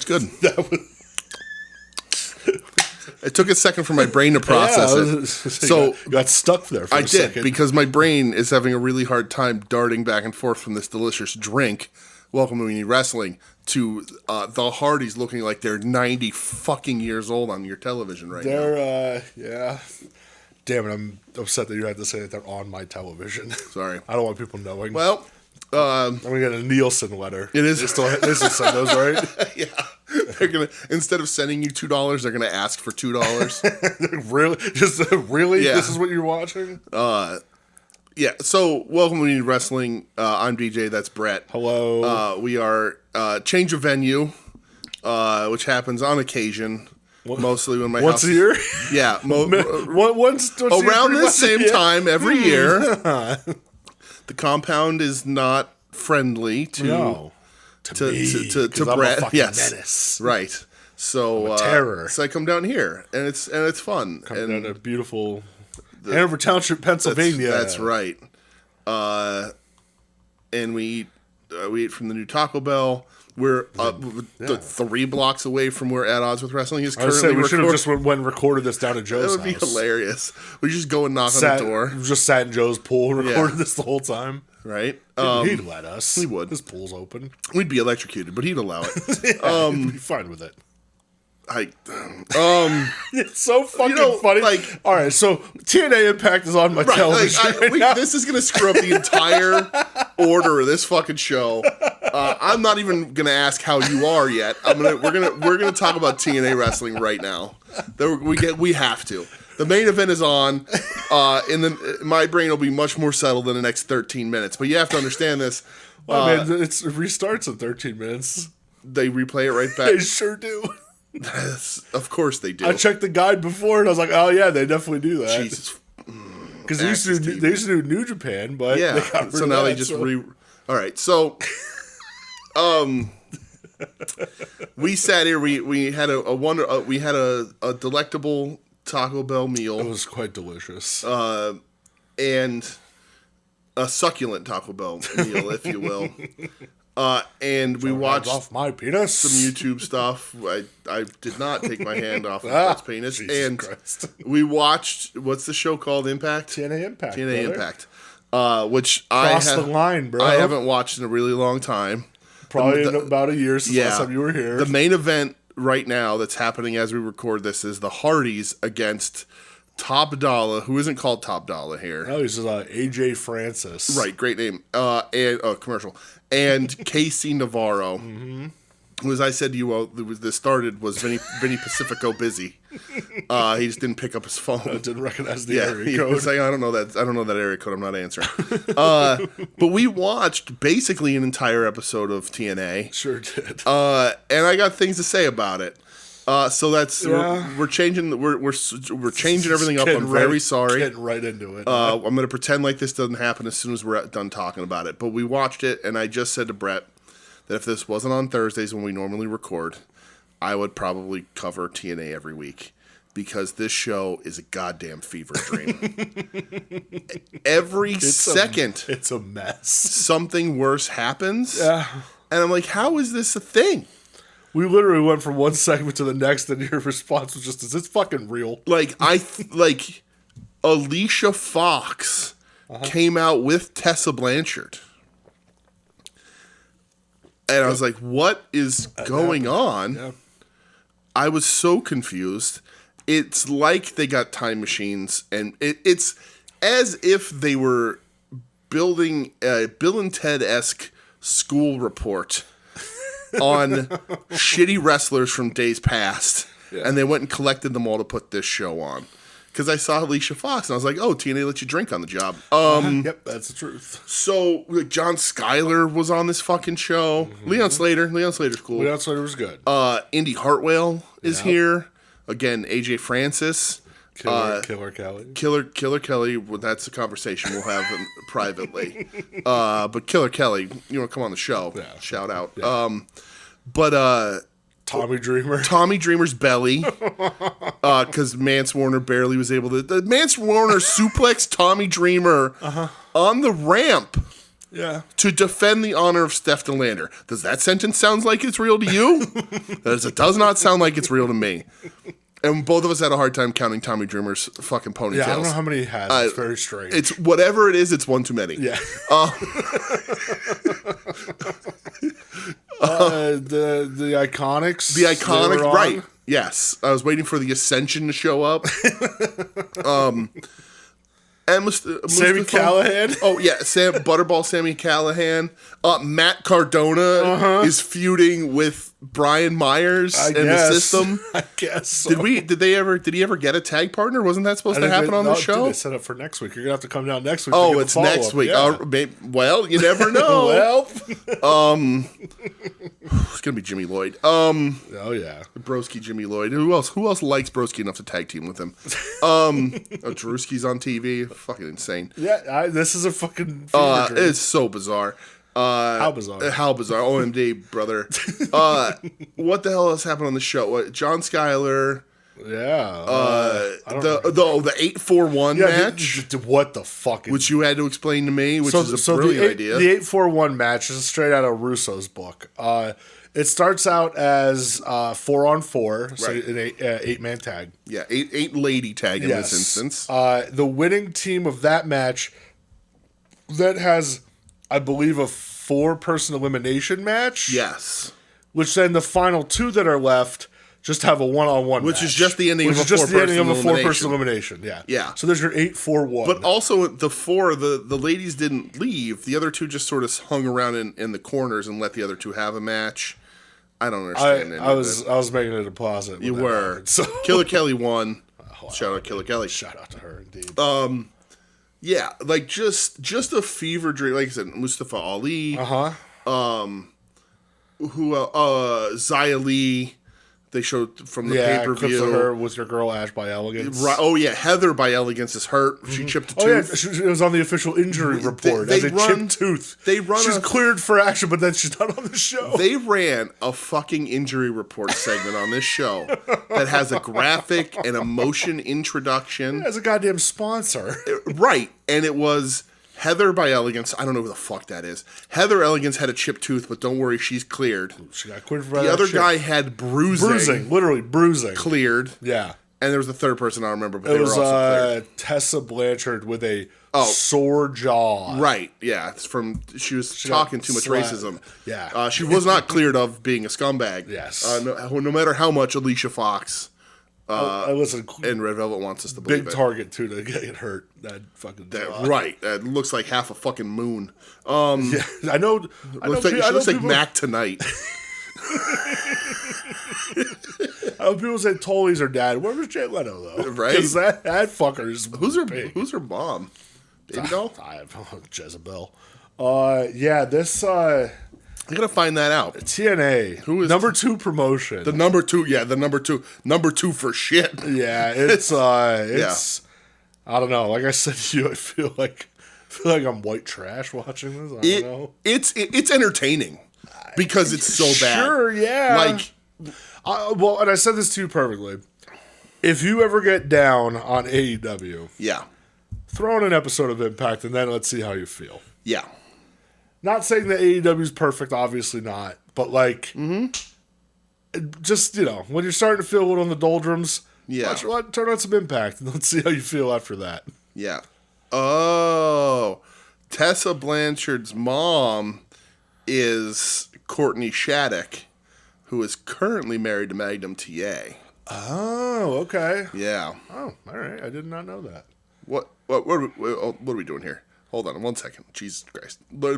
good. It took a second for my brain to process it. So you got stuck there for a second. I did, because my brain is having a really hard time darting back and forth from this delicious drink. Welcome to We Need Wrestling to the Hardys looking like they're 90 fucking years old on your television right now. Yeah. Damn it, I'm upset that you had to say that they're on my television. Sorry. I don't want people knowing. Well, I'm going to get a Nielsen letter. It is. They still send those, right? Yeah. They're gonna, instead of sending you $2, they're gonna ask for $2. Really? Really? Yeah. This is what you're watching? Yeah. So, welcome to We Need Wrestling. I'm DJ. That's Brett. Hello. We are change of venue, which happens on occasion. Mostly when my once house, a year? Yeah. Once around the same time every year. The compound is not friendly to Brett. I'm a yes, menace. Right. So terror. So I come down here, and it's fun. Come down to beautiful Hanover Township, Pennsylvania. That's right. And we eat from the new Taco Bell. We're 3 blocks away from where At Odds with Wrestling is currently. We should have just went and recorded this down at Joe's That would house. be hilarious. We just go and knock on the door. Just sat in Joe's pool and recorded this the whole time. Right? He'd let us. He would. His pool's open. We'd be electrocuted, but he'd allow it. He'd be fine with it. It's so fucking funny. Like, all right, so TNA Impact is on my television. This is gonna screw up the entire order of this fucking show. I'm not even gonna ask how you are yet. We're gonna talk about TNA wrestling right now. We have to. The main event is on. My brain will be much more settled in the next 13 minutes. But you have to understand this. Well, man, it restarts in 13 minutes. They replay it right back. They sure do. Of course they do. I checked the guide before, and I was like, "Oh yeah, they definitely do that." Jesus, because they used to do New Japan, but yeah. they got rid so of now that, they just All right, so we sat here. We had a delectable Taco Bell meal. It was quite delicious, and a succulent Taco Bell meal, if you will. And we watched off my penis. some YouTube stuff. I did not take my hand off of Brett's penis. Jesus and Christ. We watched, what's the show called? Impact? TNA Impact. TNA brother. Impact. Which Cross the line, bro. I haven't watched in a really long time. Probably in about a year since last time you were here. The main event right now that's happening as we record this is the Hardys against Top Dollar, who isn't called Top Dollar here. No, he's AJ Francis. Right, great name. And commercial. And Casey Navarro, who, as I said to you, this started, was Vinny Pacifico busy. He just didn't pick up his phone. I didn't recognize the area code. He was like, I don't know that area code. I'm not answering. But we watched basically an entire episode of TNA. Sure did. And I got things to say about it. So that's we're changing everything up. I'm very sorry. Getting right into it. I'm going to pretend like this doesn't happen as soon as we're done talking about it. But we watched it, and I just said to Brett that if this wasn't on Thursdays when we normally record, I would probably cover TNA every week because this show is a goddamn fever dream. Every second, it's a mess. Something worse happens. Yeah. And I'm like, how is this a thing? We literally went from one segment to the next, and your response was just, "Is this fucking real?" Like Alicia Fox came out with Tessa Blanchard, and I was like, "What is going on?" Yeah. I was so confused. It's like they got time machines, and it's as if they were building a Bill and Ted-esque school report on shitty wrestlers from days past, and they went and collected them all to put this show on. Because I saw Alicia Fox, and I was like, "Oh, TNA let you drink on the job." Yep, that's the truth. So John Schuyler was on this fucking show. Leon Slater's cool. Leon Slater was good. Indy Hartwell is here again. AJ Francis. Killer Kelly. Killer Kelly, well, that's a conversation we'll have privately. But Killer Kelly, you want to come on the show? Yeah, shout out. Yeah. But Tommy Dreamer. Tommy Dreamer's belly, because Mance Warner barely was able to. Mance Warner suplexed Tommy Dreamer on the ramp. Yeah. to defend the honor of Steph DeLander. Does that sentence sound like it's real to you? It does not sound like it's real to me. And both of us had a hard time counting Tommy Dreamer's fucking ponytails. Yeah, I don't know how many he has. It's very strange. It's whatever it is, it's one too many. Yeah. The Iconics. The Iconics, right. Yes. I was waiting for the Ascension to show up. And Sammy Callahan. Oh, yeah. Butterball Sammy Callahan. Matt Cardona is feuding with Brian Myers in the system. I guess so. Did he ever get a tag partner? Wasn't that supposed to happen on the show? They set up for next week. You're going to have to come down next week. Oh, it's next week. Yeah. Well, you never know. Well. It's going to be Jimmy Lloyd. Oh, yeah. Broski Jimmy Lloyd. Who else likes Broski enough to tag team with him? Drewski's on TV. Fucking insane. Yeah, this is a fucking fever dream. It's so bizarre. How bizarre. How bizarre. OMD, brother. What the hell has happened on the show? John Schuyler. Yeah. The 841 match. What the fuck? Which you had to explain to me, which is a brilliant idea. The 841 match is straight out of Russo's book. It starts out as 4-on-4, so Right. an 8-man tag. Yeah, eight lady tag in this instance. The winning team of that match that has, I believe, a 4-person elimination match. Yes. Which then the final 2 that are left just have a 1-on-1 Which match. is just the ending of a 4-person elimination. Yeah. Yeah. So there's your 8-4-1. But also the 4, the ladies didn't leave. The other 2 just sort of hung around in the corners and let the other 2 have a match. I don't understand I was making a deposit. You were. Happened, so. Killer Kelly won. Shout out Killer Kelly. Shout out to her, indeed. Yeah, like just a fever dream. Like I said, Mustafa Ali. Xia Li. They showed from the pay-per-view. Clips of her with your girl Ash by Elegance. Right. Oh yeah, Heather by Elegance is hurt. She chipped a tooth. Oh yeah, it was on the official injury report as a chipped tooth. She's cleared for action, but then she's not on the show. They ran a fucking injury report segment on this show that has a graphic and emotion introduction. As a goddamn sponsor. Right, and it was Heather by Elegance. I don't know who the fuck that is. Heather Elegance had a chipped tooth, but don't worry, she's cleared. She got cleared for the other guy had bruising. Bruising, literally bruising. Cleared. Yeah. And there was the third person I don't remember, but it they was were also cleared. Tessa Blanchard with a sore jaw. Right, yeah. It's she was talking too much racism. Yeah. She was not cleared of being a scumbag. Yes. No matter how much Alicia Fox listen, and Red Velvet wants us to believe big target, too, to get hurt. That fucking right. That looks like half a fucking moon. Yeah, I know. She looks like Mac tonight. I know people say Tully's her dad. Where was Jay Leno, though? Right? Because that fucker is Who's her mom? Baby doll? I have Jezebel. Yeah, this... I gotta find that out. TNA. Who is number 2 promotion? The number 2, yeah, the number 2. Number 2 for shit. Yeah, it's I don't know. Like I said to you, I feel like I'm white trash watching this. I don't know. It's entertaining because it's so bad. Sure, yeah. Like, well, and I said this to you perfectly. If you ever get down on AEW, yeah, throw in an episode of Impact, and then let's see how you feel. Yeah. Not saying that AEW is perfect, obviously not, but like, just when you're starting to feel a little in the doldrums, turn on some Impact, and let's see how you feel after that. Yeah. Oh, Tessa Blanchard's mom is Courtney Shattuck, who is currently married to Magnum TA. Oh, okay. Yeah. Oh, all right. I did not know that. What are we doing here? Hold on 1 second. Jesus Christ. We're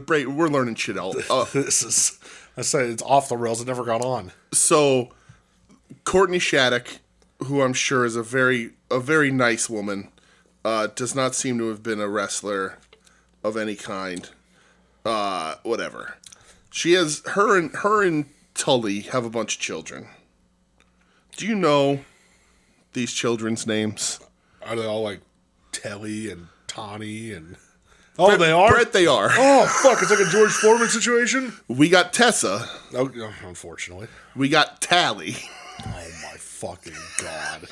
learning shit all. This is, I say it's off the rails. It never got on. So, Courtney Shattuck, who I'm sure is a very nice woman, does not seem to have been a wrestler of any kind. Whatever. She has her and Tully have a bunch of children. Do you know these children's names? Are they all like Telly and Tawny and? Oh, they are? Brett, they are. Oh, fuck. It's like a George Foreman situation? We got Tessa. Oh, unfortunately. We got Tally. Oh, my fucking God.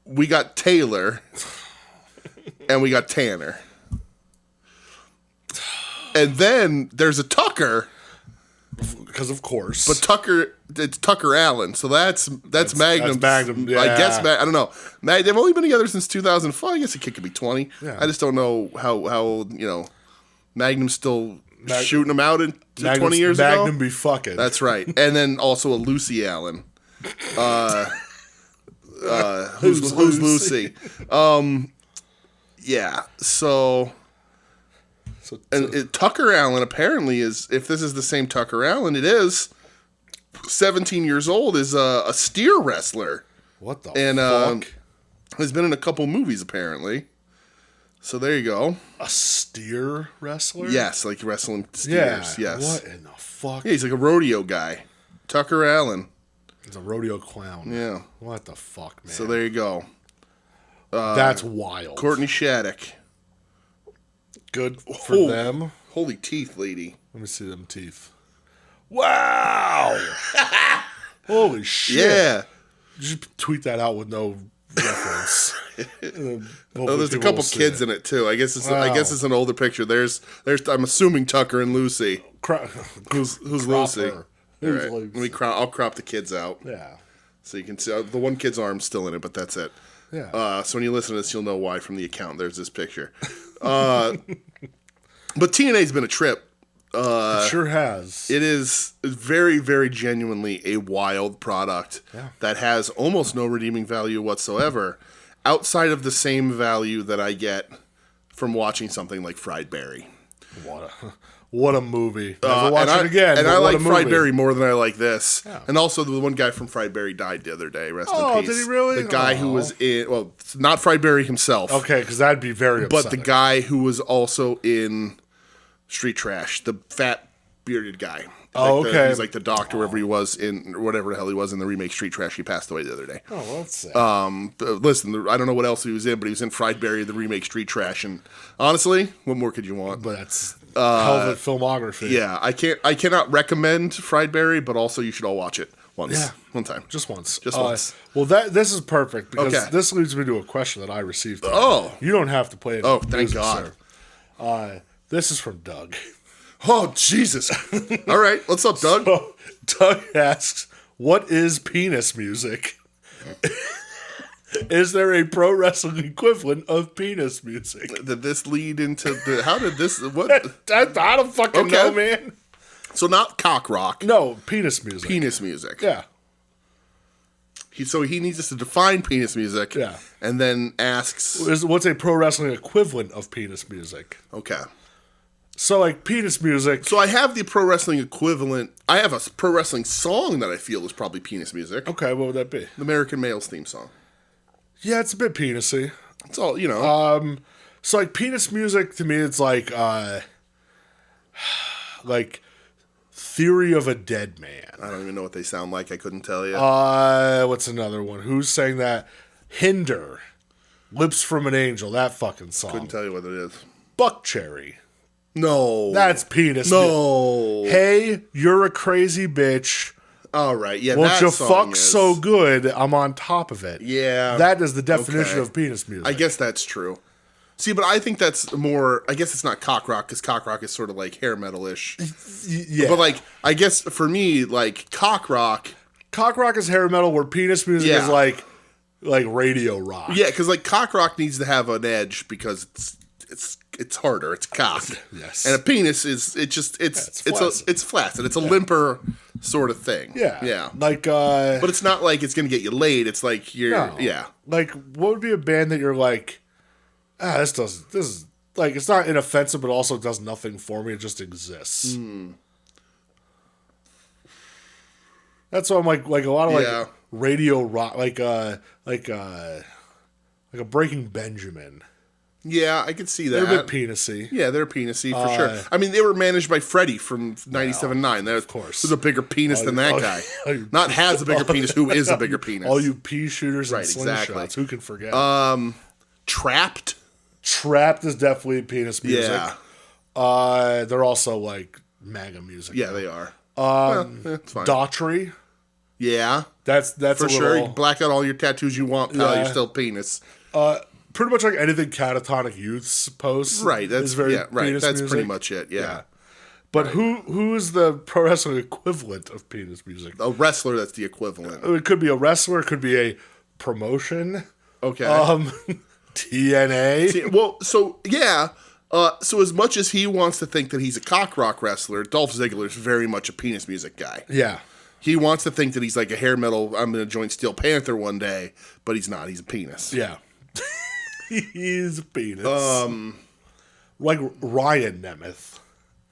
We got Taylor. And we got Tanner. And then there's a Tucker. Because of course. But it's Tucker Allen. So that's Magnum. That's Magnum, yeah. I guess, I don't know. They've only been together since 2004. I guess the kid could be 20. Yeah. I just don't know how Magnum's still shooting them out 20 years ago. Magnum be fucking. That's right. And then also a Lucy Allen. Who's Lucy? Yeah. So Tucker Allen apparently is, if this is the same Tucker Allen, it is 17 years old, is a steer wrestler. What the fuck? Has been in a couple movies apparently. So there you go. A steer wrestler? Yes, like wrestling steers. Yeah. Yes. What in the fuck? Yeah, he's like a rodeo guy. Tucker Allen. He's a rodeo clown. Yeah. What the fuck, man? So there you go. That's wild. Courtney Shattuck. Good for them. Holy teeth, lady. Let me see them teeth. Wow. Holy shit. Yeah. You tweet that out with no reference. There's a couple kids in it too. I guess it's an older picture. There's I'm assuming Tucker and Lucy. Who's Lucy? Right. I'll crop the kids out. Yeah. So you can see the one kid's arm's still in it, but that's it. Yeah. So when you listen to this, you'll know why from the account. There's this picture. But TNA's been a trip. It sure has. It is very, very genuinely a wild product that has almost no redeeming value whatsoever, outside of the same value that I get from watching something like Fried Berry. What a movie. Never watch it again. And I like Fried Berry more than I like this. Yeah. And also, the one guy from Fried Berry died the other day. Rest in peace. Oh, did he really? The guy who was in, well, not Fried Berry himself. Okay, because that'd be very upsetting. But the guy who was also in Street Trash, the fat, bearded guy. Okay. He's like the doctor, wherever he was in, whatever the hell he was in the remake Street Trash. He passed away the other day. Oh, well, that's sad. Listen, I don't know what else he was in, but he was in Fried Berry, the remake Street Trash. And honestly, what more could you want? But that's hell of a filmography. Yeah, I cannot recommend Fried Berry, but also you should all watch it once. Yeah. One time. Just once. Just once. Well, this is perfect because this leads me to a question that I received. Oh. You don't have to play it. Oh, thank God. This is from Doug. Oh, Jesus. All right. What's up, Doug? So, Doug asks, what is penis music? Is there a pro wrestling equivalent of penis music? Did this lead into the... How did this... What? I don't fucking know, man. So not cock rock. No, penis music. Penis music. Yeah. So he needs us to define penis music. Yeah. And then asks... What's a pro wrestling equivalent of penis music? Okay. So, like, penis music... So I have the pro wrestling equivalent... I have a pro wrestling song that I feel is probably penis music. Okay, what would that be? The American Male's theme song. Yeah, it's a bit penisy. It's all, you know. So, like, penis music, to me, it's like Theory of a Dead Man. I don't even know what they sound like. I couldn't tell you. What's another one? Who's saying that? Hinder. Lips from an Angel. That fucking song. Couldn't tell you what it is. Buckcherry. No. That's penis. No. Hey, you're a crazy bitch. All right. Yeah, won't you fuck so good, I'm on top of it. Yeah. That is the definition of penis music. I guess that's true. See, but I think that's more... I guess it's not cock rock, because cock rock is sort of like hair metal-ish. Yeah. But, like, I guess for me, like, cock rock... Cock rock is hair metal, where penis music is like radio rock. Yeah, because, like, cock rock needs to have an edge, because it's harder. It's cock. Yes. And a penis is... It's flaccid. It's a limper sort of thing. Yeah. Yeah. Like... but it's not like it's going to get you laid. It's like you're... No. Yeah. Like, what would be a band that you're like... this is like, it's not inoffensive, but also does nothing for me. It just exists. That's why I'm like a lot of like radio rock, like a Breaking Benjamin. Yeah, I could see that. They're a bit penisy. Yeah, they're penisy for sure. I mean, they were managed by Freddie from 97.9. That, of course. Who's a bigger penis than that guy. Not has a bigger penis, who is a bigger penis. All you pea shooters and slingshots. Who can forget? Trapped? Trapped is definitely penis music. Yeah. They're also like MAGA music. Yeah, they are. It's fine. Daughtry. Yeah. That's for sure. You can black out all your tattoos you want, pal. You're still penis. pretty much like anything Catatonic Youths posts. Right. That's very right. That's music. pretty much it. Yeah. But who is the pro wrestling equivalent of penis music? A wrestler that's the equivalent. It could be a wrestler. It could be a promotion. Okay. TNA. Well, so yeah. So as much as he wants to think that he's a cock rock wrestler, Dolph Ziggler is very much a penis music guy. Yeah. He wants to think that he's like a hair metal, I'm going to join Steel Panther one day, but he's not. He's a penis. Yeah. He's a penis. Like Ryan Nemeth.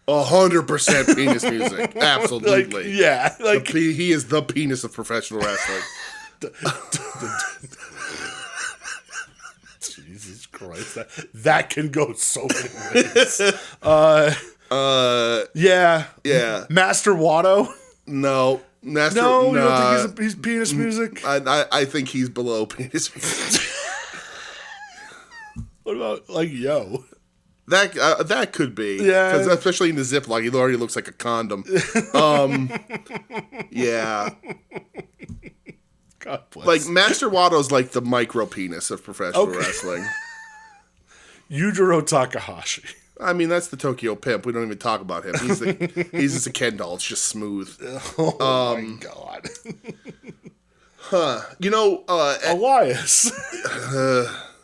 100% penis music. Absolutely. He is the penis of professional wrestling. Jesus Christ. That can go so many ways. Yeah. Master Watto? No. You don't think he's penis music? I think he's below penis music. What about, like, Yo? That could be. Yeah. Because especially in the Ziploc, he already looks like a condom. Yeah. God bless. Like, Master Watto's like the micro penis of professional wrestling. Yujiro Takahashi. I mean, that's the Tokyo Pimp. We don't even talk about him. He's just a Ken doll. It's just smooth. Oh, my God. Elias.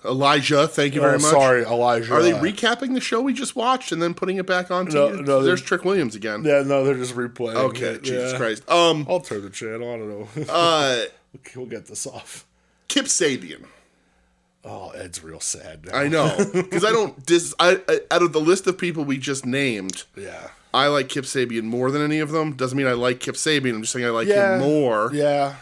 Elijah, thank you very much. Sorry, Elijah. Are they recapping the show we just watched and then putting it back on TV? No, there's Trick Williams again. Yeah, no, they're just replaying. Okay, Jesus Christ. I'll turn the channel. I don't know. We'll get this off. Kip Sabian. Oh, Ed's real sad now. I know, because I don't out of the list of people we just named. Yeah. I like Kip Sabian more than any of them. Doesn't mean I like Kip Sabian. I'm just saying I like him more. Yeah.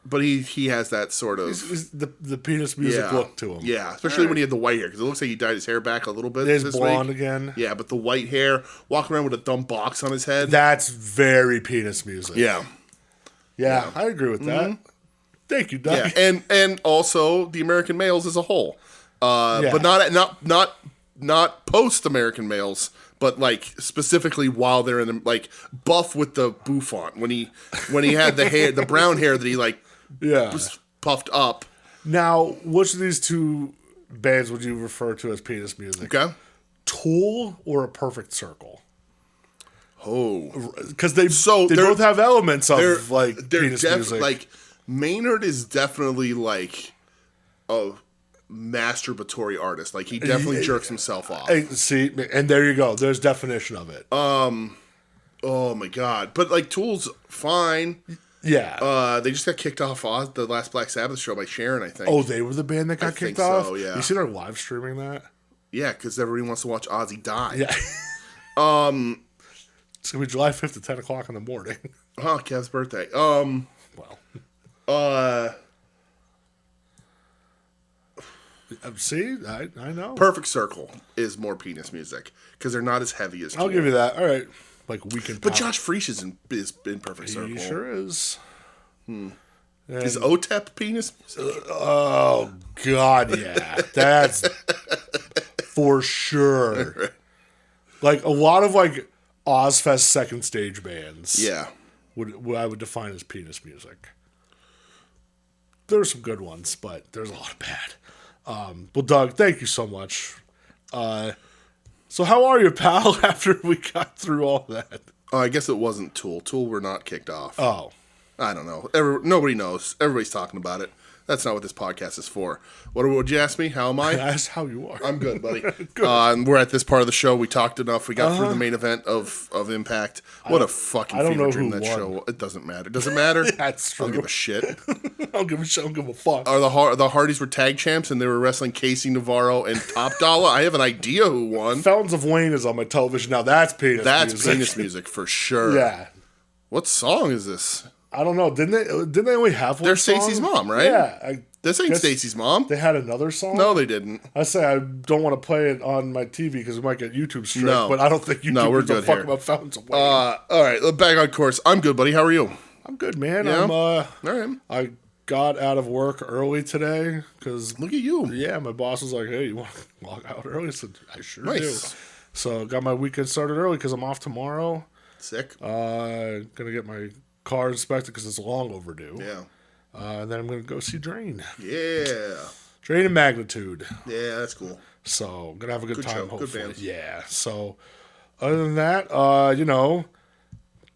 But he has that sort of he's the penis music look to him. Yeah, especially when he had the white hair, because it looks like he dyed his hair back a little bit. He's this blonde week. again. Yeah, but the white hair, walking around with a dumb box on his head. That's very penis music. Yeah. Yeah, I agree with that. Mm-hmm. Thank you, Doug. Yeah, and also the American males as a whole, but not post American males, but like specifically while they're in the, like Buff with the bouffant when he had the hair, the brown hair that he was puffed up. Now, which of these two bands would you refer to as penis music? Okay, Tool or A Perfect Circle? Oh, because they both have elements of like penis music. Like Maynard is definitely like a masturbatory artist. Like he definitely jerks himself off. See, and there you go. There's definition of it. Oh my God! But like Tool's fine. Yeah. They just got kicked off the last Black Sabbath show by Sharon, I think. Oh, they were the band that got kicked off? So, yeah. You see they're live streaming that? Yeah, because everybody wants to watch Ozzy die. Yeah. It's going to be July 5th at 10 o'clock in the morning. Oh, Kev's birthday. See? I know. Perfect Circle is more penis music, because they're not as heavy as Tool. I'll give you that. All right. Like Weekend But Josh Freese is in Perfect Circle. He sure is. Is OTEP penis music? Oh, God, yeah. That's for sure. Like, a lot of, like, Ozfest second stage bands. Yeah. I would define as penis music. There's some good ones, but there's a lot of bad. Well, Doug, thank you so much. So how are you, pal, after we got through all that? Oh, I guess it wasn't Tool. Tool were not kicked off. Oh. I don't know. Nobody knows. Everybody's talking about it. That's not what this podcast is for. What would you ask me? How am I? I asked how you are. I'm good, buddy. Good. And we're at this part of the show. We talked enough. We got through the main event of Impact. What a fucking fever dream that show. It doesn't matter. Does it matter? That's true. I don't give a shit. I don't give a shit. I don't give a fuck. The Hardys were tag champs and they were wrestling Casey Navarro and Top Dollar. I have an idea who won. Fountains of Wayne is on my television now. That's penis music. That's penis music for sure. Yeah. What song is this? I don't know. Didn't they only have one They're song? Stacey's mom, right? Yeah. This ain't Stacey's mom. They had another song? No, they didn't. I say I don't want to play it on my TV because we might get YouTube strike, but I don't think YouTube we're gives a good fuck here. about Fountains of Wayne. All right, back on course. I'm good, buddy. How are you? I'm good, man. Yeah? All right. I got out of work early today because... Look at you. Yeah, my boss was like, hey, you want to log out early? I said, I sure do. So got my weekend started early because I'm off tomorrow. Sick. Gonna get my car inspected because it's long overdue. Yeah. And then I'm gonna go see Drain. Yeah. Drain and Magnitude. Yeah, that's cool. So, gonna have a good time, show. hopefully. Good band. Yeah. So, other than that,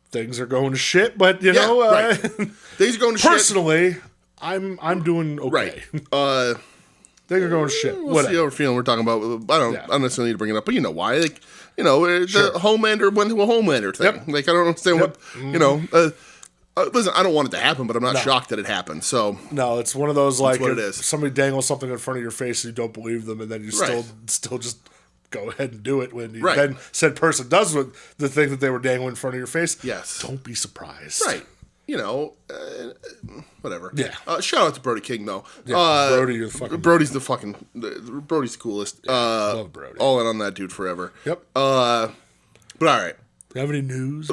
things are going to shit, but right. Things are going to shit. Personally, I'm doing okay. Right. Things are going to shit. We'll see how we're feeling. We're talking about. I don't necessarily need to bring it up, but you know why? Like, the Homelander went to a Homelander thing. Yep. Like, I don't understand what listen, I don't want it to happen, but I'm not shocked that it happened. So no, it's one of those like what it is. Somebody dangles something in front of your face and you don't believe them, and then you still just go ahead and do it when then said person does the thing that they were dangling in front of your face. Yes, don't be surprised. Right. Whatever. Yeah. Shout out to Brody King though. Yeah, Brody, you're the fucking. Brody's Brody's the coolest. Love Brody. All in on that dude forever. Yep. But all right. You have any news?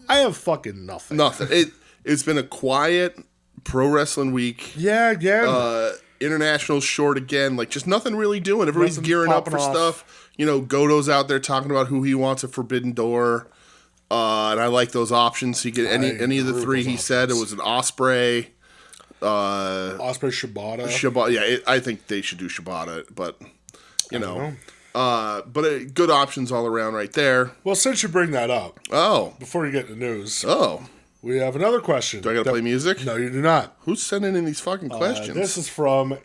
I have fucking nothing. Nothing. It's been a quiet pro wrestling week. Yeah, again. International's short again. Like, just nothing really doing. Everybody's gearing up for stuff. Goto's out there talking about who he wants at Forbidden Door. And I like those options. He get any of the three he said. It was an Osprey. Osprey, Shibata. Yeah, I think they should do Shibata, but good options all around right there. Well, since you bring that up, before you get to the news, we have another question. Do I got to play music? No, you do not. Who's sending in these fucking questions? This is from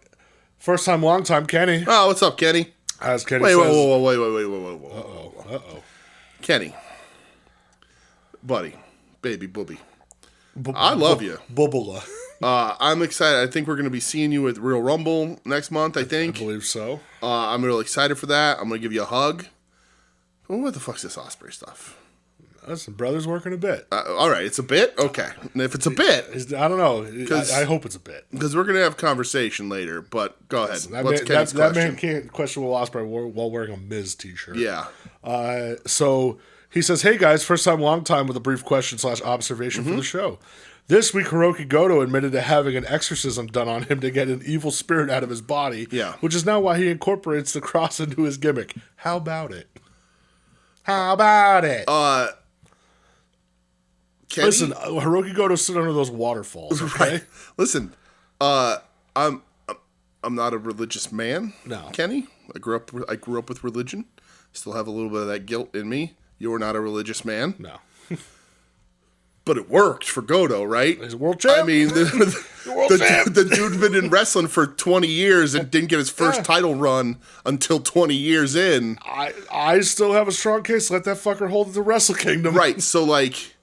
first time, long time, Kenny. Oh, what's up, Kenny? As Kenny wait, says, whoa. Kenny. Buddy, baby, booby. I love you. Bubula. I'm excited. I think we're going to be seeing you at Real Rumble next month, I think. I believe so. I'm really excited for that. I'm going to give you a hug. Well, what the fuck's this Osprey stuff? Listen, brother's working a bit. All right, it's a bit? Okay. And if it's a bit... I don't know. I hope it's a bit. Because we're going to have conversation later, but go ahead. That man can't question Will Ospreay while wearing a Miz t-shirt. Yeah. So he says, hey guys, first time, long time with a brief question / observation for the show. This week, Hiroki Goto admitted to having an exorcism done on him to get an evil spirit out of his body, which is now why he incorporates the cross into his gimmick. How about it? Listen, Hiroki Goto's sitting under those waterfalls, okay? Right. Listen, I'm not a religious man, no. Kenny. I grew up with religion. Still have a little bit of that guilt in me. You're not a religious man. No. But it worked for Goto, right? He's a world champ. I mean, the dude's been in wrestling for 20 years and didn't get his first title run until 20 years in. I still have a strong case. Let that fucker hold the Wrestle Kingdom. Right. So, like,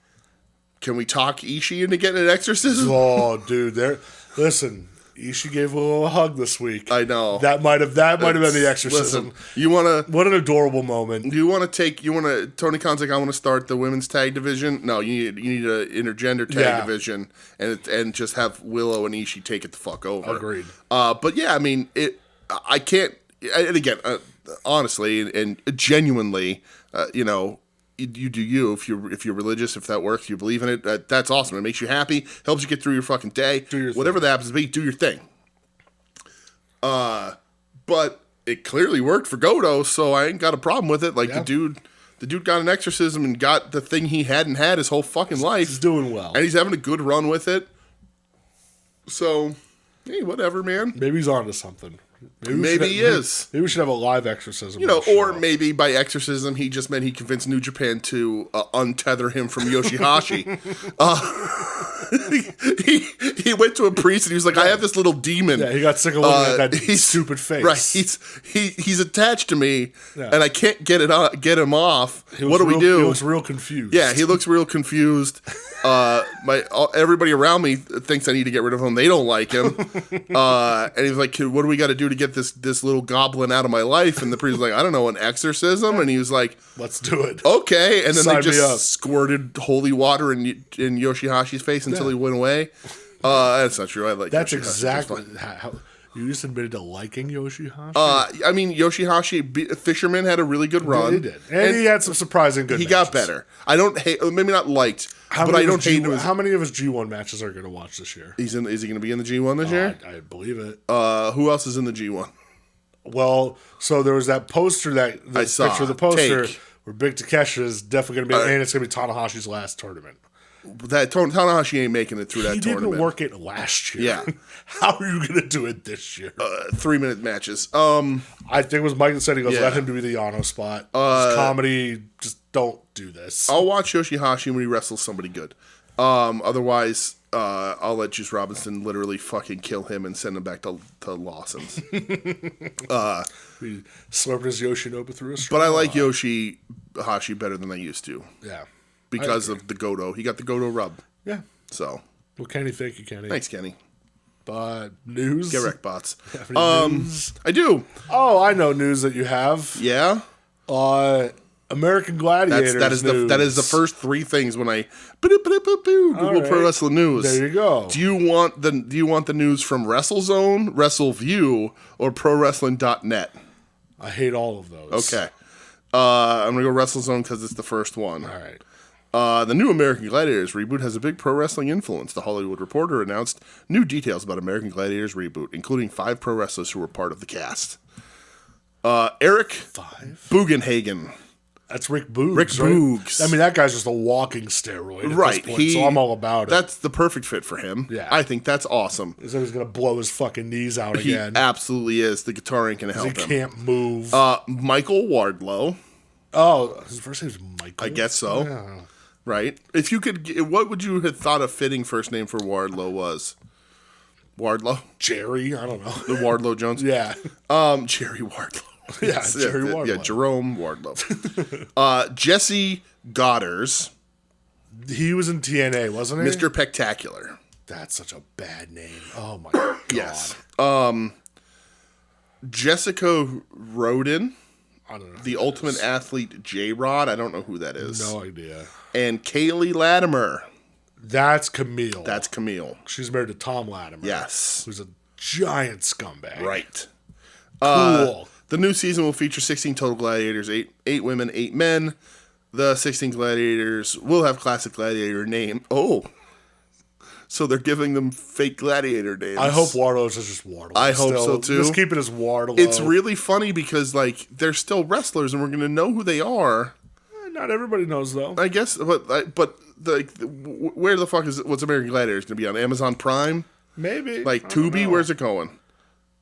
can we talk Ishii into getting an exorcism? Oh, dude. Listen, Ishii gave a little hug this week. I know. That might have been the exorcism. Listen, what an adorable moment. Tony Khan's like, I want to start the women's tag division. No, you need an intergender tag division and just have Willow and Ishii take it the fuck over. Agreed. But yeah, I mean, I can't, and again, honestly and genuinely, you do you. If you're religious, if that works, you believe in it, that's awesome. It makes you happy, helps you get through your fucking day. Whatever that happens to be, do your thing. But it clearly worked for Goto, so I ain't got a problem with it. Like the dude got an exorcism and got the thing he hadn't had his whole fucking life. He's doing well, and he's having a good run with it. So, hey, whatever, man. Maybe he's onto something. Maybe he is. Maybe we should have a live exorcism. Or maybe by exorcism, he just meant he convinced New Japan to untether him from Yoshihashi. He went to a priest and he was like, I have this little demon. Yeah, he got sick of looking at that stupid face. Right. He's attached to me and I can't get him off. What do we do? He looks real confused. Yeah, he looks real confused. Everybody around me thinks I need to get rid of him. They don't like him. And he's like, what do we got to do to get this little goblin out of my life? And the priest was like, I don't know, an exorcism? And he was like, let's do it. Okay. And then they just squirted holy water in Yoshihashi's face until he went away. That's not true. I like that's Yoshihashi. Exactly how you just admitted to liking Yoshihashi. I mean, Yoshihashi Fisherman had a really good run. He did, and he had some surprising good. He matches. Got better. I don't hate, maybe not liked, but I don't hate him. How many of his G1 matches are going to watch this year? Is he going to be in the G1 this year? I believe it. Who else is in the G1? Well, so there was that poster I saw. Picture of the poster where Big Takeshi is definitely going to be, and it's going to be Tanahashi's last tournament. That Tanahashi ain't making it through that tournament. He didn't work it last year. Yeah. How are you going to do it this year? 3-minute matches. I think it was Mike that said he goes, let him do the Yano spot. Comedy, just don't do this. I'll watch Yoshihashi when he wrestles somebody good. Otherwise, I'll let Juice Robinson literally fucking kill him and send him back to Lawson's. He slurped his Yoshinobu through a straw. But I like Yoshihashi better than I used to. Yeah. Because of the Goto. He got the Goto rub. Yeah. So. Well, Kenny, thank you, Kenny. Thanks, Kenny. News? Get wrecked, bots. News? I do. Oh, I know news that you have. Yeah? American Gladiators that is the first 3 things when I Google Pro Wrestling News. There you go. Do you want the news from WrestleZone, WrestleView, or ProWrestling.net? I hate all of those. Okay. I'm gonna go WrestleZone because it's the first one. All right. The new American Gladiators reboot has a big pro wrestling influence. The Hollywood Reporter announced new details about American Gladiators reboot, including 5 pro wrestlers who were part of the cast. Eric Bugenhagen. That's Rick Boogs. Rick Boogs. Right? I mean, that guy's just a walking steroid at right. this point, so I'm all about it. That's the perfect fit for him. Yeah. I think that's awesome. He's going to blow his fucking knees out He again. absolutely is. The guitar ain't going to help him. He can't move. Michael Wardlow. Oh, his first name's Michael? I guess so. Yeah. Right? If you could, what would you have thought a fitting first name for Wardlow was? Wardlow? Jerry? I don't know. The Wardlow Jones? Yeah. Jerry Wardlow. Yeah, Jerry Wardlow. Yeah, Jerome Wardlow. Jesse Godders. He was in TNA, wasn't he? Mr. Spectacular. That's such a bad name. Oh, my God. Yes. Jessica Rodin. I don't know. The Ultimate Athlete J-Rod. I don't know who that is. No idea. And Kaylee Latimer. That's Camille. That's Camille. She's married to Tom Latimer. Yes. Who's a giant scumbag. Right. Cool. The new season will feature 16 total gladiators, 8 women, 8 men. The 16 gladiators will have classic gladiator name. Oh. So they're giving them fake gladiator names. I hope Wardlow's is just Wardlow. I hope so too. Just keep it as Wardlow. It's really funny because like they're still wrestlers and we're going to know who they are. Not everybody knows though. I guess, but where the fuck is what's American Gladiators going to be on Amazon Prime? Maybe. Like Tubi, where's it going?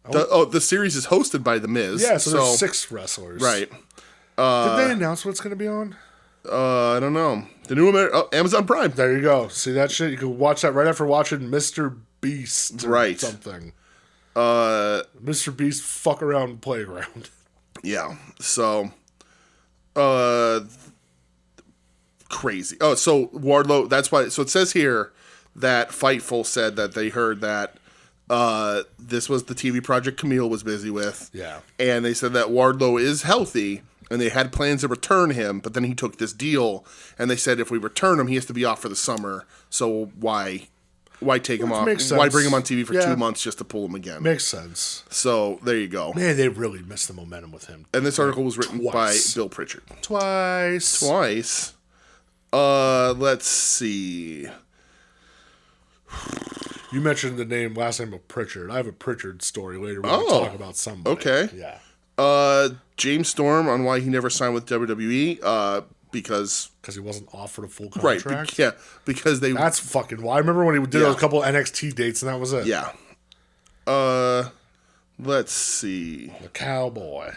The series is hosted by The Miz. Yeah, so there's 6 wrestlers. Right. Did they announce what it's going to be on? I don't know. The new Amazon Prime. There you go. See that shit? You can watch that right after watching Mr. Beast or something. Mr. Beast fuck around playground. Yeah. So, crazy. Oh, so Wardlow, that's why. So it says here that Fightful said that they heard that this was the TV project Camille was busy with. Yeah. And they said that Wardlow is healthy. And they had plans to return him, but then he took this deal, and they said if we return him, he has to be off for the summer. So why take him off? Why bring him on TV for 2 months just to pull him again? Makes sense. So there you go. Man, they really missed the momentum with him. And this article was written by Bill Pritchard. Twice. Let's see. You mentioned the last name of Pritchard. I have a Pritchard story later. We're going to talk about somebody. Okay. Yeah. James Storm on why he never signed with WWE because he wasn't offered a full contract. Right? Yeah, because that's fucking why. I remember when he did a couple NXT dates and that was it. Yeah. Let's see. The Cowboy.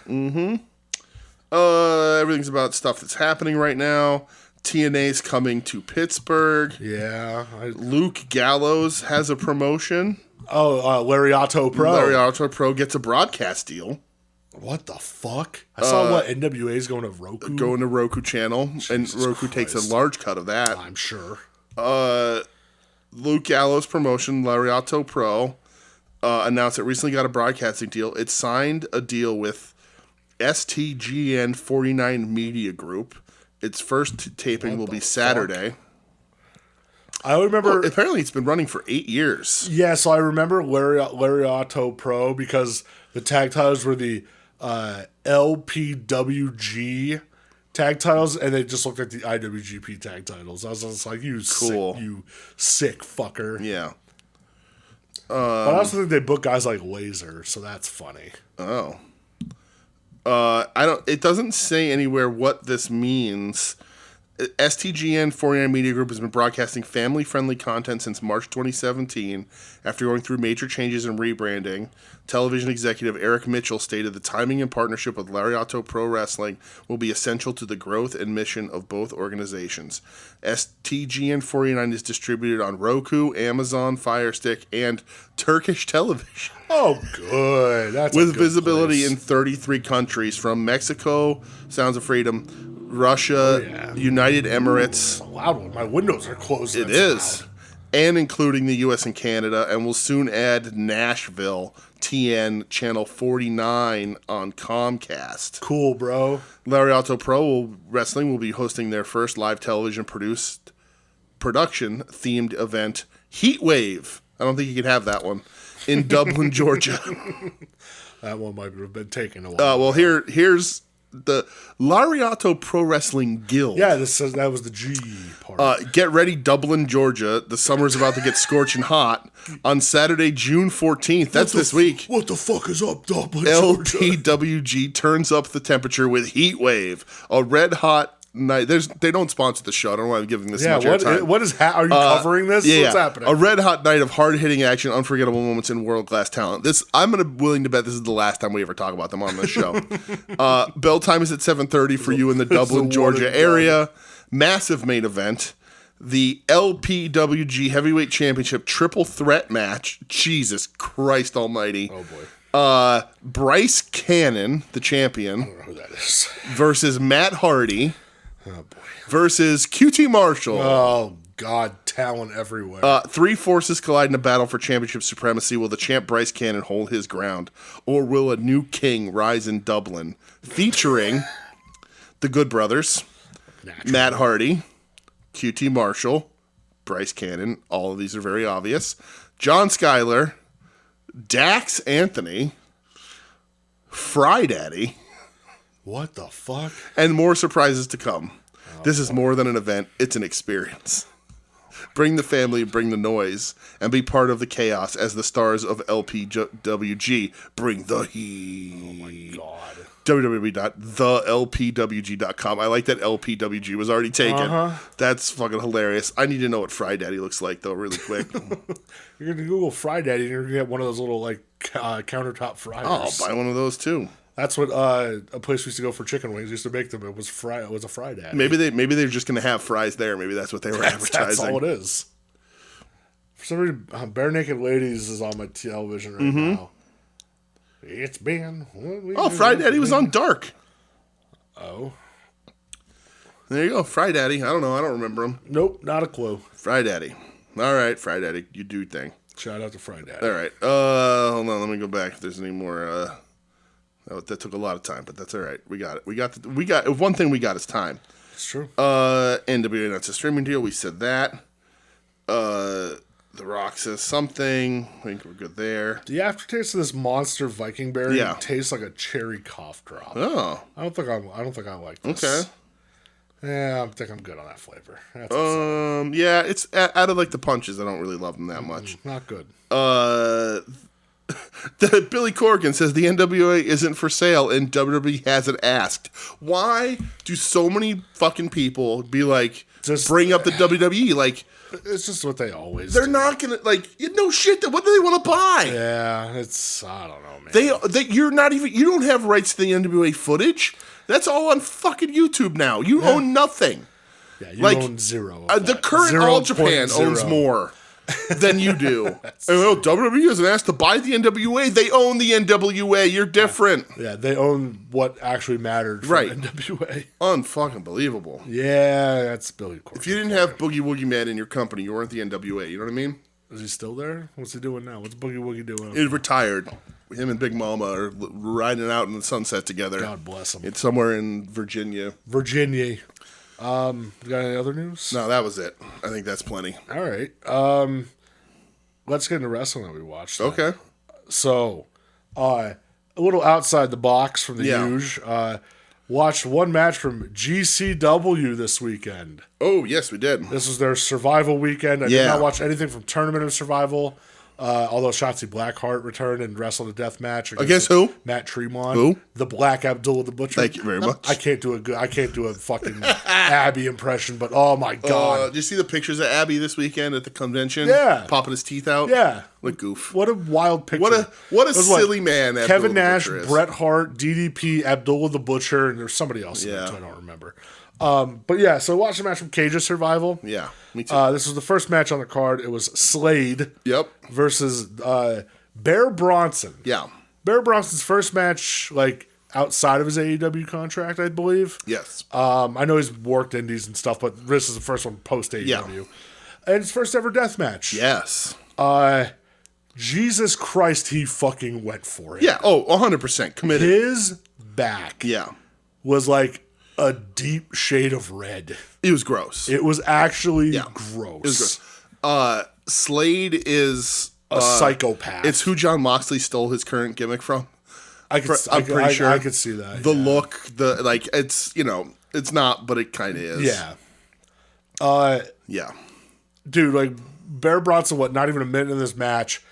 Everything's about stuff that's happening right now. TNA's coming to Pittsburgh. Yeah. Luke Gallows has a promotion. Oh, Lariato Pro. Lariato Pro gets a broadcast deal. What the fuck? I saw NWA's going to Roku. Going to Roku channel, Jesus and Roku takes a large cut of that. I'm sure. Luke Gallows promotion, Lariato Pro, announced it recently got a broadcasting deal. It signed a deal with STGN 49 Media Group. Its first taping will be Saturday. I remember... Well, apparently it's been running for 8 years. Yeah, so I remember Lariato Pro because the tag titles were the LPWG tag titles, and they just looked like the IWGP tag titles. I was just like, you sick fucker. Yeah. But I also think they book guys like Laser, so that's funny. Oh. It doesn't say anywhere what this means. STGN 49 Media Group has been broadcasting family-friendly content since March 2017. After going through major changes and rebranding, television executive Eric Mitchell stated the timing and partnership with Lariato Pro Wrestling will be essential to the growth and mission of both organizations. STGN 49 is distributed on Roku, Amazon Fire Stick, and Turkish television. Oh, good. That's with visibility in 33 countries, from Mexico, Sounds of Freedom, Russia, United Emirates. It's a loud one. My windows are closed. It is. Loud. And including the U.S. and Canada, and will soon add Nashville, TN Channel 49 on Comcast. Cool, bro. Lariato Pro Wrestling will be hosting their first live television production-themed event, Heat Wave. I don't think you could have that one. In Dublin, Georgia. That one might have been taken a while. Well, here's the Lariato Pro Wrestling Guild. Yeah, that was the G part. Get ready, Dublin, Georgia. The summer's about to get scorching hot. On Saturday, June 14th, that's this week. What the fuck is up, Dublin, Georgia? LPWG turns up the temperature with Heat Wave, a red hot night. They don't sponsor the show. I don't know why I'm giving this much airtime. What is are you covering this? Yeah, what's happening? A red hot night of hard hitting action, unforgettable moments, and world class talent. I'm willing to bet this is the last time we ever talk about them on this show. Bell time is at 7:30 for you in the Dublin, Georgia area. Massive main event. The LPWG Heavyweight Championship Triple Threat match. Jesus Christ Almighty. Oh boy. Bryce Cannon, the champion. I don't know who that is. Versus Matt Hardy. Oh boy. Versus QT Marshall. Oh God, talent everywhere. Three forces collide in a battle for championship supremacy. Will the champ Bryce Cannon hold his ground, or will a new king rise in Dublin? Featuring the Good Brothers, Matt Hardy, QT Marshall, Bryce Cannon. All of these are very obvious. John Schuyler, Dax Anthony, Fry Daddy. What the fuck? And more surprises to come. This is more than an event. It's an experience. Bring the family, bring the noise, and be part of the chaos as the stars of LPWG bring the heat. Oh my God. www.thelpwg.com. I like that LPWG was already taken. That's fucking hilarious. I need to know what Fry Daddy looks like, though, really quick. You're going to Google Fry Daddy, and you're going to get one of those little, countertop fryers. Oh, I'll buy one of those, too. That's what a place we used to go for chicken wings used to make them. It was a Fry Daddy. Maybe they're just going to have fries there. Maybe that's what they were advertising. That's all it is. For some reason, Bare Naked Ladies is on my television right now. It's been... Fry Daddy was on Dark. Oh. There you go. Fry Daddy. I don't know. I don't remember him. Nope, not a clue. Fry Daddy. All right, Fry Daddy. You do your thing. Shout out to Fry Daddy. All right. Hold on. Let me go back if there's any more... that took a lot of time, but that's all right. We got it. We got one thing we got is time. It's true. NWA announced a streaming deal. We said that. The Rock says something. I think we're good there. The aftertaste of this monster Viking berry tastes like a cherry cough drop. Oh. I don't think I like this. Okay. Yeah, I think I'm good on that flavor. That's yeah, it's out of the punches. I don't really love them that much. Not good. Billy Corgan says the NWA isn't for sale and WWE hasn't asked. Why do so many fucking people be like, just bring up the WWE? It's just what they always They're do. not going to, no shit. What do they want to buy? Yeah, I don't know, man. You don't have rights to the NWA footage. That's all on fucking YouTube now. You own nothing. Yeah, you own zero. The current All Japan owns more than you do. WWE isn't asked to buy the NWA. They own the NWA. You're different. Yeah, they own what actually mattered for NWA. Unfucking believable. Yeah, that's Billy Corgan. If you didn't have Boogie Woogie Man in your company, you weren't the NWA. You know what I mean? Is he still there? What's he doing now? What's Boogie Woogie doing? He's retired. Him and Big Mama are riding out in the sunset together. God bless him. It's somewhere in Virginia. You got any other news? No, that was it. I think that's plenty. All right. Let's get into wrestling that we watched. Okay. So, a little outside the box from the huge. Watched one match from GCW this weekend. Oh, yes, we did. This was their survival weekend. I did not watch anything from Tournament of Survival. Although Shotzi Blackheart returned and wrestled a death match against who? Matt Tremont. Who? The Black Abdullah the Butcher. Thank you very much. I can't do a fucking Abby impression, but oh my god! Did you see the pictures of Abby this weekend at the convention? Yeah, popping his teeth out. Yeah, what goof! What a wild picture! What a silly man! Kevin Nash, Bret Hart, DDP, Abdullah the Butcher, and there's somebody else in there too, I don't remember. But yeah, so watch the match from Cage of Survival. Yeah, me too. This was the first match on the card. It was Slade. Yep. Versus Bear Bronson. Yeah. Bear Bronson's first match, like outside of his AEW contract, I believe. Yes. I know he's worked indies and stuff, but this is the first one post AEW. Yeah. And his first ever death match. Yes. Jesus Christ, he fucking went for it. Yeah. Oh, 100% committed. His back. Yeah. Was like a deep shade of red. It was gross. It was actually gross. It was gross. Slade is a psychopath. It's who Jon Moxley stole his current gimmick from. I'm pretty sure. I could see that. The look, it's it's not, but it kind of is. Yeah. Yeah. Dude, like Bear Bronson, not even a minute in this match,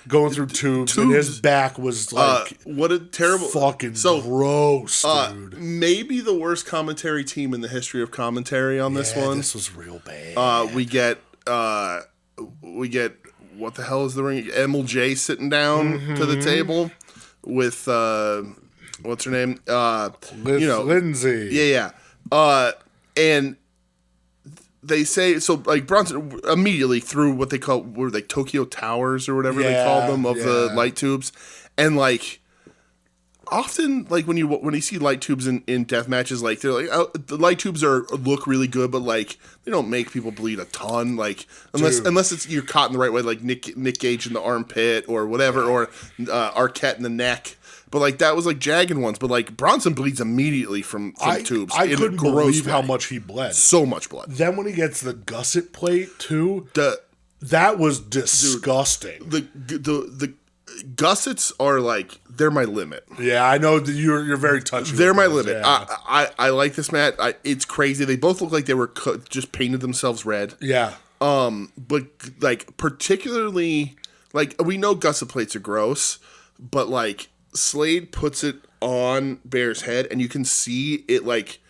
going through tubes, and his back was like, what a terrible, fucking gross, dude. Maybe the worst commentary team in the history of commentary on this one. This was real bad. We get what the hell is the ring? MLJ sitting down to the table with what's her name? Lindsay. Yeah. And they say, so like Bronson immediately threw what they call, were they Tokyo Towers or whatever they called them, of the light tubes. And like often, like when you see light tubes in death matches, like they're like, the light tubes look really good, but like they don't make people bleed a ton. Like unless it's you're caught in the right way, like Nick Gage in the armpit or whatever, or Arquette in the neck. But like that was like jagged ones. But like Bronson bleeds immediately from tubes. I couldn't believe how much he bled. So much blood. Then when he gets the gusset plate too, that was disgusting. Dude, the gussets are like, they're my limit. Yeah, I know that you're very touchy. They're my limit. Yeah. I like this mat. It's crazy. They both look like they were just painted themselves red. Yeah. But like particularly, like we know gusset plates are gross, but like Slade puts it on Bear's head, and you can see it like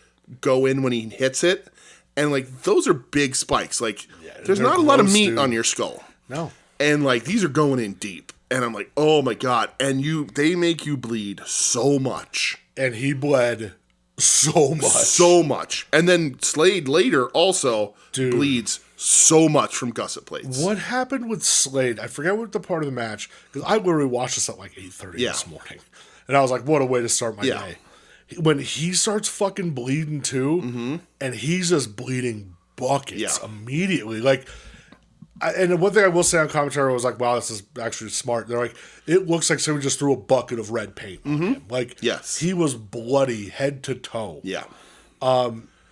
go in when he hits it, and like those are big spikes. Like there's not a lot of meat on your skull. No. And like these are going in deep. And I'm like, oh my God. And they make you bleed so much. And he bled so much. So much. And then Slade later also bleeds so much from gusset plates. What happened with Slade? I forget what the part of the match, because I literally watched this at like 8:30 this morning. And I was like, what a way to start my day. When he starts fucking bleeding too, and he's just bleeding buckets immediately. Like, and one thing I will say on commentary was like, wow, this is actually smart. They're like, it looks like someone just threw a bucket of red paint on him. Like, he was bloody head to toe. Yeah.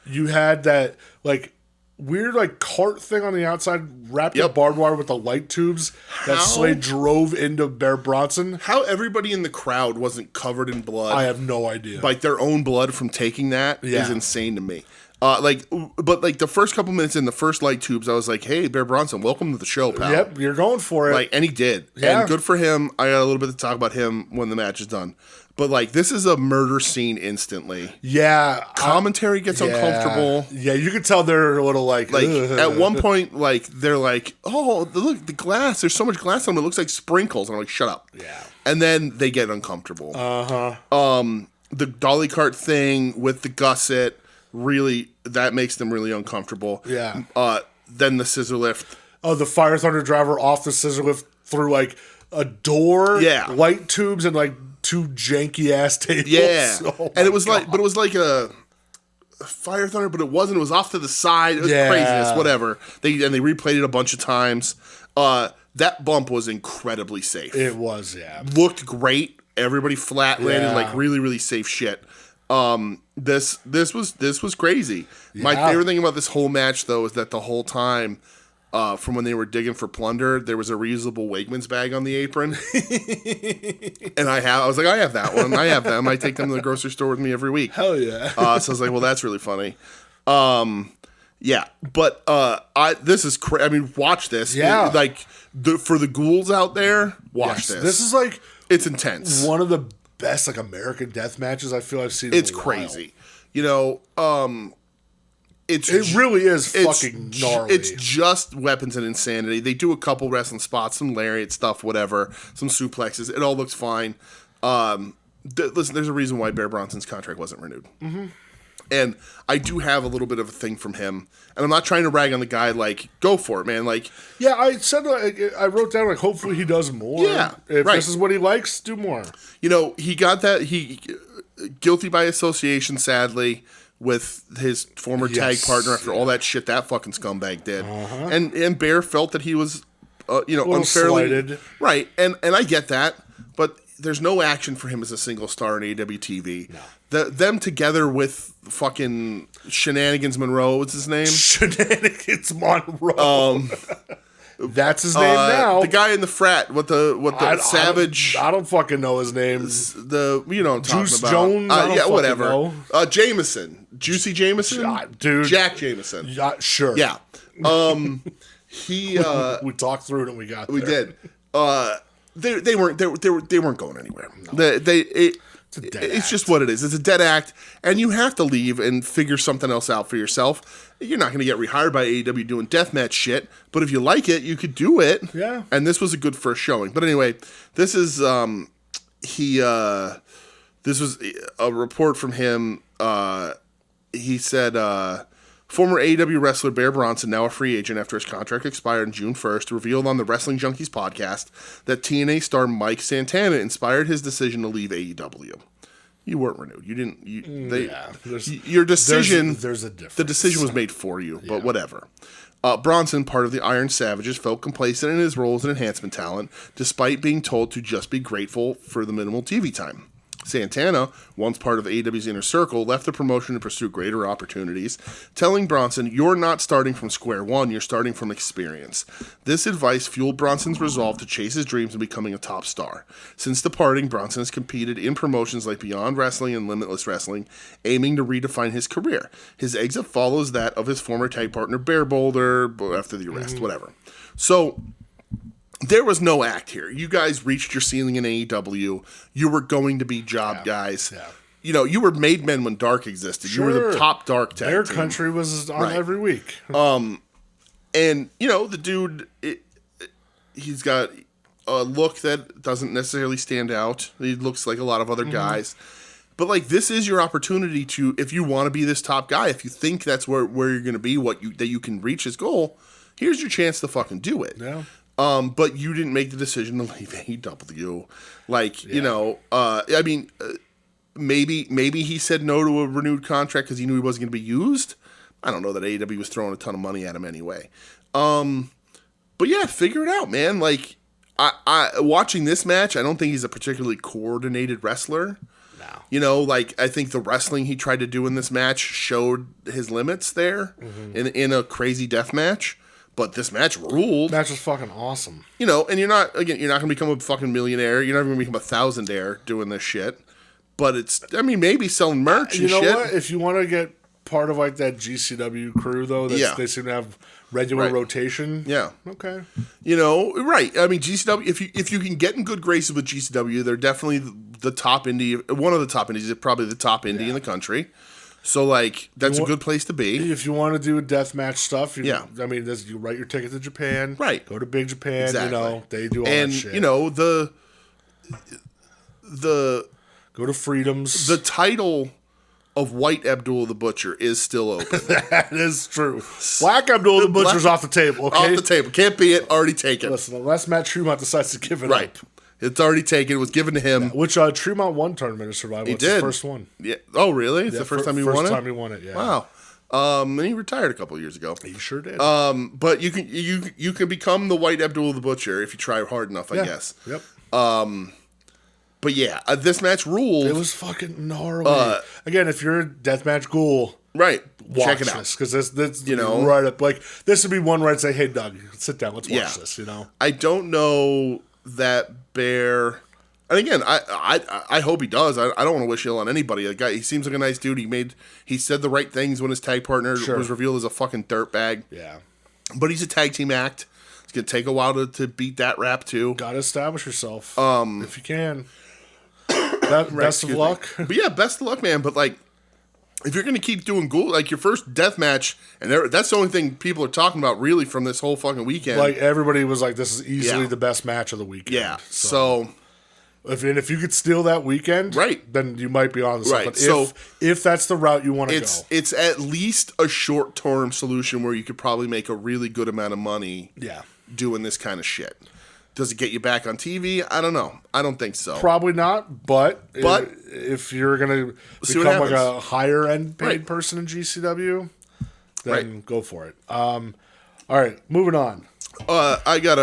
You had that, like, weird, like, cart thing on the outside wrapped in barbed wire with the light tubes that Slade drove into Bear Bronson. How everybody in the crowd wasn't covered in blood. I have no idea. Like, their own blood from taking that is insane to me. But the first couple minutes in the first light tubes, I was like, hey, Bear Bronson, welcome to the show, pal. Yep, you're going for it. Like, and he did. Yeah. And good for him. I got a little bit to talk about him when the match is done. But, like, this is a murder scene instantly. Yeah. Commentary gets uncomfortable. Yeah, you can tell they're a little like... at one point, like, they're like, oh, look, the glass. There's so much glass on it. It looks like sprinkles. And I'm like, shut up. Yeah. And then they get uncomfortable. Uh-huh. The dolly cart thing with the gusset, really, that makes them really uncomfortable. Yeah. Then the scissor lift. Oh, the Fire Thunder driver off the scissor lift through, like, a door. Yeah. Light tubes and, like, two janky ass tables. Yeah. And it was like a Fire Thunder, but it wasn't. It was off to the side. It was craziness, whatever. They replayed it a bunch of times. That bump was incredibly safe. It was, yeah. Looked great. Everybody flat landed, like really, really safe shit. This was crazy. Yeah. My favorite thing about this whole match, though, is that the whole time, from when they were digging for plunder, there was a reusable Wegmans bag on the apron. And I was like, I have that one. I have them. I take them to the grocery store with me every week. Hell yeah. So I was like, well, that's really funny. Yeah, but this is I mean, watch this. Yeah. For the ghouls out there, watch this. This is like it's intense. One of the best like American death matches I feel I've seen. It's crazy. You know, it really is fucking gnarly. It's just weapons and insanity. They do a couple wrestling spots, some lariat stuff, whatever, some suplexes. It all looks fine. Listen, there's a reason why Bear Bronson's contract wasn't renewed. Mm-hmm. And I do have a little bit of a thing from him. And I'm not trying to rag on the guy, like, go for it, man. Like, yeah, I wrote down, like, hopefully he does more. Yeah, if this is what he likes, do more. You know, he got that, guilty by association, sadly, with his former tag partner after all that shit that fucking scumbag did. Uh-huh. And Bear felt that he was, unfairly slighted. Right. And I get that, but there's no action for him as a single star in AEW TV. No. Them together with fucking Shenanigans Monroe, what's his name? Shenanigans Monroe. That's his name now. The guy in the frat with the Savage. I don't fucking know his name. You know what I'm Juice talking about. Jones? Yeah, whatever. Know. Jameson. Juicy Jameson? Dude. Jack Jameson. Sure. Yeah. He we talked through it and we got there. We did. They weren't going anywhere. No. It's just what it is. It's a dead act, and you have to leave and figure something else out for yourself. You're not going to get rehired by AEW doing deathmatch shit, but if you like it, you could do it. Yeah. And this was a good first showing. But anyway, this is this was a report from him. He said, former AEW wrestler Bear Bronson, now a free agent after his contract expired on June 1st, revealed on the Wrestling Junkies podcast that TNA star Mike Santana inspired his decision to leave AEW. You weren't renewed. You didn't. Your decision. There's a difference. The decision was made for you, but whatever. Bronson, part of the Iron Savages, felt complacent in his role as an enhancement talent, despite being told to just be grateful for the minimal TV time. Santana, once part of AEW's Inner Circle, left the promotion to pursue greater opportunities, telling Bronson, "You're not starting from square one, you're starting from experience." This advice fueled Bronson's resolve to chase his dreams of becoming a top star. Since departing, Bronson has competed in promotions like Beyond Wrestling and Limitless Wrestling, aiming to redefine his career. His exit follows that of his former tag partner Bear Boulder after the arrest, whatever. So there was no act here. You guys reached your ceiling in AEW. You were going to be job guys. Yeah. You know, you were made men when Dark existed. Sure. You were the top Dark tag Their team. country was on every week. And, you know, the dude, he's got a look that doesn't necessarily stand out. He looks like a lot of other guys. But, like, this is your opportunity to, if you want to be this top guy, if you think that's where you're going to be, that you can reach his goal, here's your chance to fucking do it. Yeah. But you didn't make the decision to leave AEW. Like, you know, I mean, maybe he said no to a renewed contract because he knew he wasn't going to be used. I don't know that AEW was throwing a ton of money at him anyway. But yeah, figure it out, man. Like, I watching this match, I don't think he's a particularly coordinated wrestler. No. You know, like, I think the wrestling he tried to do in this match showed his limits there in a crazy death match. But this match ruled. Match was fucking awesome. You know, and you're not going to become a fucking millionaire. You're not going to become a thousandaire doing this shit. But it's, I mean, maybe selling merch and shit. You know what? If you want to get part of, like, that GCW crew, though, they seem to have regular rotation. Yeah. Okay. You know, right. I mean, GCW, if you can get in good graces with GCW, they're definitely the top indie, one of the top indies, probably the top indie in the country. So, like, that's a good place to be. If you want to do deathmatch stuff, I mean, you write your ticket to Japan. Right. Go to Big Japan. Exactly. You know, they do all that shit. And, you know, the go to Freedoms. The title of White Abdul the Butcher is still open. That is true. Black Abdul the Butcher's off the table, okay? Off the table. Can't be it. Already taken. Listen, unless Matt Tremont decides to give it up. It's already taken. It was given to him. Yeah, which Tremont won Tournament of Survival. It's his first one. Yeah. Oh, really? It's the first time he won it? First time he won it, yeah. Wow. And he retired a couple of years ago. He sure did. But you can become the White Abdul the Butcher if you try hard enough, I guess. Yep. But yeah, this match ruled. It was fucking gnarly. Again, if you're a deathmatch ghoul, check it out, because this you know, right up. Like, this would be one where I'd say, "Hey, Doug, sit down, let's watch this." You know, I don't know that Bear And again, I hope he does. I don't want to wish ill on anybody. The guy, he seems like a nice dude. He said the right things when his tag partner was revealed as a fucking dirtbag. Yeah. But he's a tag team act. It's gonna take a while to beat that rap too. Gotta establish yourself if you can. Best of luck. But yeah, best of luck, man. But like, if you're gonna keep doing like your first death match, and that's the only thing people are talking about really from this whole fucking weekend. Like everybody was like, this is easily the best match of the weekend. Yeah. So if you could steal that weekend, right, then you might be on the right. So if that's the route you want to go, it's at least a short term solution where you could probably make a really good amount of money. Yeah. Doing this kind of shit. Does it get you back on TV? I don't know. I don't think so. Probably not, but if you're going to become like a higher end paid person in GCW, then go for it. All right, moving on. I got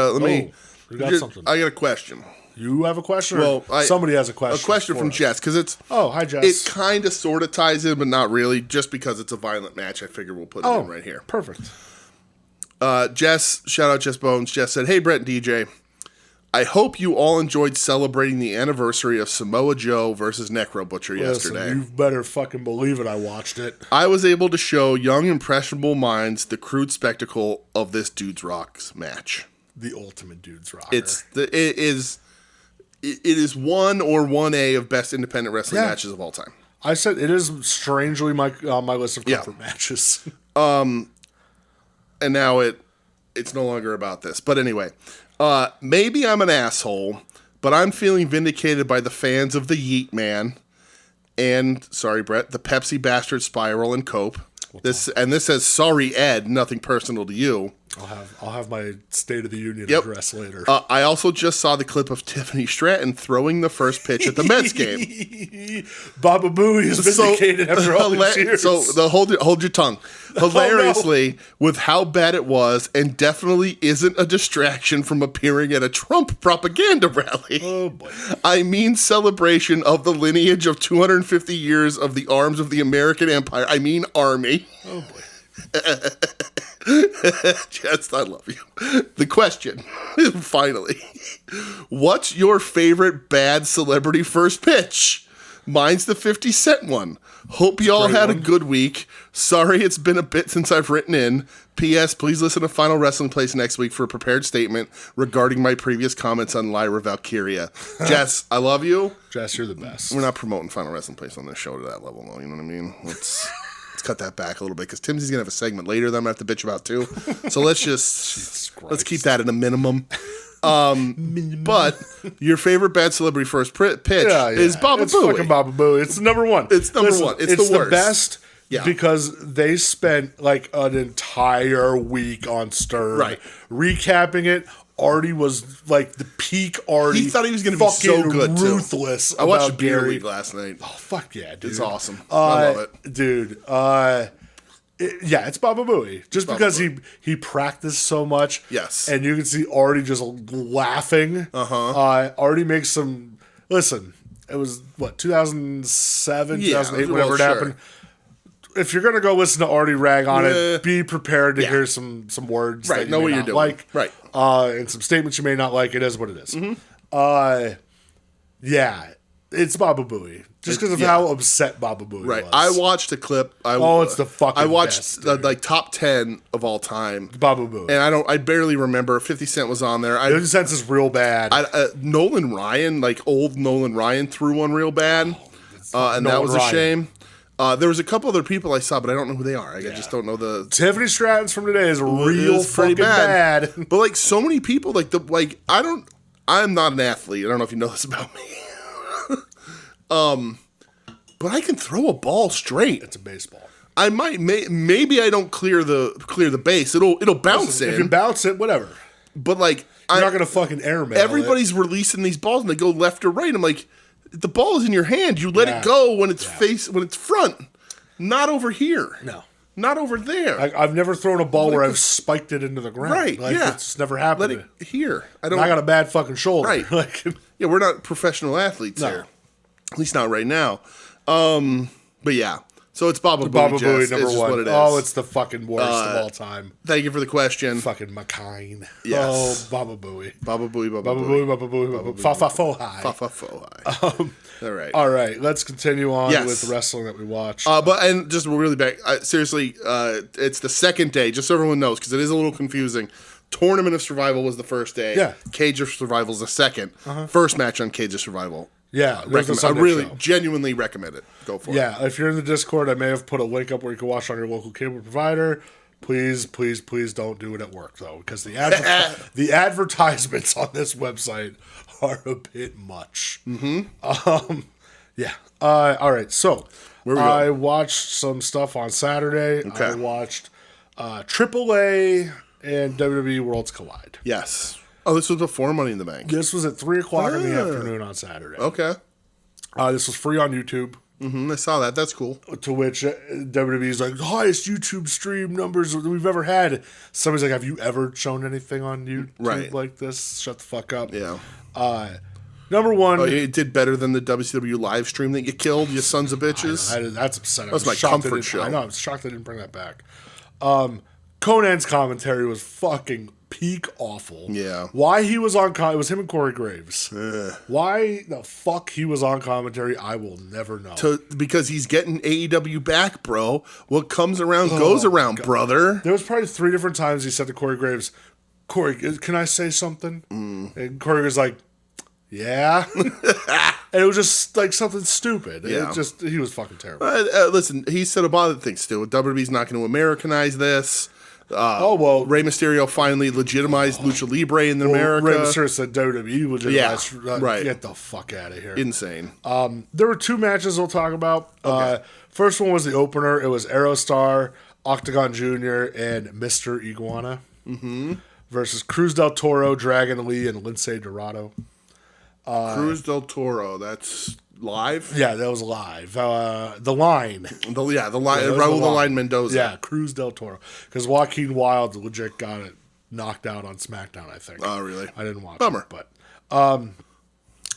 something. I got a question. You have a question? Well, somebody has a question. A question from Jess, because it's... Oh, hi, Jess. It kind of sort of ties in, but not really. Just because it's a violent match, I figure we'll put it in right here. Perfect. Jess, shout out Jess Bones. Jess said, "Hey, Brett and DJ. I hope you all enjoyed celebrating the anniversary of Samoa Joe versus Necro Butcher yesterday. You better fucking believe it. I watched it. I was able to show young, impressionable minds the crude spectacle of this Dudes Rocks match. The ultimate Dudes Rocker. It is 1 or 1A of best independent wrestling matches of all time. I said it is strangely on my list of comfort matches. And now it's no longer about this. But anyway, maybe I'm an asshole, but I'm feeling vindicated by the fans of the Yeet Man and, sorry, Brett, the Pepsi Bastard Spiral and Cope. This says, "Sorry, Ed, nothing personal to you." I'll have my State of the Union address later. I also just saw the clip of Tiffany Stratton throwing the first pitch at the Mets game. Baba Booey is vindicated after all these years. So hold your tongue. Hilariously, with how bad it was, and definitely isn't a distraction from appearing at a Trump propaganda rally. Oh boy! I mean, celebration of the lineage of 250 years of the arms of the American Empire. I mean, army. Oh boy! Jess, I love you. The question, finally. What's your favorite bad celebrity first pitch? Mine's the 50 Cent one. Hope you all had a good week. Sorry it's been a bit since I've written in. P.S. Please listen to Final Wrestling Place next week for a prepared statement regarding my previous comments on Lyra Valkyria. Jess, I love you. Jess, you're the best. We're not promoting Final Wrestling Place on this show to that level, though. You know what I mean? Let's cut that back a little bit, because Timsy's going to have a segment later that I'm going to have to bitch about, too. So let's keep that at a minimum. But your favorite bad celebrity first pitch is Baba Booey. It's fucking Baba Booey. It's number one. It's number one. It's the worst. Best because they spent like an entire week on Stern recapping it. Artie was like the peak Artie. He thought he was going to be so good, ruthless. Too. I watched Beer League last night. Oh, fuck yeah, dude. It's awesome. I love it. Dude. It's Baba Booey. Just because he practiced so much. Yes. And you can see Artie just laughing. Artie makes some... Listen, it was, 2007, 2008, whenever it happened. If you're going to go listen to Artie rag on it, be prepared to hear some words that you know may what not you're doing. like. Right. And some statements you may not like. It is what it is. It's Baba Booey. Just because of how upset Baba Booey was. I watched a clip. It's the fucking I watched best, the top 10 of all time. Baba Booey. And I barely remember. 50 Cent was on there. 50 Cent is real bad. Nolan Ryan, old Nolan Ryan, threw one real bad. And that was a shame. There was a couple other people I saw, but I don't know who they are. I just don't know the... Tiffany Stratton's from today is real fucking bad. But so many people, I'm not an athlete. I don't know if you know this about me. But I can throw a ball straight. It's a baseball. I maybe I don't clear the base. It'll bounce in. If you bounce it, whatever. But you're not gonna fucking airmail everybody's releasing these balls and they go left or right. I'm like, the ball is in your hand. You let it go when it's when it's front, not over here. No. Not over there. I've never thrown a ball where I've spiked it into the ground. Right, It's never happened. Let it here. I got a bad fucking shoulder. Right. We're not professional athletes here. At least not right now. But yeah. So it's Baba Booey, Baba Jess, Booey number is one. what it is. Oh, it's the fucking worst of all time. Thank you for the question. Fucking McKine. Yes. Oh, Baba Booey. Baba Booey, Baba Baba Booey. Booey, Baba Booey, Baba Booey. Fa fa fo hi. Fa fa fo hi. All right. Let's continue on with the wrestling that we watched. And just really back, seriously, it's the second day, just so everyone knows, because it is a little confusing. Tournament of Survival was the first day. Yeah. Cage of Survival is the second. First match on Cage of Survival. Yeah. I really genuinely recommend it. Go for it. Yeah. If you're in the Discord, I may have put a link up where you can watch on your local cable provider. Please, please, please don't do it at work, though, because the advertisements on this website are a bit much. Yeah. All right. So I watched some stuff on Saturday. Okay. I watched AAA and WWE Worlds Collide. Yes. Oh, this was before Money in the Bank. This was at 3 o'clock in the afternoon on Saturday. Okay. This was free on YouTube. I saw that. That's cool. To which WWE's like, the highest YouTube stream numbers that we've ever had. Somebody's like, have you ever shown anything on YouTube like this? Shut the fuck up. Yeah. Number one. Oh, it did better than the WCW live stream that you killed, you sons of bitches. That's upsetting. That was my comfort show. I know. I was shocked they didn't bring that back. Conan's commentary was fucking peak awful. Yeah. Why he was on it was him and Corey Graves. Why the fuck he was on commentary, I will never know. Because he's getting AEW back, bro. What comes around goes around, brother. There was probably 3 different times he said to Corey Graves, Corey, can I say something? And Corey was like, yeah. And it was just like something stupid. Yeah. He was fucking terrible. Listen, he said a lot of things too. WWE's not going to Americanize this. Rey Mysterio finally legitimized Lucha Libre in America. Rey Mysterio said WWE legitimized. Right. Get the fuck out of here. Insane. There were 2 matches we'll talk about. Okay. First one was the opener. It was Aerostar, Octagon Jr., and Mr. Iguana versus Cruz del Toro, Dragon Lee, and Lince Dorado. Cruz del Toro. That's live? Yeah, that was live. The Line. The Line. Raul the Line Mendoza. Yeah, Cruz del Toro. Because Joaquin Wilde legit got it knocked out on SmackDown, I think. Oh, really? I didn't watch Bummer. it. But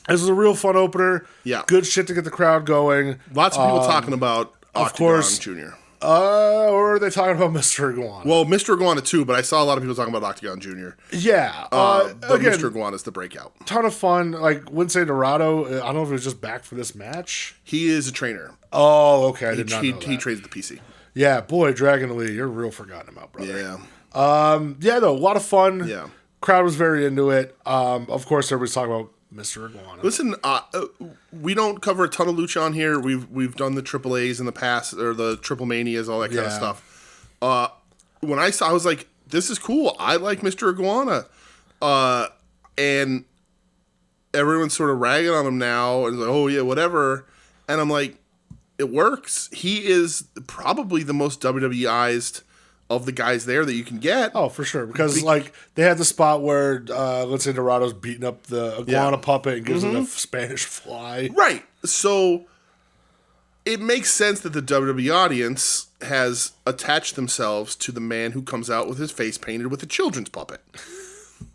this was a real fun opener. Yeah. Good shit to get the crowd going. Lots of people talking about Octagon Jr. Or are they talking about Mr. Iguana? Well, Mr. Iguana too, but I saw a lot of people talking about Octagon Jr. Yeah. But again, Mr. Iguana's the breakout. Ton of fun. Like, Lince Dorado, I don't know if he was just back for this match. He is a trainer. Oh, okay. I did not know that. He trains the PC. Yeah, boy, Dragon Lee, you're real forgotten about, brother. Yeah. Yeah, though, a lot of fun. Yeah. Crowd was very into it. Of course, everybody's talking about Mr. Iguana. Listen, we don't cover a ton of lucha on here. We've done the Triple A's in the past, or the Triple Manias, all that kind of stuff. When I saw, I was like, this is cool. I like Mr. Iguana. And everyone's sort of ragging on him now, and like, oh yeah, whatever. And I'm like, it works. He is probably the most WWEized of the guys there that you can get. Oh, for sure. Because, like, they had the spot where, let's say, Dorado's beating up the iguana puppet and gives it a Spanish fly. Right. So, it makes sense that the WWE audience has attached themselves to the man who comes out with his face painted with a children's puppet.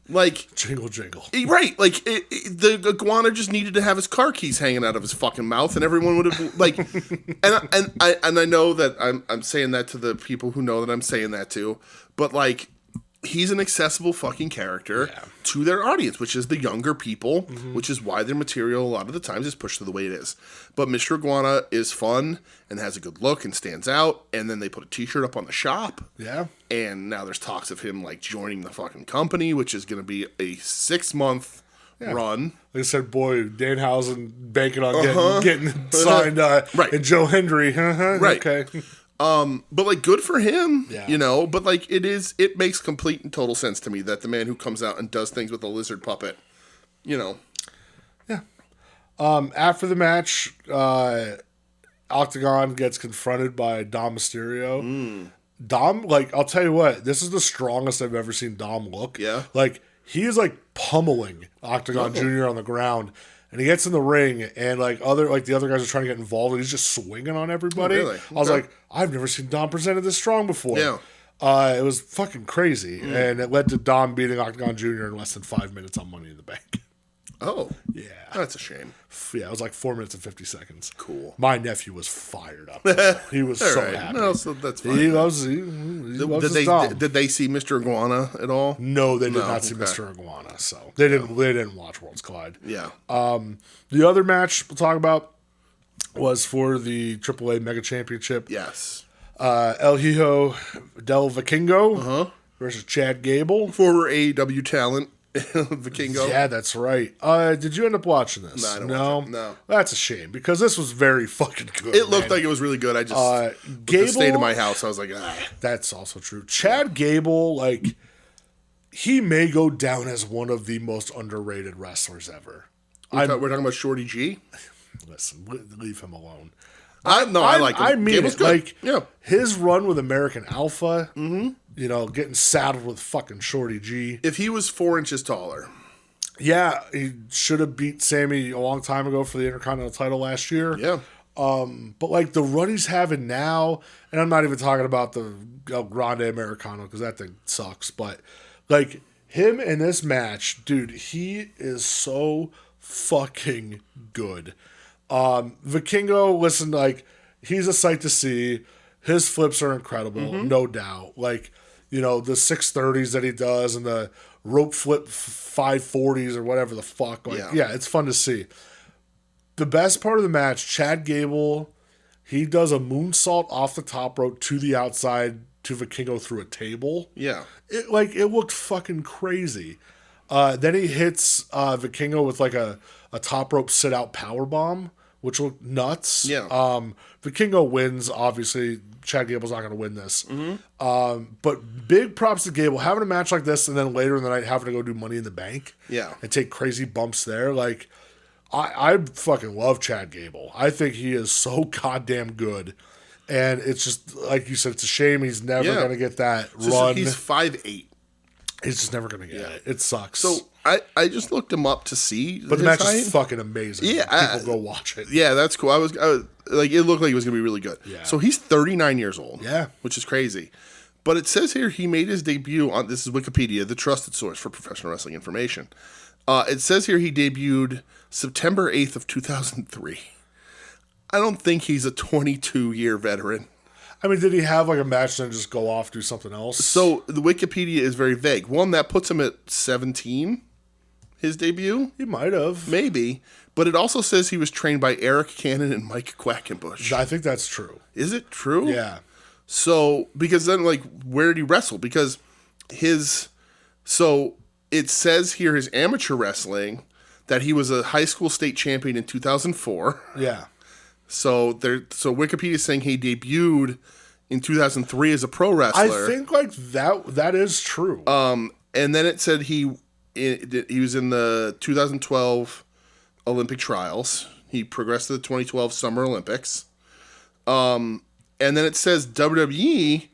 Like... Jingle, jingle. Right. Like, the iguana just needed to have his car keys hanging out of his fucking mouth, and everyone would have, like... and I know that I'm saying that to the people who know that I'm saying that to, but, like, he's an accessible fucking character to their audience, which is the younger people, which is why their material a lot of the times is pushed to the way it is. But Mr. Iguana is fun and has a good look and stands out, and then they put a t-shirt up on the shop. Yeah. And now there's talks of him, like, joining the fucking company, which is going to be a 6-month run. Like I said, boy, Danhausen banking on getting signed. Right. And Joe Hendry. Right. Okay. But, like, good for him, Yeah. you know? But, like, it makes complete and total sense to me that the man who comes out and does things with a lizard puppet, you know. Yeah. After the match, Octagon gets confronted by Dom Mysterio. Dom, like, I'll tell you what, this is the strongest I've ever seen Dom look. Yeah. Like, he is, like, pummeling Octagon Jr. on the ground. And he gets in the ring, and the other guys are trying to get involved, and he's just swinging on everybody. Oh, really? I was like, I've never seen Dom presented this strong before. Yeah. It was fucking crazy, and it led to Dom beating Octagon Jr. in less than 5 minutes on Money in the Bank. Oh. Yeah. That's a shame. Yeah, it was like 4 minutes and 50 seconds. Cool. My nephew was fired up. He was so happy. No, so that's fine. He loves his dom. Did they see Mr. Iguana at all? No, they did not see Mr. Iguana. So they didn't watch Worlds Collide. Yeah. The other match we'll talk about was for the AAA Mega Championship. Yes. El Hijo del Vikingo versus Chad Gable. Former AEW talent, Vikingo. Yeah, that's right. Did you end up watching this? No, I don't watch it. No. That's a shame because this was very fucking good. It looked like it was really good. I just, Gable, the state of my house, I was like, ah. That's also true. Chad Gable, like, he may go down as one of the most underrated wrestlers ever. We're talking about Shorty G? Listen, leave him alone. I like him. I mean Gable's it. good. Like, his run with American Alpha, getting saddled with fucking Shorty G. If he was 4 inches taller. Yeah, he should have beat Sammy a long time ago for the Intercontinental title last year. Yeah. But like the run he's having now, and I'm not even talking about the El Grande Americano because that thing sucks, but like him in this match, dude, he is so fucking good. Vikingo, listen, like, he's a sight to see. His flips are incredible, no doubt. Like, the 630s that he does and the rope flip 540s or whatever the fuck. Like, yeah, it's fun to see. The best part of the match, Chad Gable, he does a moonsault off the top rope to the outside to Vikingo through a table. Yeah. It looked fucking crazy. Then he hits Vikingo with like a top rope sit out power bomb, which looked nuts. Yeah. Vikingo wins, obviously. Chad Gable's not going to win this. But big props to Gable. Having a match like this and then later in the night having to go do Money in the Bank. Yeah. And take crazy bumps there. Like, I fucking love Chad Gable. I think he is so goddamn good. And it's just, like you said, it's a shame he's never going to get that run. He's 5'8". He's just never going to get it. It sucks. So I just looked him up to see. But the match is fucking amazing. Yeah, people go watch it. Yeah, that's cool. I was like, it looked like it was gonna be really good. Yeah. So he's 39 years old. Yeah, which is crazy. But it says here he made his debut on, this is Wikipedia, the trusted source for professional wrestling information. It says here he debuted September 8th of 2003. I don't think he's a 22-year veteran. I mean, did he have like a match and then just go off, do something else? So the Wikipedia is very vague. One, that puts him at 17, his debut. He might have. Maybe. But it also says he was trained by Eric Cannon and Mike Quackenbush. I think that's true. Is it true? Yeah. So, because then, like, where did he wrestle? Because so it says here his amateur wrestling that he was a high school state champion in 2004. Yeah. So Wikipedia is saying he debuted in 2003 as a pro wrestler. I think like that is true. And then it said he was in the 2012 Olympic trials. He progressed to the 2012 Summer Olympics. And then it says WWE,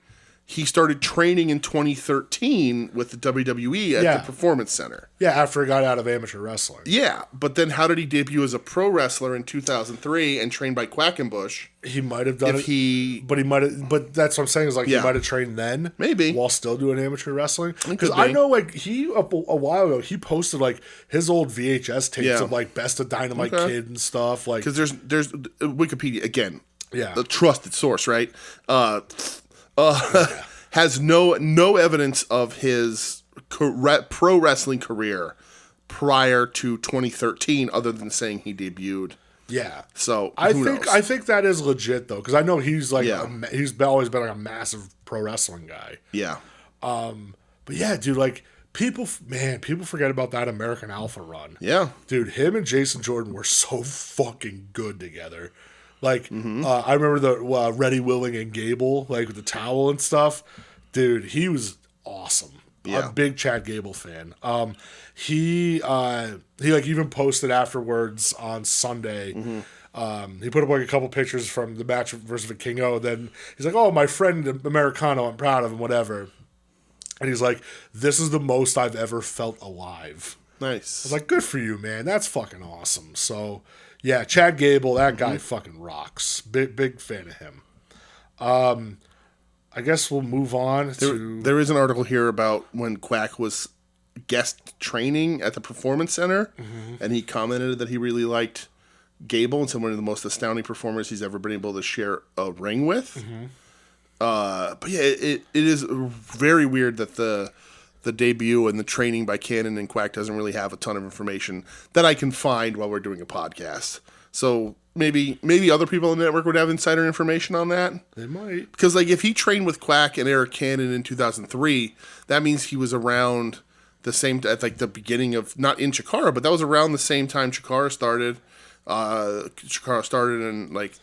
he started training in 2013 with the WWE at the Performance Center. Yeah, after he got out of amateur wrestling. Yeah, but then how did he debut as a pro wrestler in 2003 and trained by Quackenbush? He might have done but that's what I'm saying is like he might have trained then. Maybe. While still doing amateur wrestling. Because I know like he, a while ago, he posted like his old VHS tapes of like Best of Dynamite Kid and stuff. Like, because there's Wikipedia, again, the trusted source, right? Has no evidence of his pro wrestling career prior to 2013, other than saying he debuted. Yeah. So I think that is legit though, because I know he's like he's always been like a massive pro wrestling guy. Yeah. But yeah, dude, like people forget about that American Alpha run. Yeah. Dude, him and Jason Jordan were so fucking good together. Like, I remember the Ready, Willing, and Gable, like with the towel and stuff. Dude, he was awesome. Yeah. I'm a big Chad Gable fan. He like even posted afterwards on Sunday. He put up like a couple pictures from the match versus Vikingo. Then he's like, "Oh, my friend Americano, I'm proud of him, whatever." And he's like, "This is the most I've ever felt alive." Nice. I was like, "Good for you, man. That's fucking awesome." So. Yeah, Chad Gable, that guy fucking rocks. Big fan of him. I guess we'll move on to... There is an article here about when Quack was guest training at the Performance Center, and he commented that he really liked Gable and one of the most astounding performers he's ever been able to share a ring with. But yeah, it is very weird that the debut and the training by Cannon and Quack doesn't really have a ton of information that I can find while we're doing a podcast. So maybe other people in the network would have insider information on that. They might. Because like if he trained with Quack and Eric Cannon in 2003, that means he was around the same at like the beginning of, not in Chikara, but that was around the same time Chikara started. Chikara started in like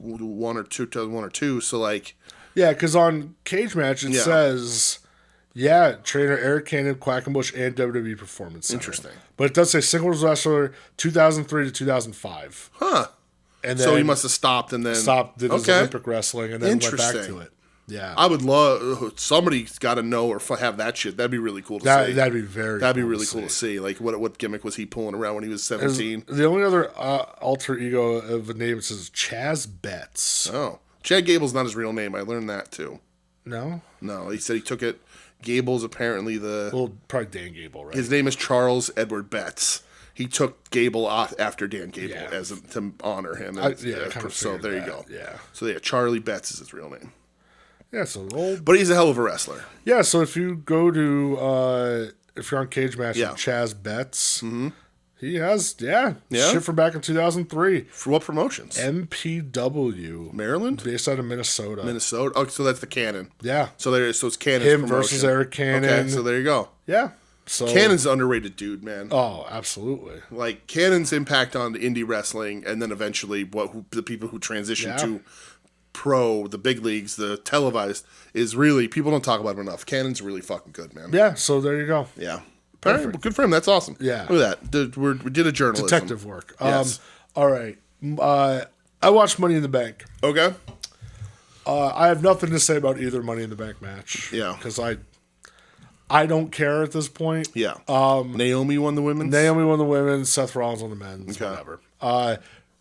2001 or 2. So like, yeah, because on Cage Match it says, trainer Eric Cannon, Quackenbush, and WWE Performance Center. Interesting. But it does say singles wrestler 2003 to 2005. Huh. And then so he must have stopped and then did his Olympic wrestling, and then went back to it. Yeah, I would love somebody's got to know or have that shit. That'd be really cool to see. That'd be really cool to see. Like what gimmick was he pulling around when he was 17? The only other alter ego of a name says Chaz Betts. Oh, Chad Gable's not his real name. I learned that too. No, he said he took it. Gable's apparently probably Dan Gable, right? His name is Charles Edward Betts. He took Gable off after Dan Gable to honor him. So there you go. Yeah. So Charlie Betts is his real name. Yeah, but he's a hell of a wrestler. Yeah, so if you go to if you're on Cage Match with Chaz Betts, he has shit from back in 2003. For what promotions? MPW, Maryland, based out of Minnesota. Oh, so that's the Cannon. Yeah. So it's Cannon's him promotion. versus Eric Cannon. Okay, so there you go. Yeah. So Cannon's an underrated dude, man. Oh, absolutely. Like Cannon's impact on indie wrestling, and then eventually the people who transition to pro, the big leagues, the televised, is really, people don't talk about it enough. Cannon's really fucking good, man. Yeah, so there you go. Yeah. Perfect. Well, good for him. That's awesome. Yeah. Look at that. We did a journalism. Detective work. Yes. All right. I watched Money in the Bank. Okay. I have nothing to say about either Money in the Bank match. Yeah. Because I don't care at this point. Yeah. Naomi won the women's? Naomi won the women's. Seth Rollins won the men's. Okay. Whatever.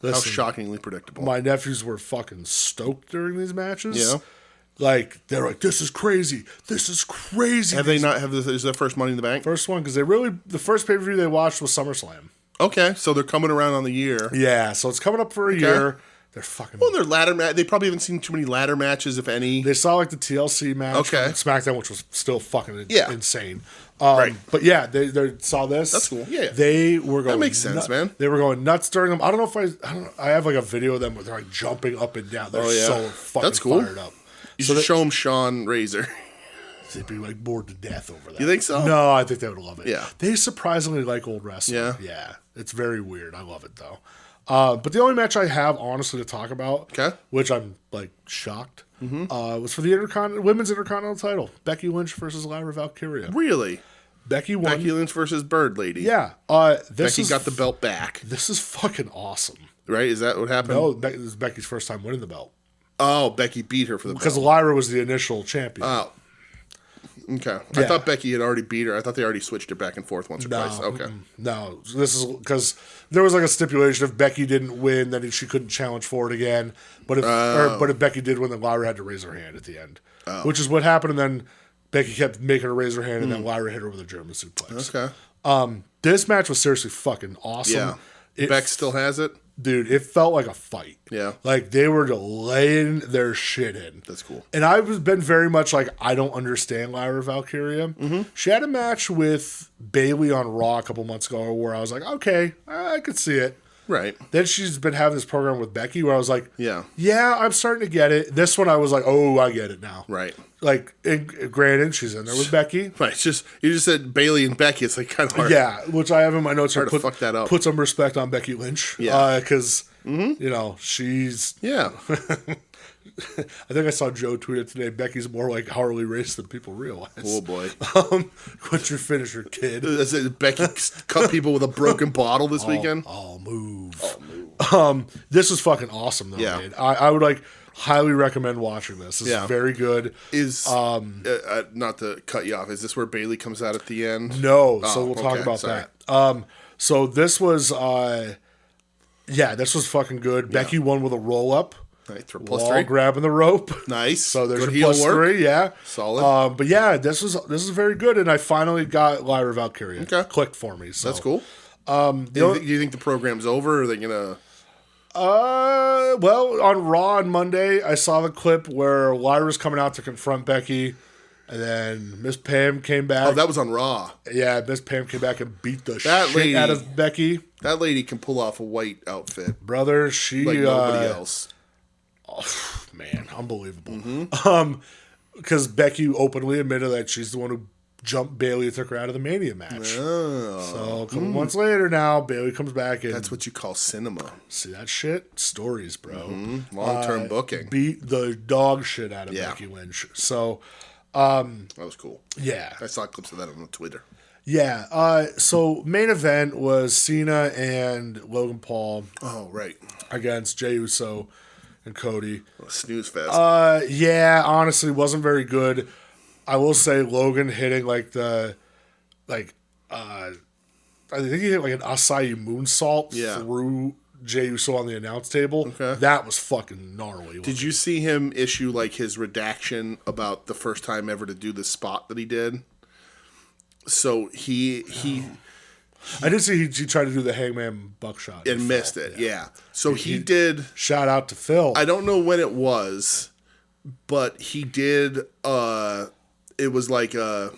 Listen, how shockingly predictable. My nephews were fucking stoked during these matches. Yeah. Like, they're like, this is crazy. This is crazy. Have they not have this? Is their first Money in the Bank? First one, because the first pay-per-view they watched was SummerSlam. Okay, so they're coming around on the year. Yeah, so it's coming up for a year. They're fucking... Well, their ladder match, they probably haven't seen too many ladder matches, if any. They saw, like, the TLC match from SmackDown, which was still fucking insane. Right. But, yeah, they saw this. That's cool. Yeah. They were going... That makes sense, man. They were going nuts during them. I don't know if I have, like, a video of them where they're, like, jumping up and down. They're so fucking fired up. You should show them Sean Razor. They'd be, like, bored to death over that. You think so? No, I think they would love it. Yeah. They surprisingly like old wrestling. Yeah. Yeah. It's very weird. I love it, though. But the only match I have, honestly, to talk about, which I'm, like, shocked, was for the women's Intercontinental title. Becky Lynch versus Lyra Valkyria. Really? Becky won. Becky Lynch versus Bird Lady. Yeah. Becky got the belt back. This is fucking awesome. Right? Is that what happened? No, this is Becky's first time winning the belt. Oh, Becky beat her for the belt. Because Lyra was the initial champion. Oh. Okay. I thought Becky had already beat her. I thought they already switched it back and forth once or twice. Okay. No. This is because there was like a stipulation if Becky didn't win, then she couldn't challenge for it again. But if Becky did win, then Lyra had to raise her hand at the end. Oh. Which is what happened. And then Becky kept making her raise her hand, and then Lyra hit her with a German suplex. Okay. This match was seriously fucking awesome. Yeah. Beck still has it? Dude, it felt like a fight. Yeah. Like, they were laying their shit in. That's cool. And I've been very much like, I don't understand Lyra Valkyria. Mm-hmm. She had a match with Bayley on Raw a couple months ago where I was like, okay, I could see it. Right. Then she's been having this program with Becky where I was like, yeah, I'm starting to get it. This one I was like, oh, I get it now. Right. Like, granted, she's in there with Becky. Right. It's just, you just said Bayley and Becky. It's like kind of hard. Yeah, which I have in my notes. Hard to fuck that up. Put some respect on Becky Lynch. Yeah. Because, you know, she's... Yeah. I think I saw Joe tweet it today. Becky's more like Harley Race than people realize. Oh, boy. What's your finisher, kid? Becky cut people with a broken bottle this weekend? I'll move. This is fucking awesome, though, man. I would, like, highly recommend watching this. This is very good. Is, not to cut you off, is this where Bayley comes out at the end? No, so we'll talk about that. So this was, this was fucking good. Yeah. Becky won with a roll-up. Right, Wall grabbing the rope. Nice. So there's good your heel work. +3, yeah. Solid. But yeah, this is very good, and I finally got Lyra Valkyria. Okay. Clicked for me. So. That's cool. Do you think the program's over, or are they gonna? Well, on Raw on Monday, I saw the clip where Lyra's coming out to confront Becky, and then Miss Pam came back. Oh, that was on Raw. Yeah, Miss Pam came back and beat the shit out of Becky. That lady can pull off a white outfit, brother. She like nobody else. Oh, man, unbelievable. Because Becky openly admitted that she's the one who jumped Bayley and took her out of the Mania match. Oh. So a couple months later now, Bayley comes back and that's what you call cinema. See that shit? Stories, bro. Long-term booking. Beat the dog shit out of Becky Lynch. So that was cool. Yeah. I saw clips of that on Twitter. Yeah. So main event was Cena and Logan Paul. Oh, right. Against Jey Uso and Cody. Snooze fest. Yeah, honestly, wasn't very good. I will say Logan hitting I think he hit like an acai moonsault through Jey Uso on the announce table. Okay. That was fucking gnarly. Did you see him issue like his redaction about the first time ever to do the spot that he did? So he I did see he tried to do the Hangman Buckshot and missed it. Yeah. So he did. Shout out to Phil. I don't know when it was, but he did. It was like it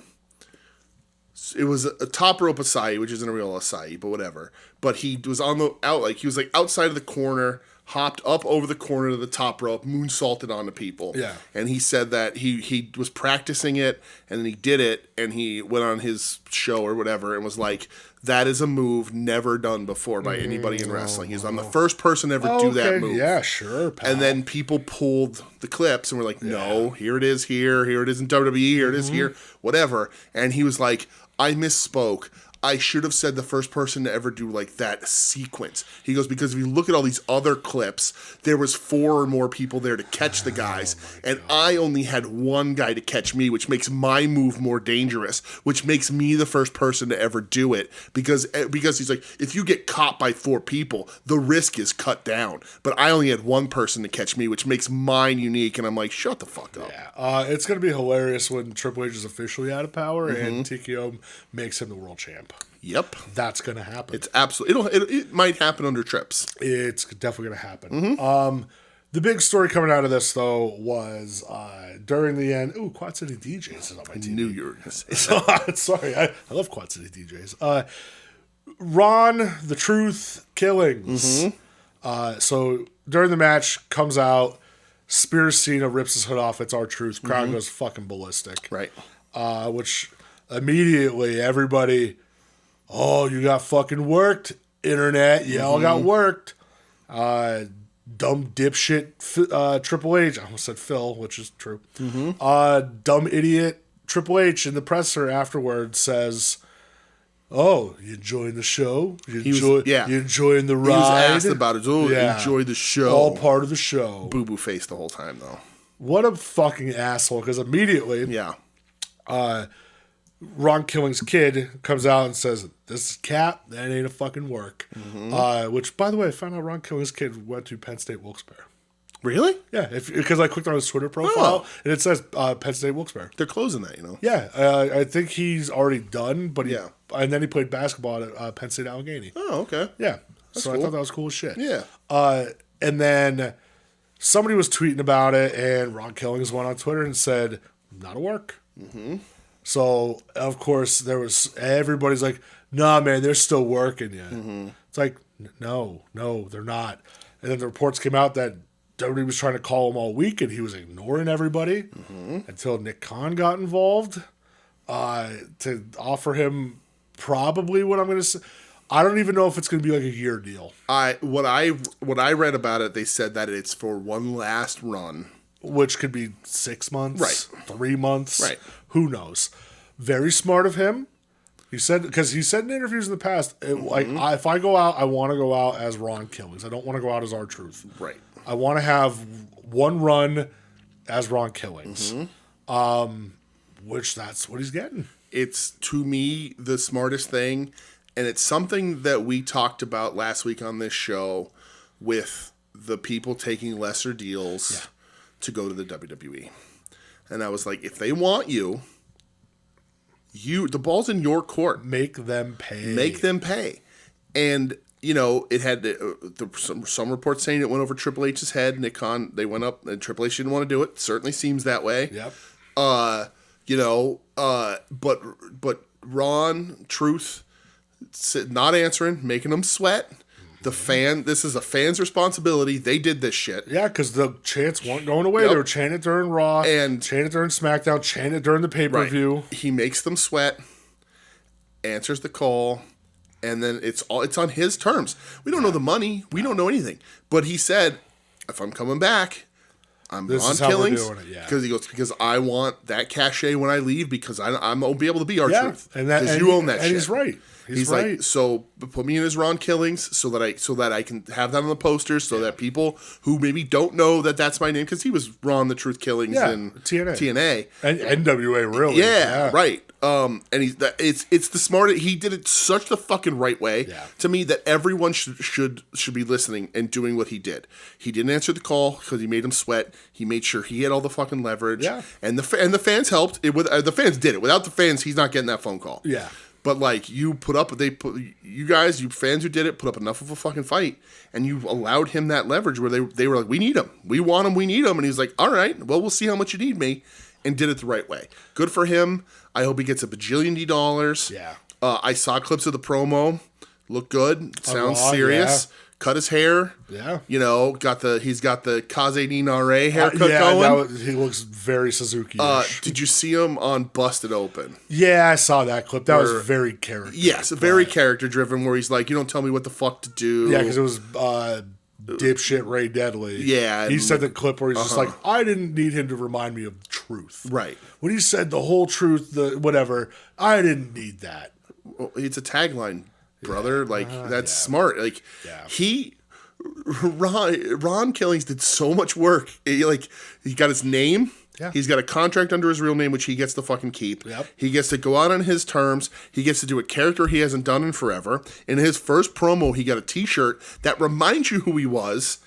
was a top rope acai, which isn't a real acai, but whatever. But he was he was like outside of the corner, hopped up over the corner to the top rope, moonsaulted onto people. Yeah. And he said that he was practicing it, and then he did it, and he went on his show or whatever, and was like, that is a move never done before by anybody in wrestling. He's I'm the first person to ever do that move. Yeah, sure, pal. And then people pulled the clips and were like, no, here it is here it is in WWE, here it is here, whatever. And he was like, I misspoke. I should have said the first person to ever do like that sequence. He goes, because if you look at all these other clips, there was 4 or more people there to catch the guys. And I only had one guy to catch me, which makes my move more dangerous, which makes me the first person to ever do it. Because he's like, if you get caught by 4 people, the risk is cut down. But I only had one person to catch me, which makes mine unique. And I'm like, shut the fuck up. Yeah. It's going to be hilarious when Triple H is officially out of power and TKO makes him the world champ. Yep, that's going to happen. It's absolutely. It might happen under Trips. It's definitely going to happen. The big story coming out of this though was during the end. Ooh, Quad City DJs is on my TV. I knew you were going to say that. Sorry, I love Quad City DJs. Ron, the Truth Killings. So during the match, comes out, spears Cena, rips his hood off. It's R-Truth. Crowd goes fucking ballistic. Right. Which immediately everybody. Oh, you got fucking worked, internet. You all got worked. Dumb dipshit Triple H. I almost said Phil, which is true. Dumb idiot Triple H in the presser afterwards says, oh, you enjoying the show? You enjoying the ride? He was asked about it. Oh, enjoy the show. All part of the show. Boo-boo face the whole time, though. What a fucking asshole. Because immediately... Yeah. Ron Killing's kid comes out and says, this is cap, that ain't a fucking work. Which, by the way, I found out Ron Killing's kid went to Penn State Wilkes-Barre. Really? Yeah, because I clicked on his Twitter profile, and it says Penn State Wilkes-Barre. They're closing that, you know? Yeah, I think he's already done, but and then he played basketball at Penn State Allegheny. Oh, okay. Yeah, so cool. I thought that was cool as shit. Yeah. And then somebody was tweeting about it, and Ron Killings went on Twitter and said, not a work. So, of course, everybody's like, nah, man, they're still working yet. It's like, no, they're not. And then the reports came out that WWE was trying to call him all week, and he was ignoring everybody until Nick Khan got involved to offer him probably what I'm going to say. I don't even know if it's going to be like a year deal. What I read about it, they said that it's for one last run. Which could be 6 months, right? 3 months, right? Who knows? Very smart of him. He said because he said in interviews in the past, if I go out, I want to go out as Ron Killings. I don't want to go out as R-Truth. Right. I want to have one run as Ron Killings. Which that's what he's getting. It's to me the smartest thing, and it's something that we talked about last week on this show with the people taking lesser deals to go to the WWE. And I was like, if they want you, the ball's in your court. Make them pay. Make them pay. And, you know, it had some reports saying it went over Triple H's head. Nick Khan, they went up, and Triple H didn't want to do it. Certainly seems that way. Yep. You know, but Ron, Truth, not answering, making them sweat. This is a fan's responsibility. They did this shit. Yeah, because the chants weren't going away. They were chanting it during Raw, and chanting it during SmackDown, chanting it during the pay-per-view. Right. He makes them sweat, answers the call, and then it's on his terms. We don't know the money. We don't know anything. But he said, if I'm coming back, I'm on Killings. Because he goes, because I want that cachet when I leave, because I won't be able to be R-Truth. Because you own that shit. And he's right. He's right. Like, so put me in as Ron Killings so that I can have that on the posters, so that people who maybe don't know that that's my name, because he was Ron the Truth Killings in TNA and NWA, really. Yeah, right. And it's the smartest. He did it such the fucking right way to me that everyone should be listening and doing what he did. He didn't answer the call because he made him sweat. He made sure he had all the fucking leverage. Yeah. And the fans helped. The fans did it. Without the fans, he's not getting that phone call. Yeah. But like you fans who did it, put up enough of a fucking fight, and you allowed him that leverage where they were like, we need him, we want him, we need him, and he's like, all right, well, we'll see how much you need me, and did it the right way. Good for him. I hope he gets $1 bajillion. Yeah. I saw clips of the promo. Look good. Sounds serious. Yeah. Cut his hair. Yeah. You know, he's got the Kaze Ni Nare haircut going. He looks very Suzuki-ish. Did you see him on Busted Open? Yeah, I saw that clip. That was very character. Yes, very character driven, where he's like, you don't tell me what the fuck to do. Yeah, because it was dipshit Ray Deadly. Yeah. He said the clip where he's just like, I didn't need him to remind me of the truth. Right. When he said the whole truth, whatever, I didn't need that. Well, it's a tagline, brother. Like, that's smart. Like, Ron Killings did so much work. He got his name. Yeah. He's got a contract under his real name, which he gets to fucking keep. Yep. He gets to go out on his terms. He gets to do a character he hasn't done in forever. In his first promo, he got a T-shirt that reminds you who he was,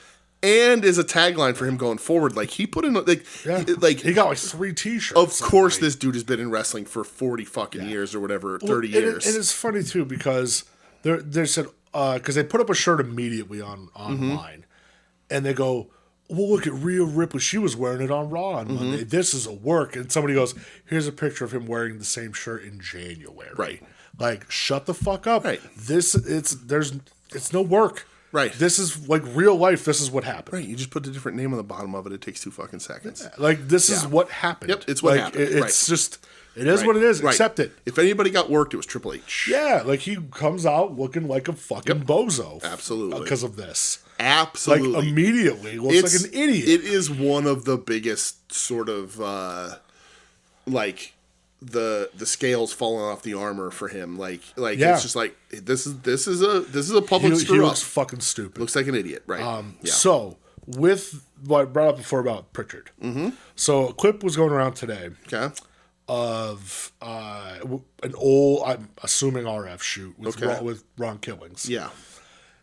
and is a tagline for him going forward. Like, he put in he got like 3 T-shirts. Of course, this dude has been in wrestling for 40 fucking years or whatever, 30 years. And it's funny too because they said because they put up a shirt immediately online, and they go, well, look at Rhea Ripley. She was wearing it on Raw on Monday. This is a work. And somebody goes, here's a picture of him wearing the same shirt in January. Right. Like, shut the fuck up. Right. It's no work. Right. This is like real life. This is what happened. Right. You just put a different name on the bottom of it. It takes 2 fucking seconds. Yeah. Like, this is what happened. Yep. It's what happened. It's just, it is what it is. Right. Accept it. If anybody got worked, it was Triple H. Yeah. Like, he comes out looking like a fucking bozo. Absolutely. Because of this. Absolutely. Like, immediately looks like an idiot. It is one of the biggest sort of, the scales falling off the armor for him. It's just like, this is a public screw up. He looks fucking stupid. Looks like an idiot, right? So, with what I brought up before about Pritchard. Mm-hmm. So, a clip was going around today. Okay. Of an old, I'm assuming RF shoot with Ron Killings. Yeah.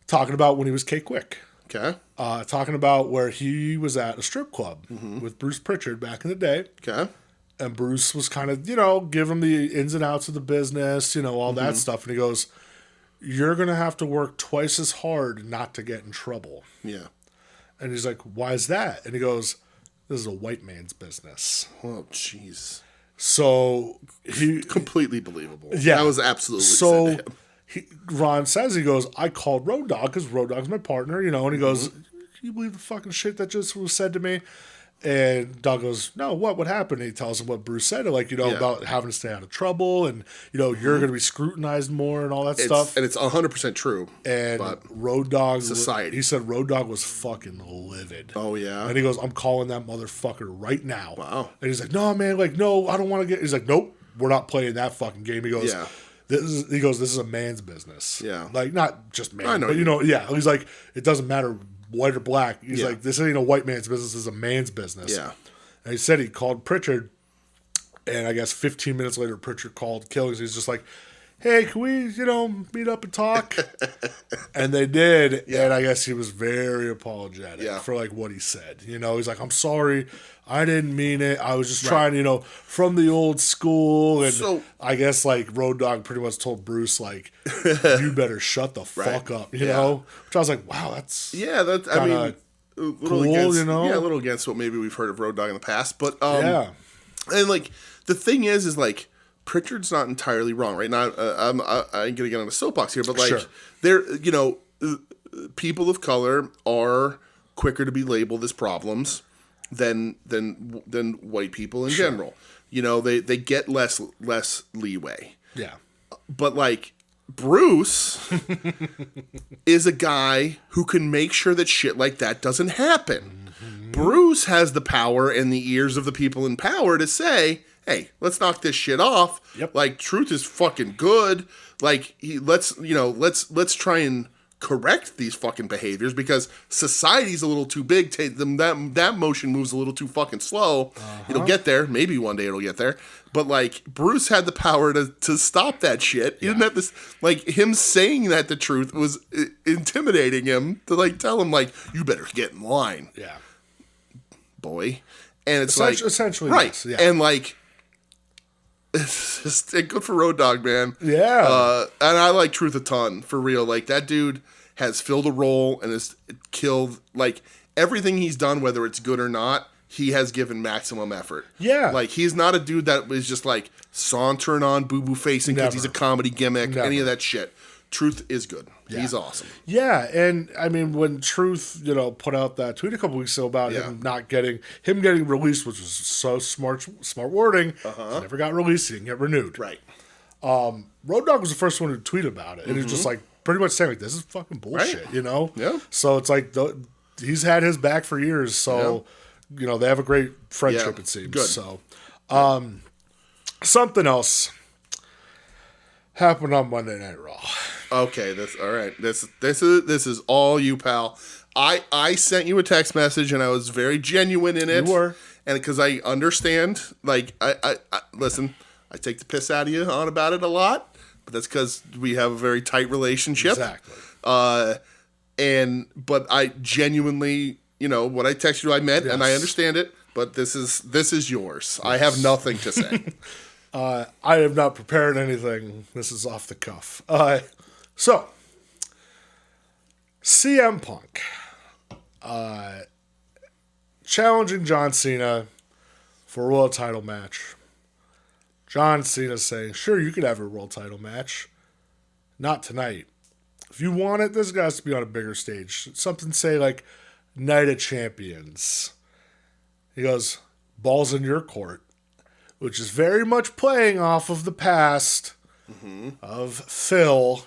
Talking about when he was K-Quick. Okay. Talking about where he was at a strip club with Bruce Pritchard back in the day. Okay. And Bruce was kind of, give him the ins and outs of the business, all that stuff. And he goes, you're going to have to work twice as hard not to get in trouble. Yeah. And he's like, why is that? And he goes, this is a white man's business. Oh, jeez. So he... Completely believable. Yeah. That was absolutely so Ron says, he goes, I called Road Dogg because Road Dogg's my partner, and he goes, can you believe the fucking shit that just was said to me? And Dogg goes, no, what happened? And he tells him what Bruce said, about having to stay out of trouble and, you're going to be scrutinized more and all that stuff. And it's 100% true. And Road Dogg, society. He said Road Dogg was fucking livid. Oh, yeah? And he goes, I'm calling that motherfucker right now. Wow. And he's like, no, man, no, I don't want to get... He's like, nope, we're not playing that fucking game. He goes, this is a man's business. Yeah. Like, not just man, I know but, he's like, it doesn't matter white or black. He's like, this ain't a white man's business, it's a man's business. Yeah. And he said he called Pritchard, and I guess 15 minutes later, Pritchard called Killings. He's just like, hey, can we, meet up and talk? And they did. Yeah. And I guess he was very apologetic for like what he said. He's like, I'm sorry. I didn't mean it. I was just trying, from the old school. And so, I guess like Road Dogg pretty much told Bruce, like, you better shut the fuck up, you know? Which I was like, wow, that's I mean, a little cool, against, Yeah, a little against what maybe we've heard of Road Dogg in the past. But and like the thing is like Pritchard's not entirely wrong, right? Now I'm gonna get on a soapbox here, but like there, people of color are quicker to be labeled as problems than white people in general. They get less leeway. Yeah. But like Bruce is a guy who can make sure that shit like that doesn't happen. Mm-hmm. Bruce has the power and the ears of the people in power to say, hey, let's knock this shit off. Yep. Like, truth is fucking good. Like, let's try and correct these fucking behaviors because society's a little too big. That motion moves a little too fucking slow. Uh-huh. It'll get there. Maybe one day it'll get there. But like Bruce had the power to stop that shit. He didn't have this, like him saying that the truth was intimidating him to like tell him like, you better get in line. Yeah. Boy. And it's essentially right. Yes, yeah. And like, it's just good for Road Dogg, man. Yeah. And I like Truth a ton, for real. Like, that dude has filled a role and has killed, like, everything he's done, whether it's good or not, he has given maximum effort. Yeah. Like, he's not a dude that is just, like, sauntering on, boo-boo facing because he's a comedy gimmick, any of that shit. Truth is good. Yeah. He's awesome. Yeah, and I mean when Truth, put out that tweet a couple weeks ago about him getting released, which was so smart wording, never got released, he didn't get renewed. Right. Road Dogg was the first one to tweet about it, and he was just like pretty much saying like this is fucking bullshit, Yeah. So it's like he's had his back for years, so they have a great friendship it seems. Good. So something else happened on Monday Night Raw. Okay, all right. This is all you, pal. I sent you a text message and I was very genuine in it. You were, and because I understand. Like I listen. I take the piss out of you on about it a lot, but that's because we have a very tight relationship. Exactly. But I genuinely, what I texted you, I meant, and I understand it. But this is yours. Yes. I have nothing to say. I have not prepared anything. This is off the cuff. So, CM Punk challenging John Cena for a world title match. John Cena saying, sure, you could have a world title match. Not tonight. If you want it, this has to be on a bigger stage. Something say like Night of Champions. He goes, balls in your court. Which is very much playing off of the past of Phil,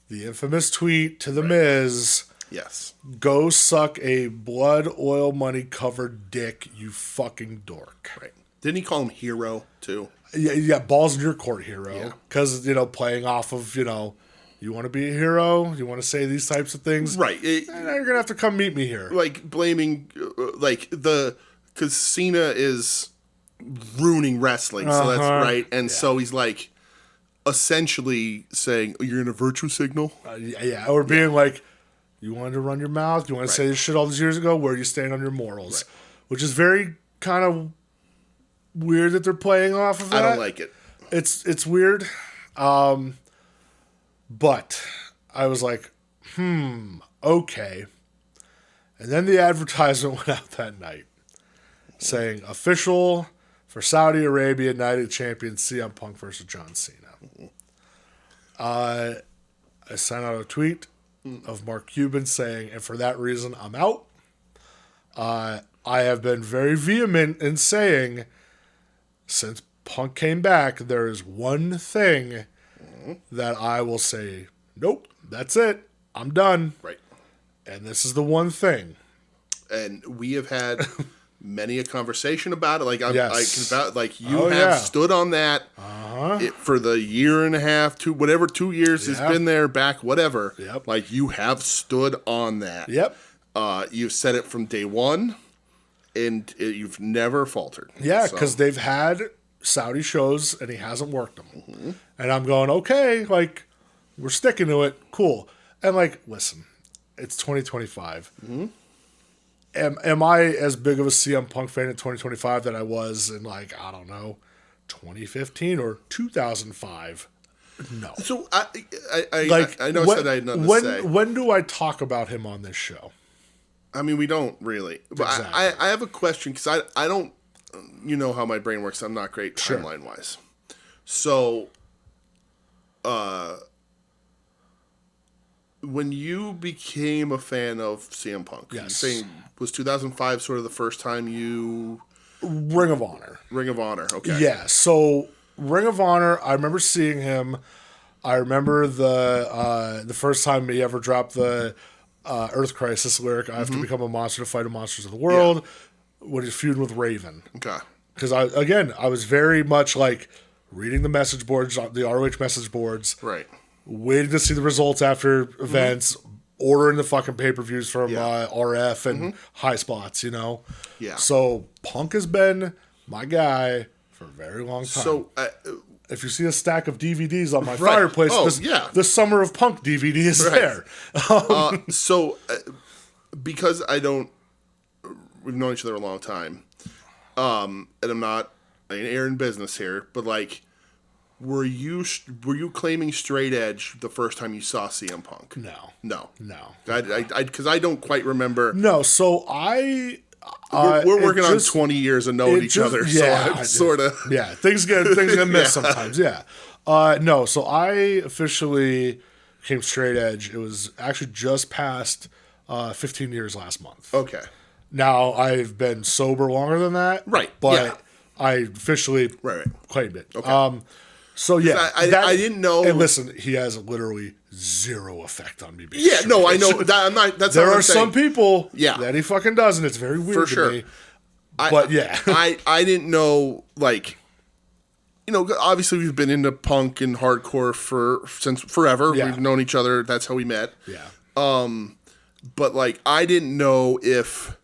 the infamous tweet to The Miz. Yes. Go suck a blood oil money covered dick, you fucking dork. Right. Didn't he call him Hero too? Yeah, balls in your court, Hero. Because, playing off of, you want to be a hero? You want to say these types of things? Right. You're going to have to come meet me here. Like, blaming, because Cena is ruining wrestling, so that's right. And so he's like, essentially saying, you're in a virtue signal? Or being like, you wanted to run your mouth? You want to say this shit all these years ago? Where do you stand on your morals? Right. Which is very kind of weird that they're playing off of that. I don't like it. It's weird. But I was like, okay. And then the advertisement went out that night saying, official for Saudi Arabia Night of Champions CM Punk versus John Cena. I sent out a tweet of Mark Cuban saying, and for that reason, I'm out. I have been very vehement in saying, since Punk came back, there is one thing that I will say, nope, that's it. I'm done. Right. And this is the one thing. And we have had many a conversation about it. Like, you have stood on that for the year and a half, 2 years it's been there, back, whatever. Yep. Like, you have stood on that. Yep. You've said it from day one, and you've never faltered. Yeah, because they've had, Saudi shows and he hasn't worked them. And I'm going, okay, like, we're sticking to it. Cool. And, like, listen, it's 2025. Am I as big of a CM Punk fan in 2025 that I was in, like, I don't know, 2015 or 2005? No. So I know I said I had nothing to say. When do I talk about him on this show? I mean, we don't really. But Exactly. I have a question because I don't. You know how my brain works. I'm not great timeline wise. So, when you became a fan of CM Punk, Yes. you're saying was 2005 sort of the first time you Ring of Honor. Ring of Honor? Okay. Yeah. So Ring of Honor, I remember seeing him. I remember the first time he ever dropped the Earth Crisis lyric. I have to become a monster to fight the monsters of the world. When he's feuding with Raven. Okay. Because I was very much like reading the message boards, the ROH message boards. Right. Waiting to see the results after events, ordering the fucking pay-per-views from RF and High Spots, you know? Yeah. So Punk has been my guy for a very long time. So, if you see a stack of DVDs on my fireplace, the Summer of Punk DVD is there. So, because we've known each other a long time, and I'm not an Aaron business here, but like, were you claiming straight edge the first time you saw CM Punk? No. Because I don't quite remember. No, so we're working on 20 years of knowing each other, so I'm sort of things get missed sometimes. No, so I officially came straight edge. It was actually just past 15 years last month. Okay. Now I've been sober longer than that, right? But I officially claimed it. Okay. So yeah, I didn't know. And listen, he has literally zero effect on me. I know that. I'm not. That's there what I'm are some people that he fucking does, and it's very weird for sure. to me. But I didn't know, like, you know, obviously we've been into punk and hardcore since forever. Yeah. We've known each other. That's how we met. Yeah. But like, I didn't know if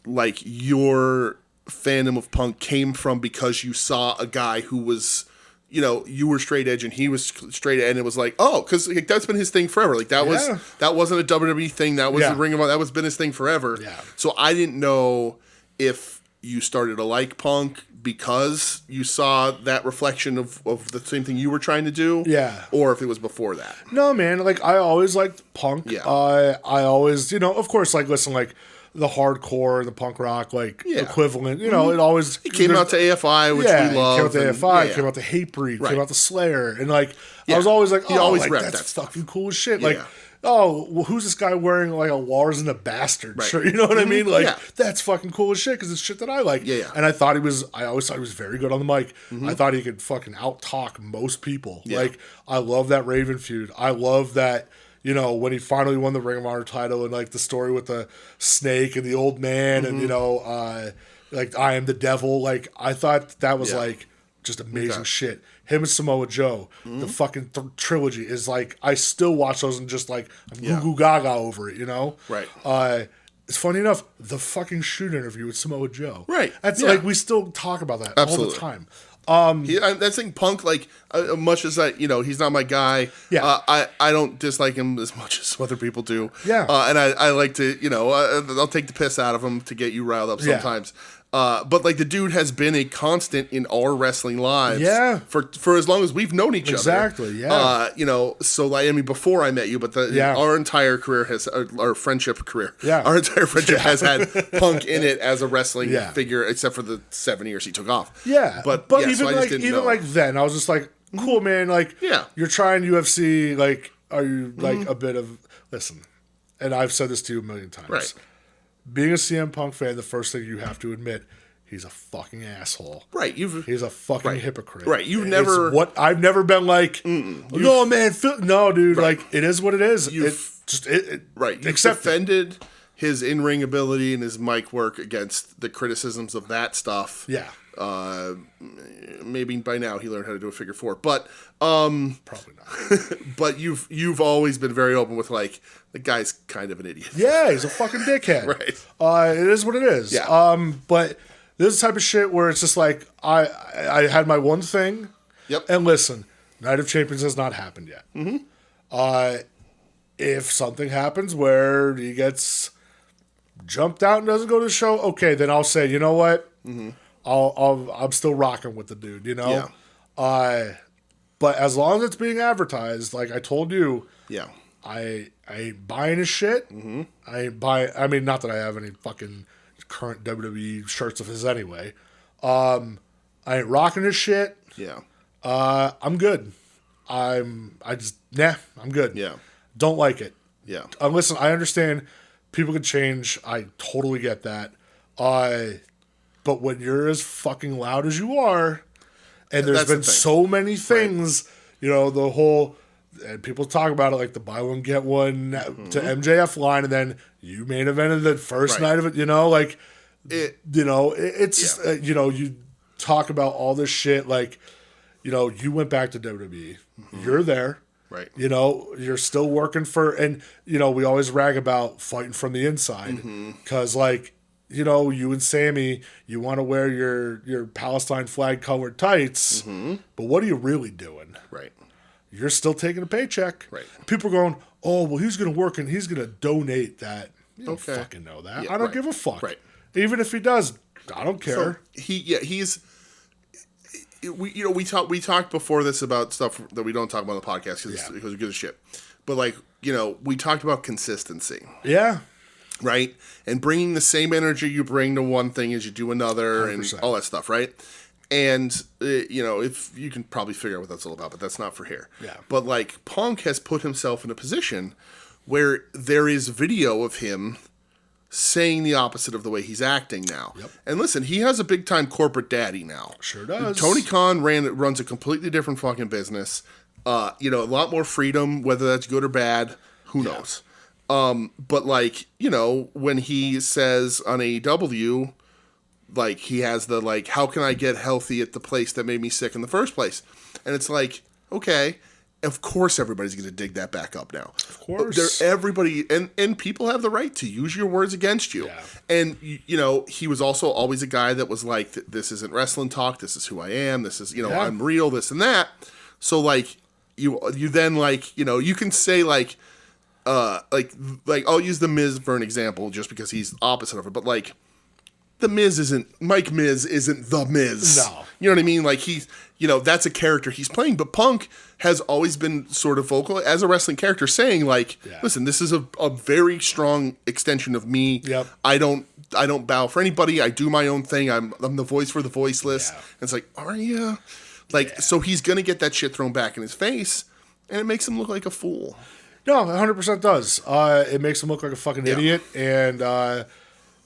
like your fandom of punk came from because you saw a guy who was, you know, you were straight edge and he was straight edge, and it was like, oh, because like, that's been his thing forever. Like that wasn't a WWE thing. That was the Ring of Honor. That was been his thing forever. Yeah. So I didn't know if you started to like punk because you saw that reflection of the same thing you were trying to do. Yeah. Or if it was before that. No, man. Like I always liked punk. Yeah. I always, you know, of course, like listen, like the hardcore, the punk rock, like equivalent. You know, it always came out to AFI, which we love. Came out to AFI, came out to Hatebreed, came out to Slayer, and like I was always like, he always like, repped that's that fucking cool as shit. Like, oh, well, who's this guy wearing like a Lars and the Bastard shirt? You know what I mean? Like that's fucking cool as shit because it's shit that I like. Yeah. And I always thought he was very good on the mic. I thought he could fucking out talk most people. Yeah. Like I love that Raven feud. I love that. You know, when he finally won the Ring of Honor title and, like, the story with the snake and the old man and, you know, like, I am the devil. Like, I thought that was, like, just amazing shit. Him and Samoa Joe, the fucking trilogy is, like, I still watch those and just, like, I'm goo-goo gaga over it, you know? Right. It's funny enough, the fucking shoot interview with Samoa Joe. Right. That's, like, we still talk about that all the time. That thing Punk, like, much as I, you know, he's not my guy. Yeah. I don't dislike him as much as other people do. Yeah. And I like to, you know, I'll take the piss out of him to get you riled up sometimes. But like the dude has been a constant in our wrestling lives. Yeah. For as long as we've known each other. Exactly. Yeah. You know, so like I mean, before I met you, but our entire career has our friendship career. Yeah. Our entire friendship has had Punk in it as a wrestling figure, except for the 7 years he took off. Yeah. But even so like then, I was just like, cool, man. Like, you're trying UFC. Like, are you like a bit of listen? And I've said this to you a million times. Right. Being a CM Punk fan, the first thing you have to admit, he's a fucking asshole. Right. He's a fucking hypocrite. Right. I've never been like, no, man. No, dude. Right. Like, it is what it is. You've defended his in-ring ability and his mic work against the criticisms of that stuff. Yeah. Maybe by now he learned how to do a figure four, but probably not. But you've always been very open with like the guy's kind of an idiot. Yeah, he's a fucking dickhead. Right. It is what it is. Yeah. But This is the type of shit where it's just like, I had my one thing. Yep. And listen, Night of Champions has not happened yet. Mm-hmm. If something happens where he gets jumped out and doesn't go to the show, okay, then I'll say, you know what? Mm-hmm. I'm still rocking with the dude, you know? Yeah. But as long as it's being advertised, like I told you, yeah, I ain't buying his shit. Mm-hmm. I mean, not that I have any fucking current WWE shirts of his anyway. I ain't rocking his shit. Yeah. I'm good. I'm good. Yeah. Don't like it. Yeah. Listen, I understand people can change. I totally get that. But when you're as fucking loud as you are, and there's been so many things, you know, the whole, and people talk about it like the buy one, get one to MJF line, and then you main evented the first night of it, you know, like, it's, you know, you talk about all this shit, like, you know, you went back to WWE. Mm-hmm. You're there. Right. You know, you're still working for, and, you know, we always rag about fighting from the inside. Because, like, you know, you and Sammy, you want to wear your Palestine flag colored tights, but what are you really doing? Right. You're still taking a paycheck. Right. People are going, oh, well, he's going to work and he's going to donate that. You don't fucking know that. Yeah, I don't give a fuck. Right. Even if he does, I don't care. So we talked before this about stuff that we don't talk about on the podcast because we give a shit. But like, you know, we talked about consistency. Yeah. Right? And bringing the same energy you bring to one thing as you do another 100%. and all that stuff, right? And, you know, if you can probably figure out what that's all about, but that's not for here. Yeah. But like, Punk has put himself in a position where there is video of him saying the opposite of the way he's acting now. Yep. And listen, he has a big time corporate daddy now. Sure does. Tony Khan runs a completely different fucking business. You know, a lot more freedom, whether that's good or bad, who knows. But like, you know, when he says on AEW, like he has the like, how can I get healthy at the place that made me sick in the first place? And it's like, okay, of course everybody's going to dig that back up now. Of course. Everybody, and people have the right to use your words against you. Yeah. And, you know, he was also always a guy that was like, this isn't wrestling talk, this is who I am, this is, you know, I'm real, this and that. So, like, you then, like, you know, you can say, like I'll use The Miz for an example just because he's opposite of it, but, like, Mike Miz isn't The Miz. No. You know what I mean? Like, he's, you know, that's a character he's playing, but Punk has always been sort of vocal as a wrestling character saying, like, listen, this is a very strong extension of me. Yep. I don't bow for anybody. I do my own thing. I'm the voice for the voiceless. Yeah. And it's like, are you? Like, so he's going to get that shit thrown back in his face, and it makes him look like a fool. No, 100% does. It makes him look like a fucking idiot, and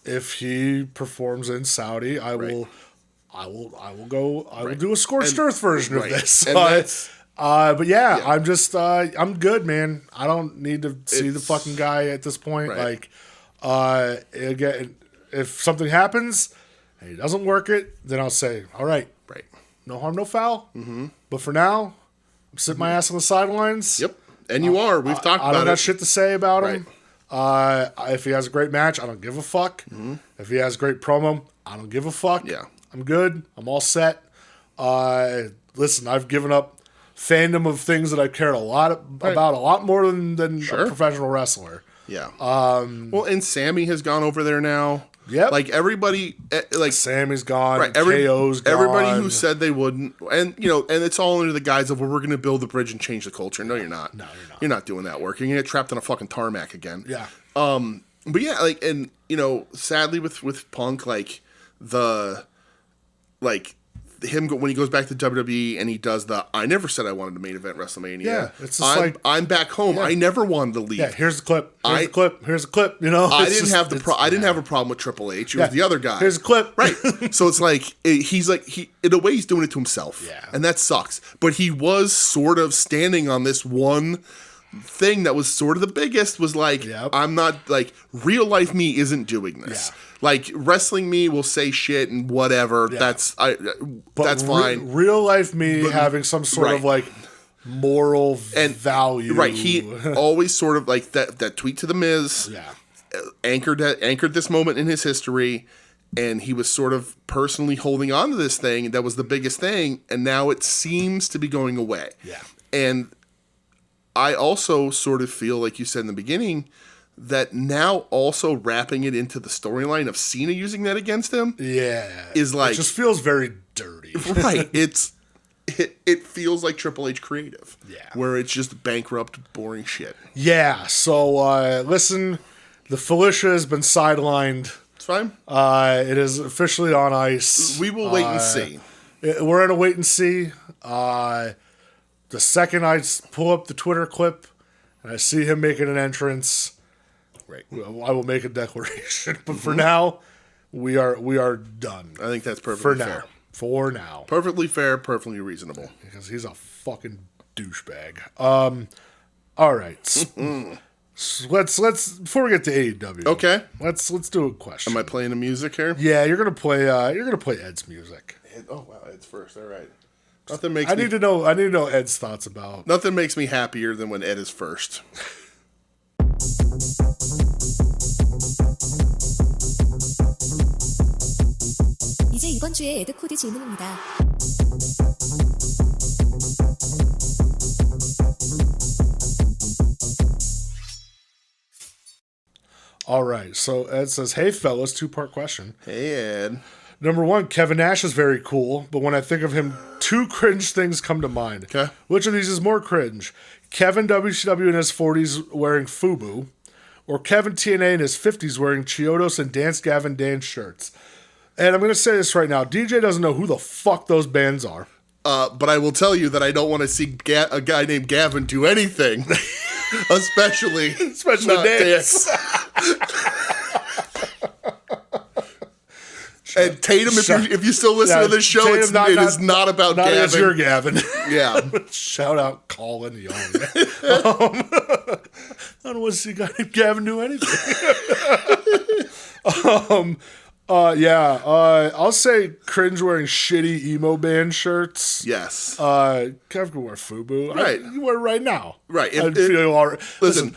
if he performs in Saudi, I will do a scorched earth version of this. But I'm just I'm good, man. I don't need to see the fucking guy at this point. Right. Like, again, if something happens and he doesn't work it, then I'll say, all right, no harm, no foul. Mm-hmm. But for now, I'm sitting my ass on the sidelines. Yep, and you are. We've talked about it. I don't got shit to say about him. If he has a great match, I don't give a fuck. Mm-hmm. If he has a great promo, I don't give a fuck. Yeah. I'm good. I'm all set. Listen, I've given up fandom of things that I cared about a lot more than a professional wrestler. Yeah. Well, and Sammy has gone over there now. Yep. Like, everybody, like, Sammy's gone. Right. KO's gone. Everybody who said they wouldn't, and, you know, and it's all under the guise of, well, we're going to build the bridge and change the culture. No, you're not. No, you're not. You're not doing that work. You're going to get trapped on a fucking tarmac again. Yeah. But yeah, like, and, you know, sadly with Punk, like, him when he goes back to WWE and he does I never said I wanted to main event WrestleMania. Yeah, it's just I'm back home. Yeah. I never wanted to leave. Yeah, here's the clip. Here's the clip. You know, I didn't have a problem with Triple H. It was the other guy. Here's the clip. Right. So it's like he's in a way he's doing it to himself. Yeah. And that sucks. But he was sort of standing on this one thing that was sort of the biggest, was like, I'm not, like, real life me isn't doing this. Yeah. Like, wrestling me will say shit and whatever. Yeah. That's fine. Real life me having some sort of, like, moral value. Right. He always sort of, like, that tweet to The Miz. Yeah. Anchored this moment in his history. and he was sort of personally holding on to this thing, and that was the biggest thing, and now it seems to be going away. Yeah. And I also sort of feel, like you said in the beginning, that now also wrapping it into the storyline of Cena using that against him is like... It just feels very dirty. Right. It feels like Triple H creative. Yeah. Where it's just bankrupt, boring shit. Yeah. So, listen, the Felicia has been sidelined. It's fine. It is officially on ice. We will wait and see. We're in a wait and see. The second I pull up the Twitter clip and I see him making an entrance, right, I will make a declaration. But for now, we are done. I think that's perfectly fair. For now. Perfectly fair, perfectly reasonable. Because he's a fucking douchebag. All right. Let's before we get to AEW. Okay. Let's do a question. Am I playing the music here? Yeah, you're gonna play Ed's music. Oh wow, Ed's first. All right. Nothing makes I need to know Ed's thoughts about. Nothing makes me happier than when Ed is first. 이제 이번 주에 에드 코드 질문입니다. All right, so Ed says, "Hey fellas, two-part question. Hey Ed. Number one, Kevin Nash is very cool, but when I think of him, two cringe things come to mind. Okay. Which of these is more cringe? Kevin WCW in his 40s wearing FUBU, or Kevin TNA in his 50s wearing Chiodos and Dance Gavin Dance shirts?" And I'm going to say this right now. DJ doesn't know who the fuck those bands are. But I will tell you that I don't want to see a guy named Gavin do anything. Especially dance. And Tatum, if you still listen to this show, Tatum, it is not about not Gavin. It's your Gavin. Yeah. Shout out Colin Young. I don't want to see a guy named Gavin do anything. I'll say cringe wearing shitty emo band shirts. Yes. Kevin can wear FUBU. Right. You wear it right now. Right. I feel all right. Listen.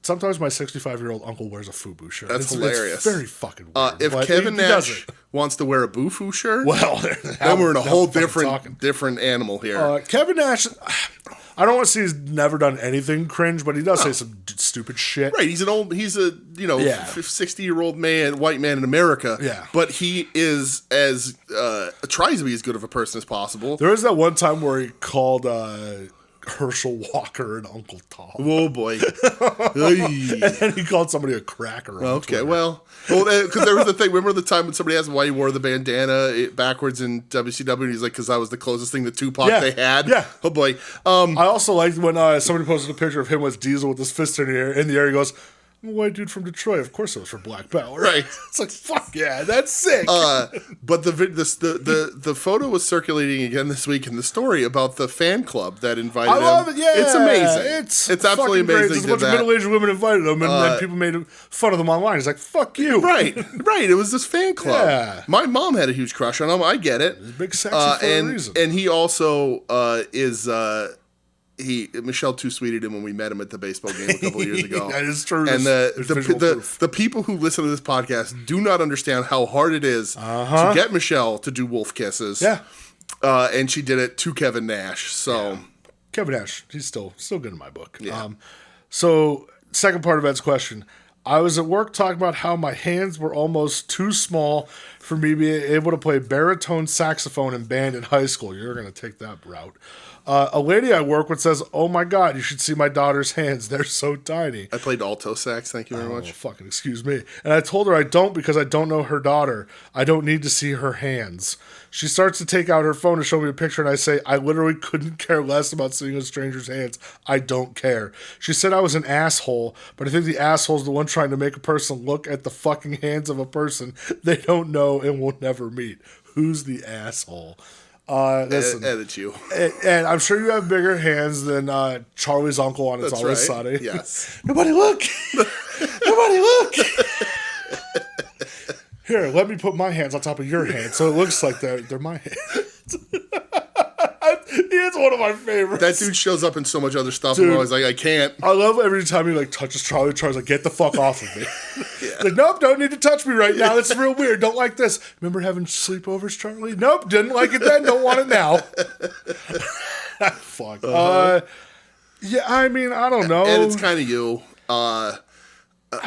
Sometimes my 65-year-old uncle wears a FUBU shirt. That's hilarious. It's very fucking weird. If Kevin Nash wants to wear a Bufu shirt, well, then we're in a whole different animal here. Kevin Nash, I don't want to say he's never done anything cringe, but he does say some stupid shit. Right, he's a 60-year-old man, white man in America. Yeah, but he is tries to be as good of a person as possible. There was that one time where he called Herschel Walker and Uncle Tom. Oh boy! And then he called somebody a cracker. Okay, well, because there was the thing. Remember the time when somebody asked him why he wore the bandana backwards in WCW, and he's like, "Because I was the closest thing to Tupac they had." Yeah. Oh boy. I also liked when somebody posted a picture of him with Diesel with his fist in the air. He goes, "I'm a white dude from Detroit. Of course it was for Black Belt." Right. It's like, fuck yeah, that's sick. But the photo was circulating again this week in the story about the fan club that invited him. I love it, yeah. It's amazing. It's absolutely amazing. There's a bunch of middle-aged women invited him, and then people made fun of them online. He's like, fuck you. Right. It was this fan club. Yeah. My mom had a huge crush on him. I get it. He's big sexy for a reason. And he also is... Michelle too tweeted him when we met him at the baseball game a couple of years ago. That is true. And the people who listen to this podcast do not understand how hard it is to get Michelle to do wolf kisses. Yeah. And she did it to Kevin Nash. So yeah. Kevin Nash, he's still good in my book. Yeah. So second part of Ed's question. I was at work talking about how my hands were almost too small for me being able to play baritone saxophone in band in high school. You're going to take that route. A lady I work with says, "Oh my God, you should see my daughter's hands. They're so tiny." I played alto sax. Thank you very much. Fucking excuse me. And I told her I don't because I don't know her daughter. I don't need to see her hands. She starts to take out her phone to show me a picture, and I say, "I literally couldn't care less about seeing a stranger's hands. I don't care." She said I was an asshole, but I think the asshole's the one trying to make a person look at the fucking hands of a person they don't know and will never meet. Who's the asshole? Listen, it's you. And I'm sure you have bigger hands than Charlie's uncle on It's Always Sunny. Yes. Nobody look! Nobody look! Here, let me put my hands on top of your hands so it looks like they're my hands. He's one of my favorites. That dude shows up in so much other stuff. Dude, I'm always like, I can't. I love every time he touches Charlie. Charlie's like, "Get the fuck off of me." Yeah. Like, nope, don't need to touch me right now. This is real weird. Don't like this. Remember having sleepovers, Charlie? Nope, didn't like it then. Don't want it now. Fuck. Yeah, I mean, I don't know. And it's kind of you. I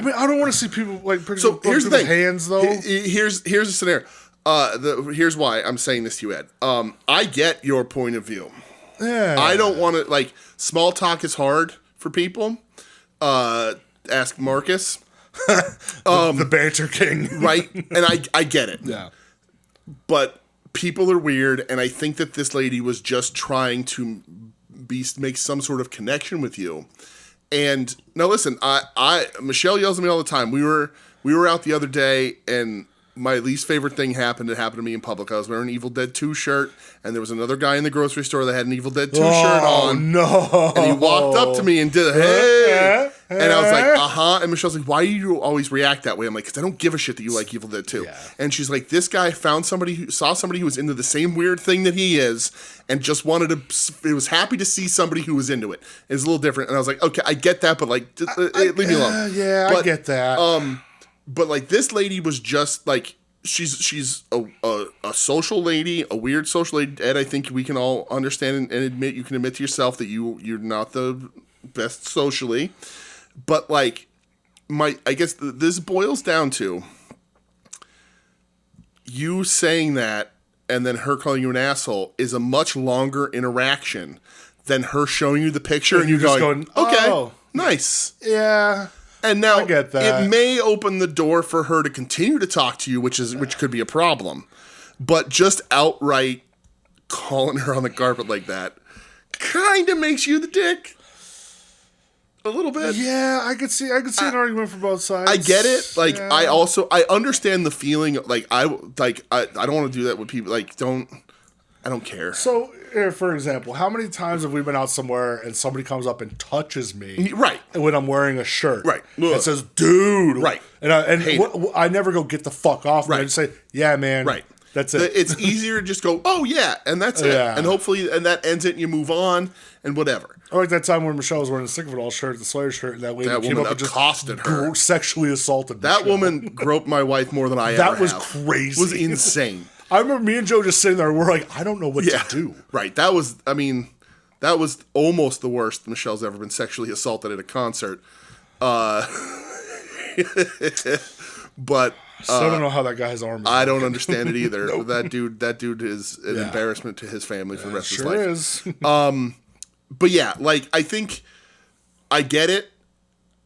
mean, I don't want to see people like putting So here's the thing. hands though. Here's a scenario. Here's why I'm saying this to you, Ed. I get your point of view. Yeah. I don't want to like small talk is hard for people. Ask Marcus. The banter king. Right? And I get it. Yeah. But people are weird, and I think that this lady was just trying to make some sort of connection with you. And now listen, Michelle yells at me all the time. We were out the other day, and my least favorite thing happened. It happened to me in public. I was wearing an Evil Dead 2 shirt, and there was another guy in the grocery store that had an Evil Dead 2 shirt on. Oh, no. And he walked up to me and did a, hey. And I was like, uh-huh. And Michelle's like, why do you always react that way? I'm like, because I don't give a shit that you like Evil Dead 2. Yeah. And she's like, this guy saw somebody who was into the same weird thing that he is, and just wanted to, it was happy to see somebody who was into it. It's a little different. And I was like, okay, I get that, but like, leave me alone. Yeah, I get that. But like, this lady was just like, she's a social lady, a weird social lady. Ed, I think we can all understand and admit, you can admit to yourself that you're not the best socially. But like, I guess this boils down to you saying that and then her calling you an asshole is a much longer interaction than her showing you the picture and you going, okay, oh, nice. Yeah. And now I get that. It may open the door for her to continue to talk to you, which could be a problem. But just outright calling her on the carpet like that kind of makes you the dick. A little bit. Yeah, I could see an argument for both sides. I get it. Like, yeah. I understand the feeling. Like, I don't want to do that with people. Like, I don't care. So, for example, how many times have we been out somewhere and somebody comes up and touches me, right, when I'm wearing a shirt, right, and says, "Dude," right, and I never go get the fuck off. Right. I just say, "Yeah, man," right. That's it. It's easier to just go, "Oh yeah," and that's it. Yeah. And hopefully, and that ends it, and you move on, and whatever. Or like that time when Michelle was wearing a Sick of It All shirt, the Slayer shirt, and that lady came woman up and just accosted her, sexually assaulted that Michelle. woman groped my wife more than I ever have. That was crazy. It was insane. I remember me and Joe just sitting there. We're like, I don't know what to do. Right. That was almost the worst Michelle's ever been sexually assaulted at a concert. But I don't know how that guy's arm is. I don't understand it either. Nope. That dude is an embarrassment to his family for the rest of his life. Is. But yeah, like, I think I get it,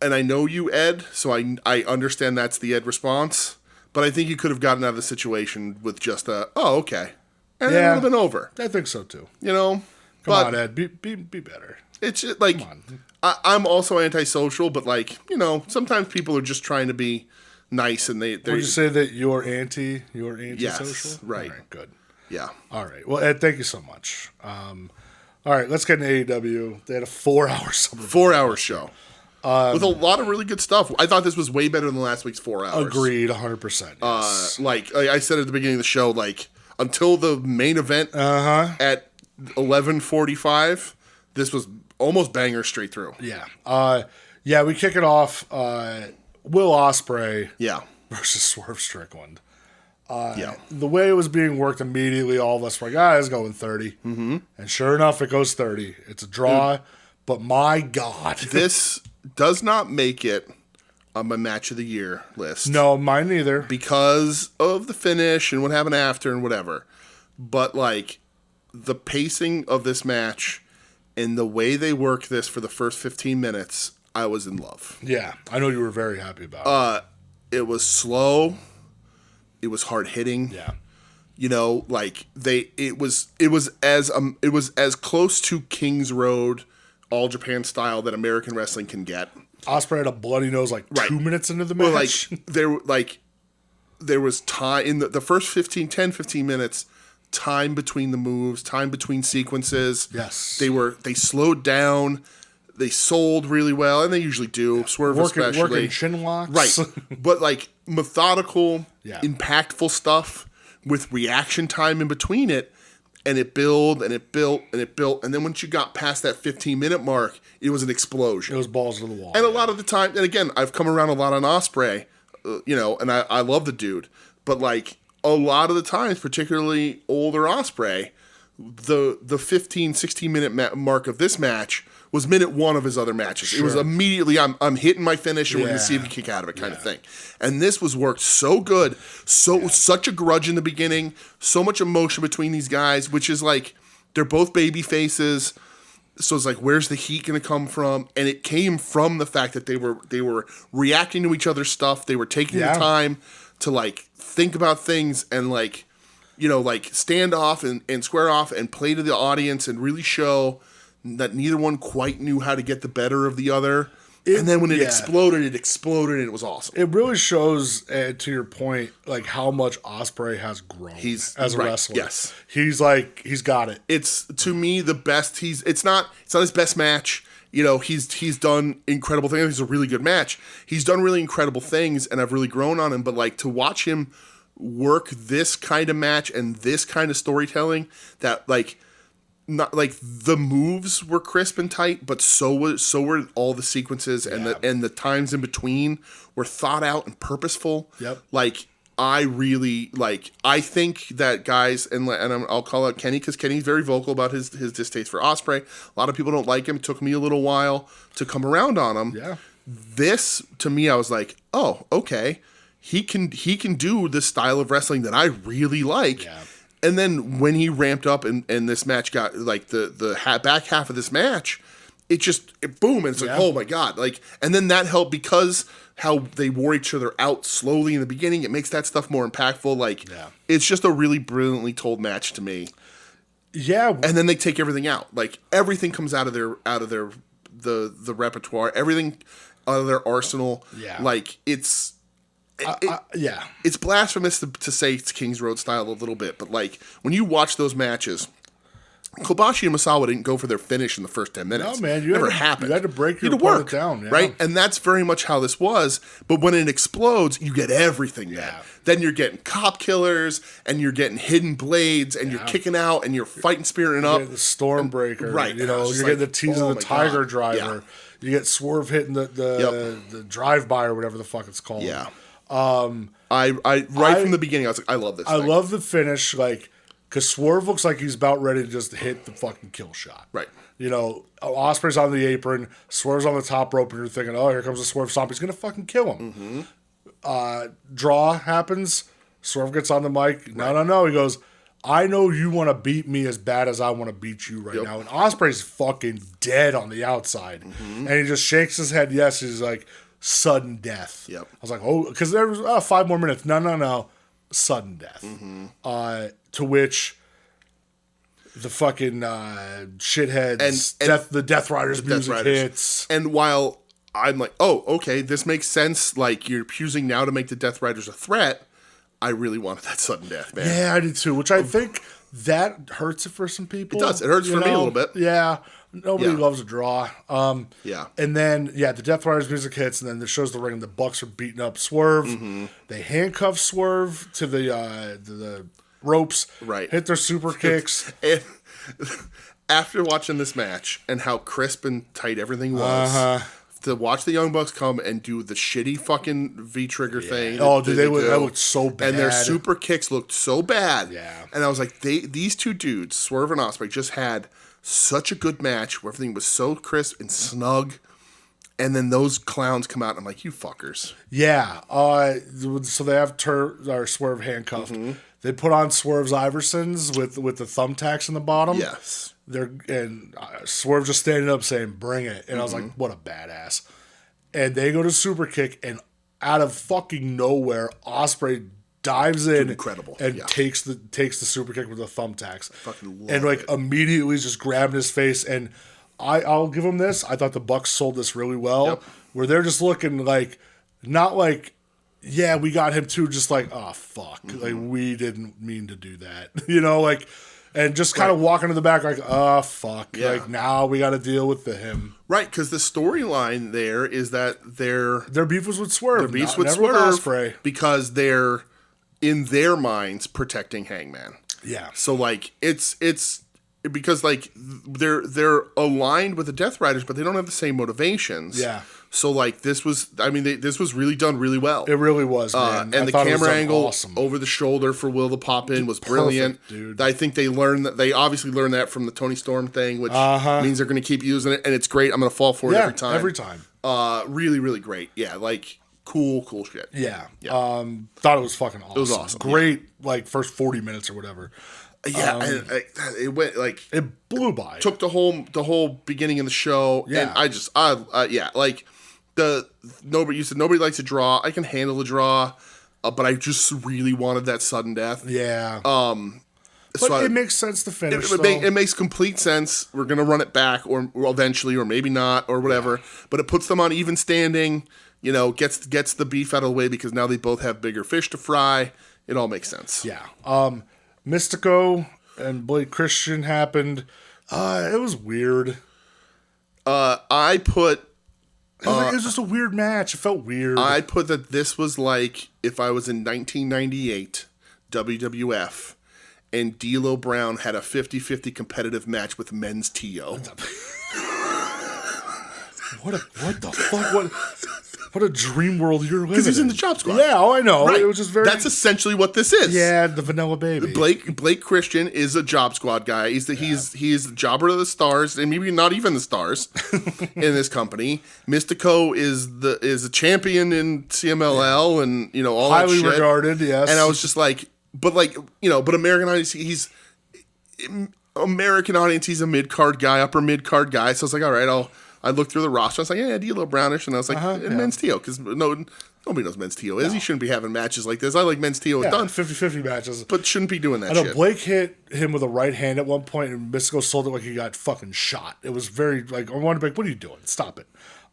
and I know you, Ed, so I understand that's the Ed response. But I think you could have gotten out of the situation with just oh, okay. And it would have been over. I think so too. You know? Come on, Ed. Be better. It's just, like, I'm also antisocial, but like, you know, sometimes people are just trying to be nice and they. Would you say that you're antisocial? Yes, right. All right, good. Yeah. All right. Well, Ed, thank you so much. All right, let's get into AEW. They had a 4-hour summer. 4-hour show. With a lot of really good stuff. I thought this was way better than last week's 4 hours. Agreed, 100%. Yes. Like I said at the beginning of the show, like, until the main event at 11:45, this was almost banger straight through. Yeah. We kick it off. Will Ospreay versus Swerve Strickland. The way it was being worked immediately, all of us were like, it's going 30. Mm-hmm. And sure enough, it goes 30. It's a draw, but my God. This does not make it on my match of the year list. No, mine neither. Because of the finish and what happened after and whatever. But, like, the pacing of this match and the way they worked this for the first 15 minutes, I was in love. Yeah, I know you were very happy about it. It was slow. It was hard hitting. Yeah. You know, like, it was as close to King's Road All Japan style that American wrestling can get. Ospreay had a bloody nose 2 minutes into the match. Well, there was time in the first 15 minutes, time between the moves, time between sequences. Yes. They slowed down, they sold really well, and they usually do. Swerve especially. Working chin locks. Right. But like methodical, impactful stuff with reaction time in between it. And it built and it built and it built. And then once you got past that 15-minute mark, it was an explosion. It was balls to the wall. And a lot of the time, and again, I've come around a lot on Ospreay and I love the dude, but like a lot of the times, particularly older Ospreay, the 15, 16 minute mark of this match was minute one of his other matches. Sure. It was immediately, I'm hitting my finish and we're going to see if you kick out of it kind of thing. And this was worked so good. Such a grudge in the beginning. So much emotion between these guys, which is like, they're both baby faces. So it's like, where's the heat going to come from? And it came from the fact that they were reacting to each other's stuff. They were taking the time to like think about things and like, like stand off and square off and play to the audience and really show that neither one quite knew how to get the better of the other. And then when it exploded and it was awesome. It really shows, to your point, like how much Ospreay has grown as a wrestler. Yes. He's got it. It's, to me, the best. It's not his best match. He's done incredible things. It's a really good match. He's done really incredible things, and I've really grown on him. But like to watch him work this kind of match and this kind of storytelling, that like, not like the moves were crisp and tight, but so were all the sequences and the times in between were thought out and purposeful. Yep. Like I really like. I think that guys I'll call out Kenny because Kenny's very vocal about his distaste for Ospreay. A lot of people don't like him. It took me a little while to come around on him. Yeah. This to me, I was like, oh, okay. He can do this style of wrestling that I really like. Yeah. And then when he ramped up and this match got like the back half of this match, it boom, and it's like, oh my God. Like, and then that helped because how they wore each other out slowly in the beginning. It makes that stuff more impactful. Like, it's just a really brilliantly told match to me. Yeah. And then they take everything out. Like everything comes out of their the repertoire, everything out of their arsenal. Yeah. Like it's blasphemous to say it's King's Road style a little bit, but like when you watch those matches, Kobashi and Misawa didn't go for their finish in the first 10 minutes. No, man, happened. You had to break your opponent down, right? And that's very much how this was. But when it explodes, you get everything. Then you're getting cop killers, and you're getting hidden blades, and you're kicking out, and you're fighting, spiriting up. You get the Stormbreaker, right? You're getting the tease of the Tiger Driver. You get Swerve hitting the drive-by or whatever the fuck it's called. Yeah. From the beginning, I was like, I love this. I love the finish, like, because Swerve looks like he's about ready to just hit the fucking kill shot. Right. Ospreay's on the apron, Swerve's on the top rope, and you're thinking, oh, here comes the Swerve stomp. He's going to fucking kill him. Mm-hmm. Draw happens. Swerve gets on the mic. No. He goes, I know you want to beat me as bad as I want to beat you right now. And Ospreay's fucking dead on the outside. Mm-hmm. And he just shakes his head. Yes, he's like, sudden death. Yep. I was like, oh, because there was 5 more minutes. No. Sudden death. Mm-hmm. To which the fucking shitheads, the Death Riders music hits. And while I'm like, oh, okay, this makes sense. Like, you're choosing now to make the Death Riders a threat. I really wanted that sudden death, man. Yeah, I did too, which I think that hurts it for some people. It does. It hurts for me a little bit. Yeah. Nobody loves a draw. Yeah. And then, the Death Riders music hits, and then it shows the ring, and the Bucks are beating up Swerve. Mm-hmm. They handcuff Swerve to the ropes. Right. Hit their super kicks. And after watching this match and how crisp and tight everything was, to watch the Young Bucks come and do the shitty fucking V-trigger thing. Oh, dude, that looked so bad. And their super kicks looked so bad. Yeah. And I was like, these two dudes, Swerve and Ospreay, just had such a good match where everything was so crisp and snug. And then those clowns come out, and I'm like, you fuckers. Yeah. So they have Swerve handcuffed. Mm-hmm. They put on Swerve's Iversons with the thumbtacks in the bottom. Yes. Swerve just standing up saying, bring it. And I was like, what a badass. And they go to super kick, and out of fucking nowhere, Ospreay dives in and takes the super kick with the thumbtacks. Fucking love and it. Immediately just grabbing his face. And I'll give him this. I thought the Bucks sold this really well. Where they're just looking like, not like, yeah, we got him too, just like, oh fuck. Mm-hmm. Like, we didn't mean to do that. And just kind of walking to the back like, oh fuck. Yeah. Like, now we gotta deal with him. Right, because the storyline there is that their beef was with Swerve. Their beef with Swerve because they're in their minds protecting Hangman. Yeah. So like it's because like they're aligned with the Death Riders, but they don't have the same motivations. Yeah. So like this was really done really well. It really was, man. And the camera angle over the shoulder for Will to pop in was brilliant. Dude. I think they obviously learned that from the Tony Storm thing, which means they're going to keep using it, and it's great. I'm going to fall for it every time. Every time. Really, really great. Yeah, like cool shit. Yeah. Thought it was fucking awesome. It was awesome. Great, like first 40 minutes or whatever. Yeah, and it went like it blew by. Took the whole beginning of the show. Yeah, and like nobody likes a draw. I can handle a draw, but I just really wanted that sudden death. Yeah. But it makes sense to finish. It makes complete sense. We're gonna run it back, or eventually, or maybe not, or whatever. Yeah. But it puts them on even standing. You know, gets the beef out of the way because now they both have bigger fish to fry. It all makes sense. Yeah. Mystico and Blake Christian happened. It was weird. I put. It was just a weird match. It felt weird. I put that this was like if I was in 1998 WWF and D'Lo Brown had a 50-50 competitive match with Men's T.O. What the fuck? What a dream world you're living in. Because he's in the Job Squad. Yeah, I know. Right. It was just very... That's essentially what this is. Yeah, the Vanilla Baby. Blake Christian is a Job Squad guy. He's the jobber of the stars, and maybe not even the stars in this company. Mystico is a champion in CMLL and all that shit. Highly regarded, yes. And I was just like, but American audience, he's a mid-card guy, upper mid-card guy. So I was like, all right, I looked through the roster. I was like, yeah, D'Lo Brownish. And I was like, Men's T.O. Because nobody knows Men's T.O. is. No. He shouldn't be having matches like this. I like Men's T.O. done. 50-50 matches. But shouldn't be doing that shit. I know shit. Blake hit him with a right hand at one point, and Mystico sold it like he got fucking shot. It was very, like, I wanted to be like, what are you doing? Stop it.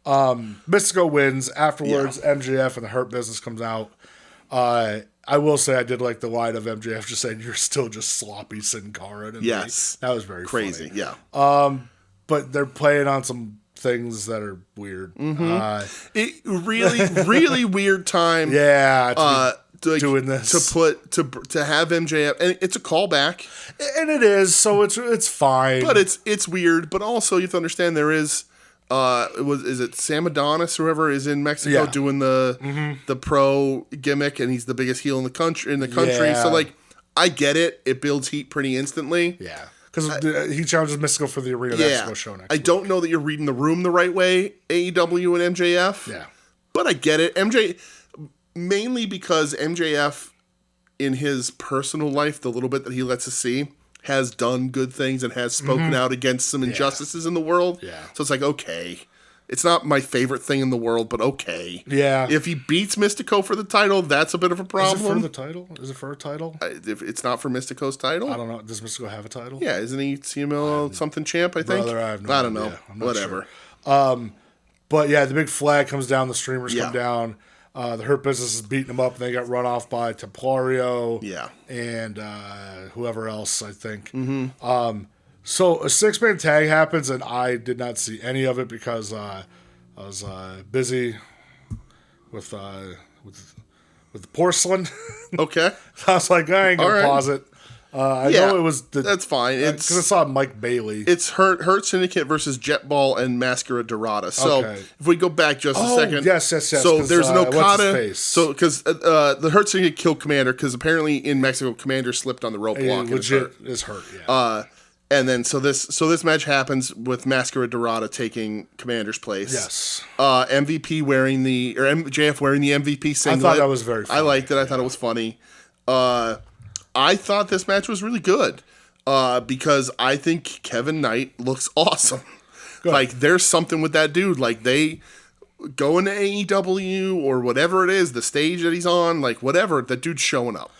Mystico wins. Afterwards, MJF and the Hurt Business comes out. I will say I did like the line of MJF just saying, you're still just sloppy Sin Cara. Yes. That was very crazy, funny. Yeah. But they're playing on some things that are weird. Mm-hmm. Really weird time. Yeah. Doing this to have MJF, and it's a callback, and it is, so it's fine. But it's weird. But also you have to understand there is. Is it Sam Adonis, whoever is in Mexico doing the pro gimmick, and he's the biggest heel in the country. Yeah. So like, I get it. It builds heat pretty instantly. Yeah. Because he challenges Mystico for the Arena Mexico show next week. I don't know that you're reading the room the right way, AEW and MJF. Yeah. But I get it. Mainly because MJF, in his personal life, the little bit that he lets us see, has done good things and has spoken out against some injustices in the world. Yeah. So it's like, okay. It's not my favorite thing in the world, but okay. Yeah. If he beats Mystico for the title, that's a bit of a problem. Is it for the title? Is it for a title? If it's not for Mystico's title? I don't know. Does Mystico have a title? Yeah, isn't he CMLL something champ, I think? Brother, I have no I don't know. idea. I'm not Whatever. Sure. But yeah, the big flag comes down, the streamers come down. The Hurt Business is beating them up, and they got run off by Templario and whoever else, I think. Mm-hmm. So a 6-man tag happens, and I did not see any of it because I was busy with the porcelain. Okay. I was like, I ain't going to pause it. I know it was... that's fine. Because I saw Mike Bailey. It's Hurt Syndicate versus Jetball and Mascara Dorada. So if we go back just a second. Yes. So there's an Okada. So because the Hurt Syndicate killed Commander, because apparently in Mexico, Commander slipped on the rope block. Legit is hurt, yeah. And then so this match happens with Mascara Dorada taking Commander's place. Yes. MJF wearing the MVP singlet. I thought that was very funny. I liked it. I thought it was funny. I thought this match was really good because I think Kevin Knight looks awesome. Good. Like, there's something with that dude. Like, they go into AEW or whatever it is, the stage that he's on, like, whatever, that dude's showing up.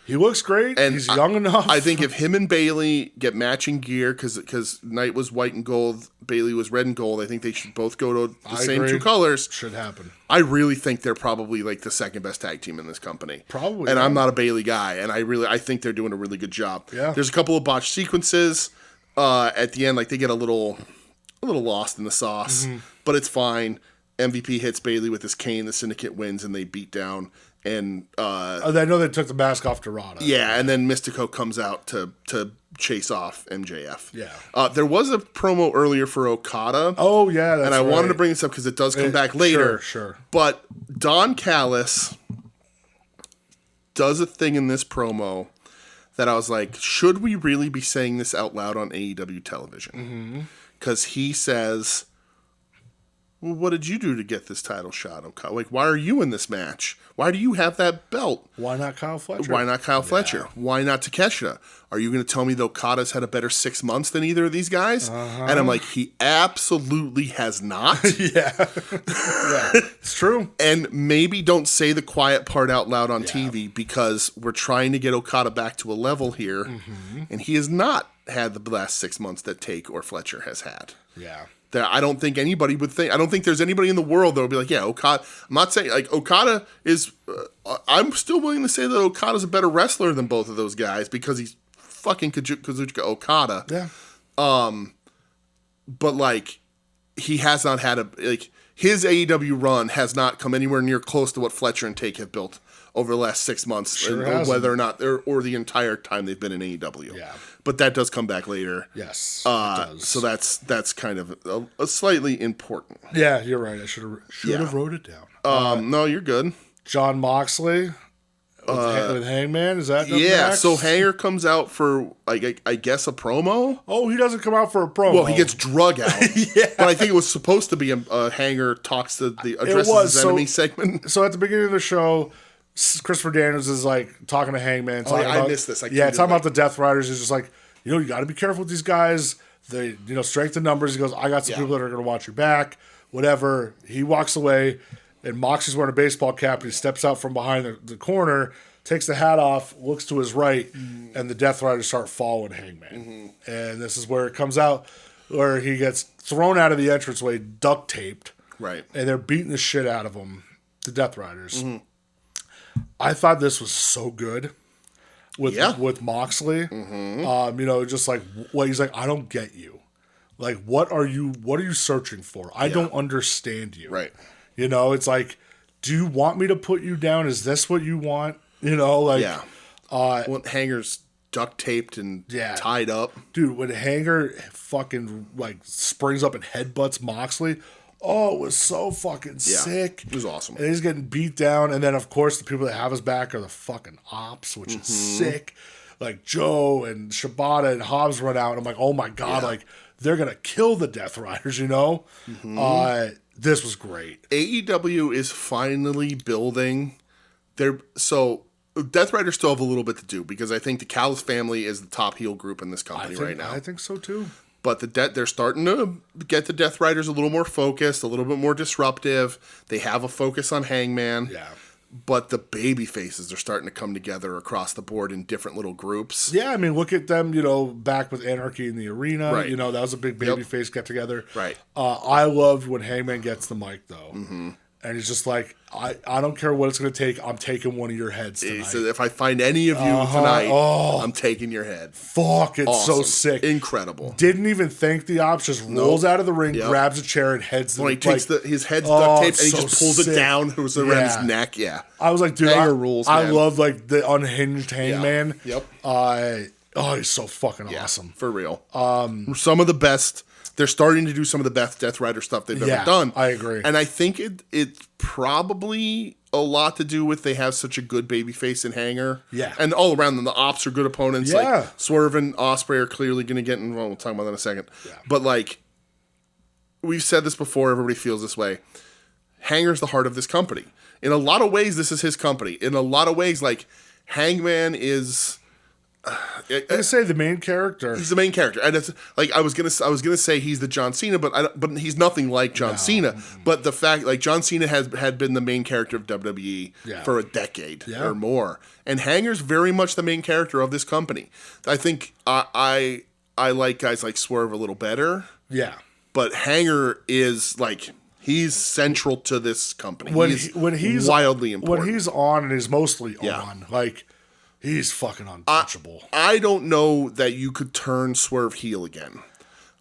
He looks great. And he's young enough. I think if him and Bailey get matching gear, because Knight was white and gold, Bailey was red and gold, I think they should both go to the same two colors. Should happen. I really think they're probably like the second best tag team in this company. Probably. And I'm not a Bailey guy, and I think they're doing a really good job. Yeah. There's a couple of botched sequences at the end, like they get a little lost in the sauce, but it's fine. MVP hits Bailey with his cane, the Syndicate wins, and they beat down And I know they took the mask off Dorada. Yeah, and then Mystico comes out to chase off MJF. Yeah. There was a promo earlier for Okada. Oh, yeah, that's and I right. wanted to bring this up because it does come back later. Sure. But Don Callis does a thing in this promo that I was like, should we really be saying this out loud on AEW television? Because he says, well, what did you do to get this title shot, Okada? Like, why are you in this match? Why do you have that belt? Why not Kyle Fletcher? Why not Kyle Fletcher? Why not Takeshita? Are you going to tell me that Okada's had a better 6 months than either of these guys? And I'm like, he absolutely has not. Yeah, it's true. And maybe don't say the quiet part out loud on TV because we're trying to get Okada back to a level here. And he has not had the last 6 months that Take or Fletcher has had. Yeah. That I don't think anybody would think. I don't think there's anybody in the world that would be like, yeah, Okada. I'm not saying like Okada is. I'm still willing to say that Okada's a better wrestler than both of those guys because he's fucking Kazuchika Okada. Yeah. But like, he has not had his AEW run has not come anywhere near close to what Fletcher and Take have built over the last 6 months, whether or not or the entire time they've been in AEW. Yeah. But that does come back later. Yes, it does. So that's kind of a slightly important. Yeah, you're right. I should have wrote it down. No, you're good. John Moxley with Hangman, is that next? So Hanger comes out for like I guess a promo. Oh, he doesn't come out for a promo. Well, he gets drug out. But I think it was supposed to be a Hanger talks to the addresses his enemy segment. So at the beginning of the show, Christopher Daniels is like talking to Hangman. I missed this. Talking about the Death Riders. He's just like, you got to be careful with these guys. They, strength in numbers. He goes, I got some people that are going to watch your back. Whatever. He walks away, and Moxie's wearing a baseball cap. And he steps out from behind the corner, takes the hat off, looks to his right, and the Death Riders start following Hangman. And this is where it comes out, where he gets thrown out of the entranceway, duct taped. Right. And they're beating the shit out of him, the Death Riders. I thought this was so good with Moxley. Just like what he's like, I don't get you. Like, what are you searching for? I don't understand you. Right. It's like, do you want me to put you down? Is this what you want? When Hanger's duct taped and tied up. Dude, when Hanger fucking like springs up and headbutts Moxley. Oh, it was so fucking sick. It was awesome. And he's getting beat down. And then, of course, the people that have his back are the fucking ops, which is sick. Like, Joe and Shibata and Hobbs run out. And I'm like, oh, my God. Like, they're going to kill the Death Riders, This was great. AEW is finally building So, Death Riders still have a little bit to do because I think the Callis family is the top heel group in this company right now. I think so, too. But they're starting to get the Death Riders a little more focused, a little bit more disruptive. They have a focus on Hangman. Yeah. But the baby faces are starting to come together across the board in different little groups. Yeah, I mean, look at them, back with Anarchy in the Arena. Right. That was a big baby face get together. Right. I loved when Hangman gets the mic, though. And he's just like, I don't care what it's going to take. I'm taking one of your heads tonight. So if I find any of you tonight, I'm taking your head. Fuck, it's awesome. So sick. Incredible. Didn't even thank the ops, just rolls out of the ring, grabs a chair, and heads the he takes his head's duct taped and he just pulls it down. It was around his neck. Yeah. I was like, dude, rules, I love like the unhinged Hangman. Yep. He's so fucking awesome. For real. Some of the best. They're starting to do some of the best Death Rider stuff they've ever done. I agree. And I think it's probably a lot to do with they have such a good babyface in Hanger. Yeah. And all around them, the ops are good opponents. Yeah. Like Swerve and Ospreay are clearly going to get involved. We'll talk about that in a second. Yeah. But like, we've said this before, everybody feels this way. Hanger's the heart of this company. In a lot of ways, this is his company. In a lot of ways, like, Hangman is... I'm gonna say the main character. He's the main character, and it's like I was gonna say he's the John Cena, but he's nothing like John Cena. But the fact, like John Cena had been the main character of WWE for a decade or more, and Hanger's very much the main character of this company. I think I like guys like Swerve a little better. Yeah, but Hanger is like. He's central to this company. When he's wildly important. When he's on, and he's mostly on, like. He's fucking untouchable. I don't know that you could turn Swerve heel again.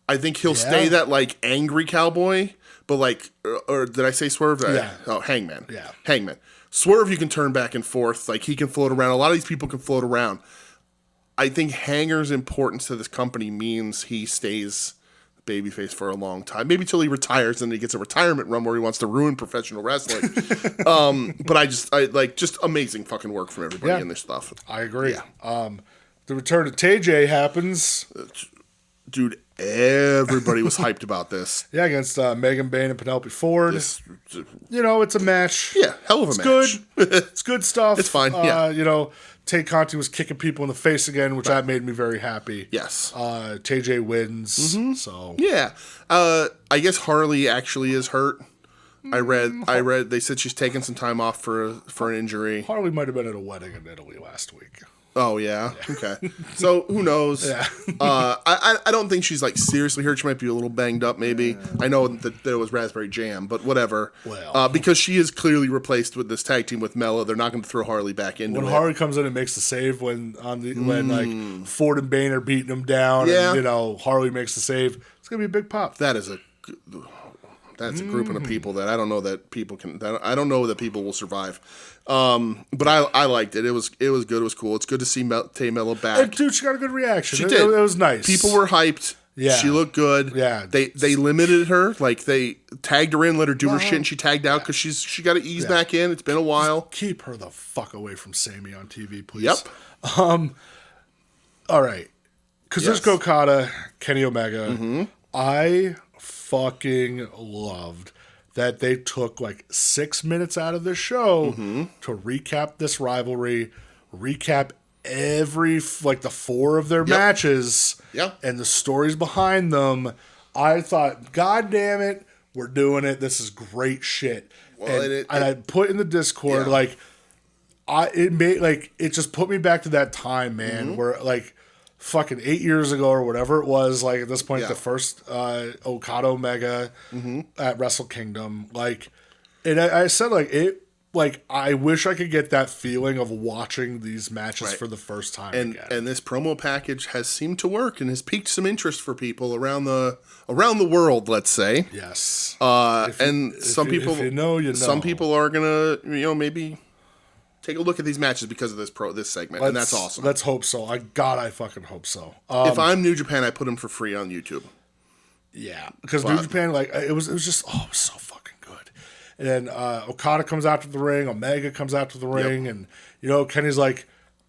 I think he'll stay that, like, angry cowboy, but, like, or did I say Swerve? Yeah. Hangman. Yeah. Hangman. Swerve, you can turn back and forth. Like, he can float around. A lot of these people can float around. I think Hanger's importance to this company means he stays babyface for a long time. Maybe till he retires and he gets a retirement run where he wants to ruin professional wrestling. But I like just amazing fucking work from everybody in this stuff. I agree. Yeah. The return of TJ happens. Dude, everybody was hyped about this. Yeah, against Megan Bayne and Penelope Ford. It's a match. Yeah, hell of a match. Good. It's good stuff. It's fine. Tay Conti was kicking people in the face again, which that made me very happy. Yes. TJ wins. Mm-hmm. So yeah. I guess Harley actually is hurt. I read they said she's taking some time off for an injury. Harley might have been at a wedding in Italy last week. Oh, yeah? Okay. So, who knows? Yeah. I don't think she's, like, seriously hurt. She might be a little banged up, maybe. I know that there was Raspberry Jam, but whatever. Well. Because she is clearly replaced with this tag team with Mella. They're not going to throw Harley back into it. When Harley comes in and makes the save when like, Ford and Bane are beating him down and, Harley makes the save, it's going to be a big pop. That's a grouping of people that I don't know that people can. I don't know that people will survive. But I liked it. It was good. It was cool. It's good to see Tay Mella back. And dude, she got a good reaction. She did. It was nice. People were hyped. Yeah. She looked good. Yeah. They limited her. Like, they tagged her in, let her do her shit, and she tagged out because she got to ease back in. It's been a while. Just keep her the fuck away from Sammy on TV, please. Yep. All right. Kazuchika Okada, Kenny Omega. Mm-hmm. I fucking loved that they took like 6 minutes out of the show to recap this rivalry, recap every the 4 of their matches, and the stories behind them. I thought, God damn it, we're doing it. This is great shit. Well, and I put in the Discord it just put me back to that time, man, where like fucking 8 years ago or whatever it was, like at this point, the first Okada Omega at Wrestle Kingdom, like, and I said I wish I could get that feeling of watching these matches for the first time again. And this promo package has seemed to work and has piqued some interest for people around the world, let's say. Yes. Some people are gonna maybe take a look at these matches because of this segment, and that's awesome. Let's hope so. I fucking hope so. If I'm New Japan, I put them for free on YouTube. Yeah, because New Japan, it was just it was so fucking good. And then Okada comes out to the ring, Omega comes out to the ring, and Kenny's like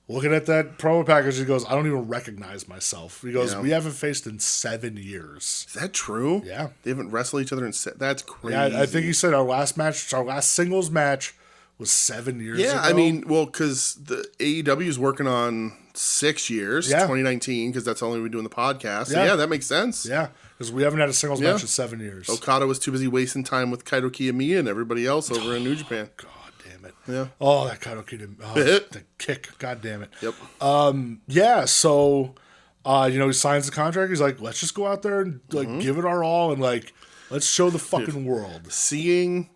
looking at that promo package. He goes, "I don't even recognize myself." He goes, "We haven't faced in 7 years." Is that true? Yeah, they haven't wrestled each other in. That's crazy. Yeah, I think he said our last singles match was 7 years ago. Yeah, I mean, well, because the AEW is working on 6 years, 2019, because that's only we doing the podcast. So yeah, that makes sense. Yeah, because we haven't had a singles match in 7 years. Okada was too busy wasting time with Kaito Kiyomiya and everybody else over in New Japan. God damn it. Yeah. Oh, that Kaito Kiyomiya. The kick. God damn it. Yep. So, he signs the contract. He's like, let's just go out there and give it our all and let's show the fucking world. Seeing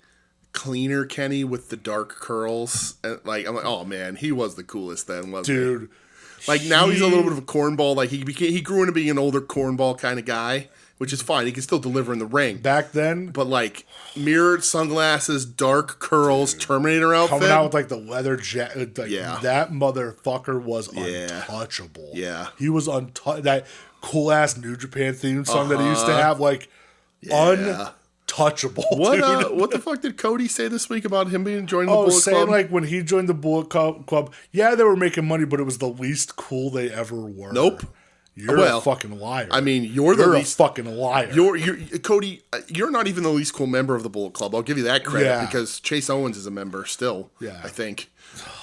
cleaner Kenny with the dark curls, and I'm like, oh man, he was the coolest then, wasn't he? Dude. Like, now he's a little bit of a cornball. Like, he grew into being an older cornball kind of guy, which is fine. He can still deliver in the ring. Back then. But mirrored sunglasses, dark curls, Terminator outfit. Coming out with the leather jacket. That motherfucker was untouchable. Yeah. He was that cool ass New Japan theme song that he used to have, untouchable. What the fuck did Cody say this week about him joining the Bullet Club? Saying when he joined the Bullet Club, they were making money, but it was the least cool they ever were. Nope. You're a fucking liar. I mean, you're the least fucking liar. You're Cody. You're not even the least cool member of the Bullet Club. I'll give you that credit because Chase Owens is a member still. Yeah, I think.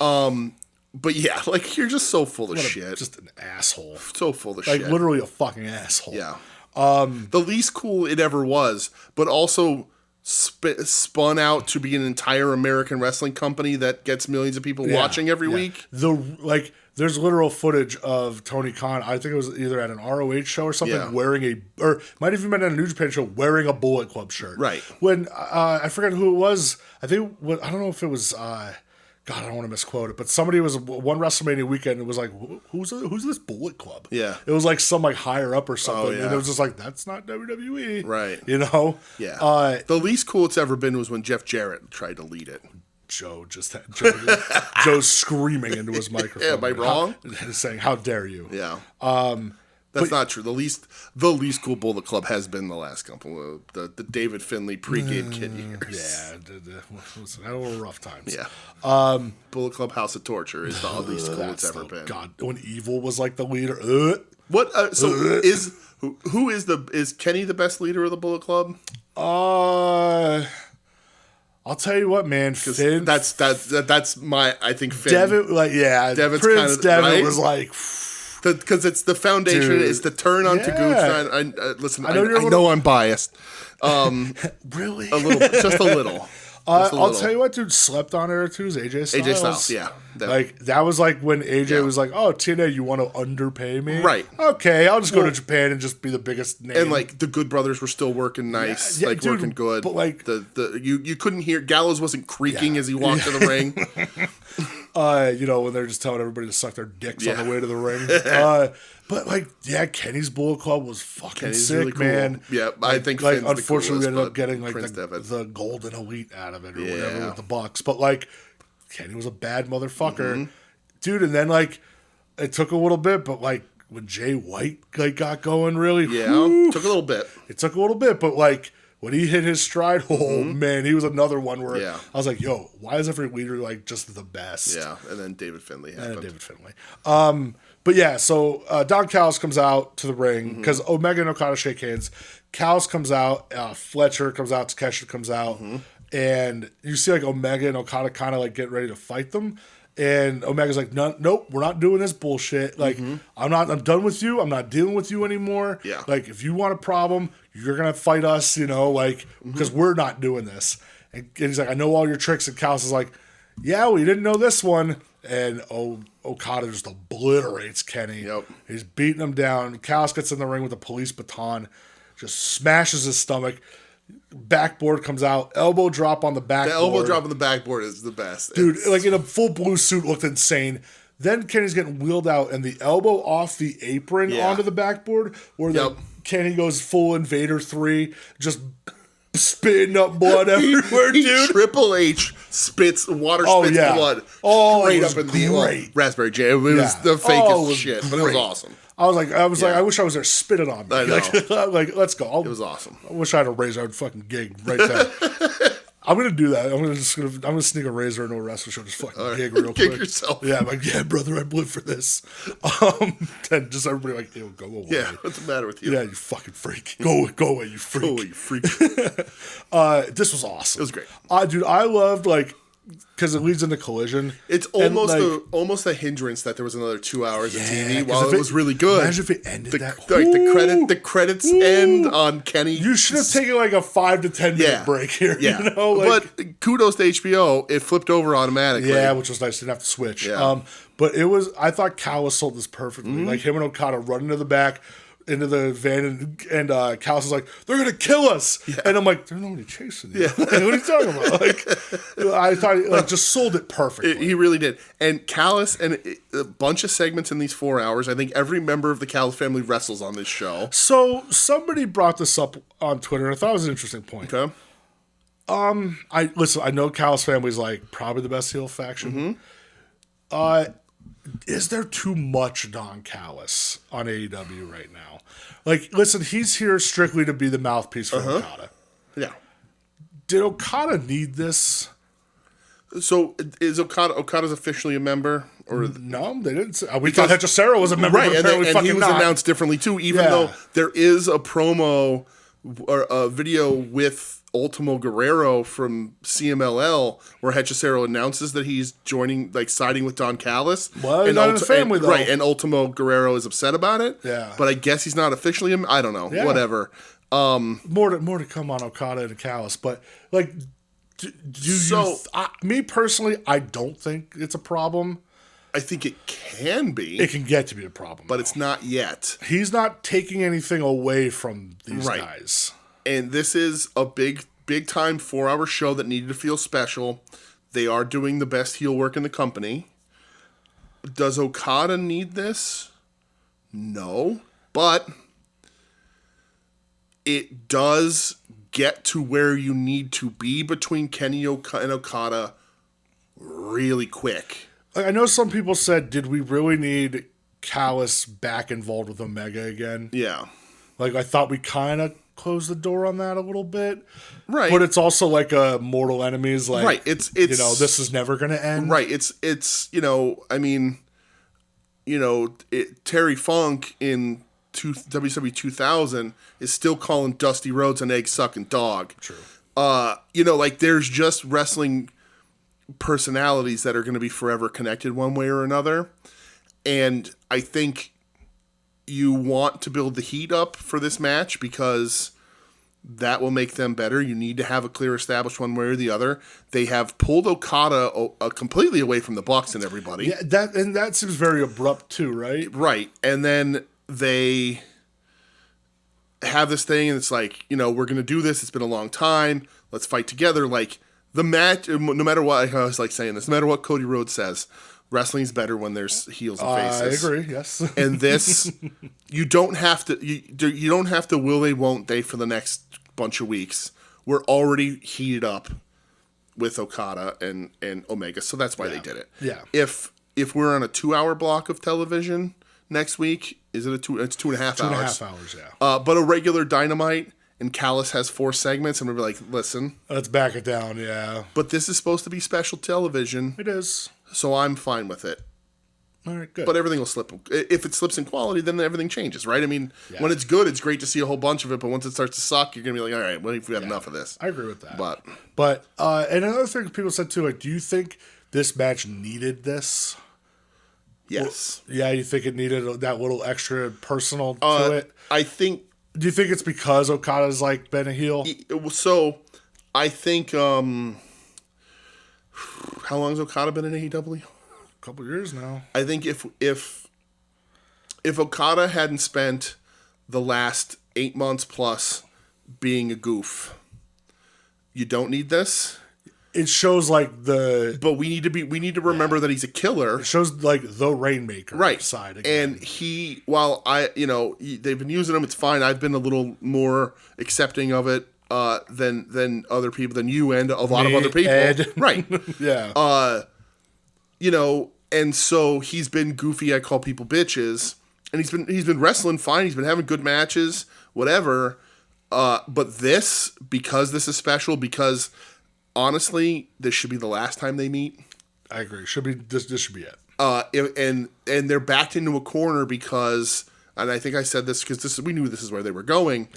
But yeah, you're just so full of shit. Just an asshole. So full of shit. Literally a fucking asshole. Yeah. The least cool it ever was, but also spun out to be an entire American wrestling company that gets millions of people watching every week. There's literal footage of Tony Khan. I think it was either at an ROH show or something, wearing or might have even been at a New Japan show, wearing a Bullet Club shirt. Right. When I forget who it was. I don't know if it was. God, I don't want to misquote it, but somebody was one WrestleMania weekend and it was like, who's this Bullet Club? Yeah. It was some higher up or something. And it was just that's not WWE. Right. Yeah. The least cool it's ever been was when Jeff Jarrett tried to lead it. Joe just had. Joe's screaming into his microphone. Yeah, am I wrong? Saying, "How dare you?" Yeah. That's not true. The least cool Bullet Club has been the last couple. The David Finley pregame kid years. Yeah, listen, I had a little rough times. Yeah. Bullet Club House of Torture is the least cool it's ever been. God, when Evil was like the leader. What? Is Kenny the best leader of the Bullet Club? I'll tell you what, man. Finn, that's my. I think Finn. Devin, Devin's Prince kind of Devin right? was like. Because it's the foundation. Dude. It's the turn on to Gooch. Listen, I know I'm biased. Really? Just a little. I'll tell you what, dude, slept on her too is AJ Styles. AJ Styles, yeah. That was like when AJ was like, "Oh, TNA, you want to underpay me? Right. Okay, I'll just go to Japan and just be the biggest name." And like the Good Brothers were still working nice, dude, working good. But like you couldn't hear Gallows wasn't creaking as he walked to the ring. When they're just telling everybody to suck their dicks on the way to the ring. But Kenny's Bullet Club was fucking sick, really cool. man. Yeah, I think like Finn's unfortunately the coolest, we ended up getting like the golden elite out of it or whatever with the Bucks. But like Kenny was a bad motherfucker, dude. And then like it took a little bit, but like when Jay White like got going, really, took a little bit. It took a little bit, but like. When he hit his stride, man, he was another one where I was like, yo, why is every leader like just the best? Yeah, and then David Finley happened. But yeah, so Don Callis comes out to the ring because Omega and Okada shake hands. Callis comes out, Fletcher comes out, Takeshita comes out, and you see like Omega and Okada kind of like get ready to fight them. And Omega's like, nope, we're not doing this bullshit. Like, I'm done with you. I'm not dealing with you anymore. Yeah. Like, if you want a problem, you're going to fight us, because we're not doing this. And he's like, I know all your tricks. And Callis is like, yeah, well, you didn't know this one. And Okada just obliterates Kenny. Yep. He's beating him down. Callis gets in the ring with a police baton, just smashes his stomach. Backboard comes out, elbow drop on the backboard. The elbow drop on the backboard is the best. Dude, like in a full blue suit, looked insane. Then Kenny's getting wheeled out, and the elbow off the apron onto the backboard, where Kenny goes full Invader 3, just spitting up blood everywhere, dude. Triple H spits blood straight up in the raspberry jam. It was the fakest shit, but it was awesome. I was like, I wish I was there. Spit it on me. I know. Like, let's go. It was awesome. I wish I had a razor. I'd fucking gig right there. I'm gonna do that. I'm gonna sneak a razor into a wrestling show. Just fucking gig real quick. Gig yourself. Yeah, I'm like, yeah, brother, I live for this. And just everybody like, ew, go away. Yeah, what's the matter with you? Yeah, you fucking freak. Go away, you freak. Go away, you freak. This was awesome. It was great. Dude, I loved like. Because it leads into Collision. It's almost a hindrance that there was another 2 hours of TV while it was really good. Imagine if it ended the credits end on Kenny. You should have taken like a 5 to 10 minute break here. Yeah. But kudos to HBO. It flipped over automatically. Yeah, which was nice. Didn't have to switch. Yeah. But I thought Callis sold this perfectly. Like him and Okada running to the back into the van, and Callis is like, they're gonna kill us, and I'm like, there's nobody chasing you. What are you talking about? Like, I thought he just sold it perfectly. He really did. And Callis and a bunch of segments in these 4 hours. I think every member of the Callis family wrestles on this show. So somebody brought this up on Twitter, and I thought it was an interesting point. Okay. I know Callis family's like probably the best heel faction. Is there too much Don Callis on AEW right now? Like, listen, he's here strictly to be the mouthpiece for Okada. Yeah. Did Okada need this? So is Okada's officially a member? Or no, they didn't. We thought Hechicero was a member, right? But and he was announced differently too. Even though there is a promo or a video with Ultimo Guerrero from CMLL where Hechicero announces that he's joining, like siding with Don Callis. Well, he's not in the family, though. Right, and Ultimo Guerrero is upset about it. Yeah. But I guess he's not officially him. I don't know. Yeah. Whatever. More to come on Okada and Callis. But, like, me personally, I don't think it's a problem. I think it can be. It can get to be a problem. But it's not yet. He's not taking anything away from these guys. And this is a big time 4-hour show that needed to feel special. They are doing the best heel work in the company. Does Okada need this? No. But it does get to where you need to be between Kenny and Okada really quick. I know some people said, did we really need Callis back involved with Omega again? Yeah. Like, I thought we kind of closed the door on that a little bit. Right. But it's also like a mortal enemies. Like, right. It's this is never going to end. Right. It's I mean, Terry Funk in WCW 2000 is still calling Dusty Rhodes an egg-sucking dog. True. Like there's just wrestling personalities that are going to be forever connected one way or another. And I think you want to build the heat up for this match because that will make them better. You need to have a clear established one way or the other. They have pulled Okada completely away from the Bucks and everybody. Yeah, that seems very abrupt too, right? Right. And then they have this thing and it's like, we're going to do this. It's been a long time. Let's fight together. Like the match, no matter what, I was like saying this, no matter what Cody Rhodes says, wrestling's better when there's heels and faces. I agree. Yes. And this, you don't have to. You don't have to. Will they? Won't they? For the next bunch of weeks, we're already heated up with Okada and Omega, so that's why they did it. Yeah. If we're on a 2-hour block of television next week, is it It's 2.5 hours. 2.5 hours. Yeah. But a regular Dynamite and Callis has 4 segments, and we'll be like, listen, let's back it down. Yeah. But this is supposed to be special television. It is. So I'm fine with it. All right, good. But everything will slip. If it slips in quality, then everything changes, right? I mean, when it's good, it's great to see a whole bunch of it. But once it starts to suck, you're going to be like, all right, well, we've had enough of this. I agree with that. But and another thing people said too, like, do you think this match needed this? Yes. Well, yeah, you think it needed that little extra personal to it? I think. Do you think it's because Okada's like been a heel? So, I think. How long has Okada been in AEW? A couple years now. I think if Okada hadn't spent the last 8 months plus being a goof, you don't need this. It shows like but we need to remember that he's a killer. It shows like the Rainmaker side again. And they've been using him, it's fine. I've been a little more accepting of it than other people, than you and a lot of other people. Ed. Right. Yeah. And so he's been goofy. I call people bitches, and he's been wrestling fine. He's been having good matches, whatever. But because this is special, because honestly, this should be the last time they meet. I agree. This should be it. And they're backed into a corner because, and I think I said this because we knew this is where they were going.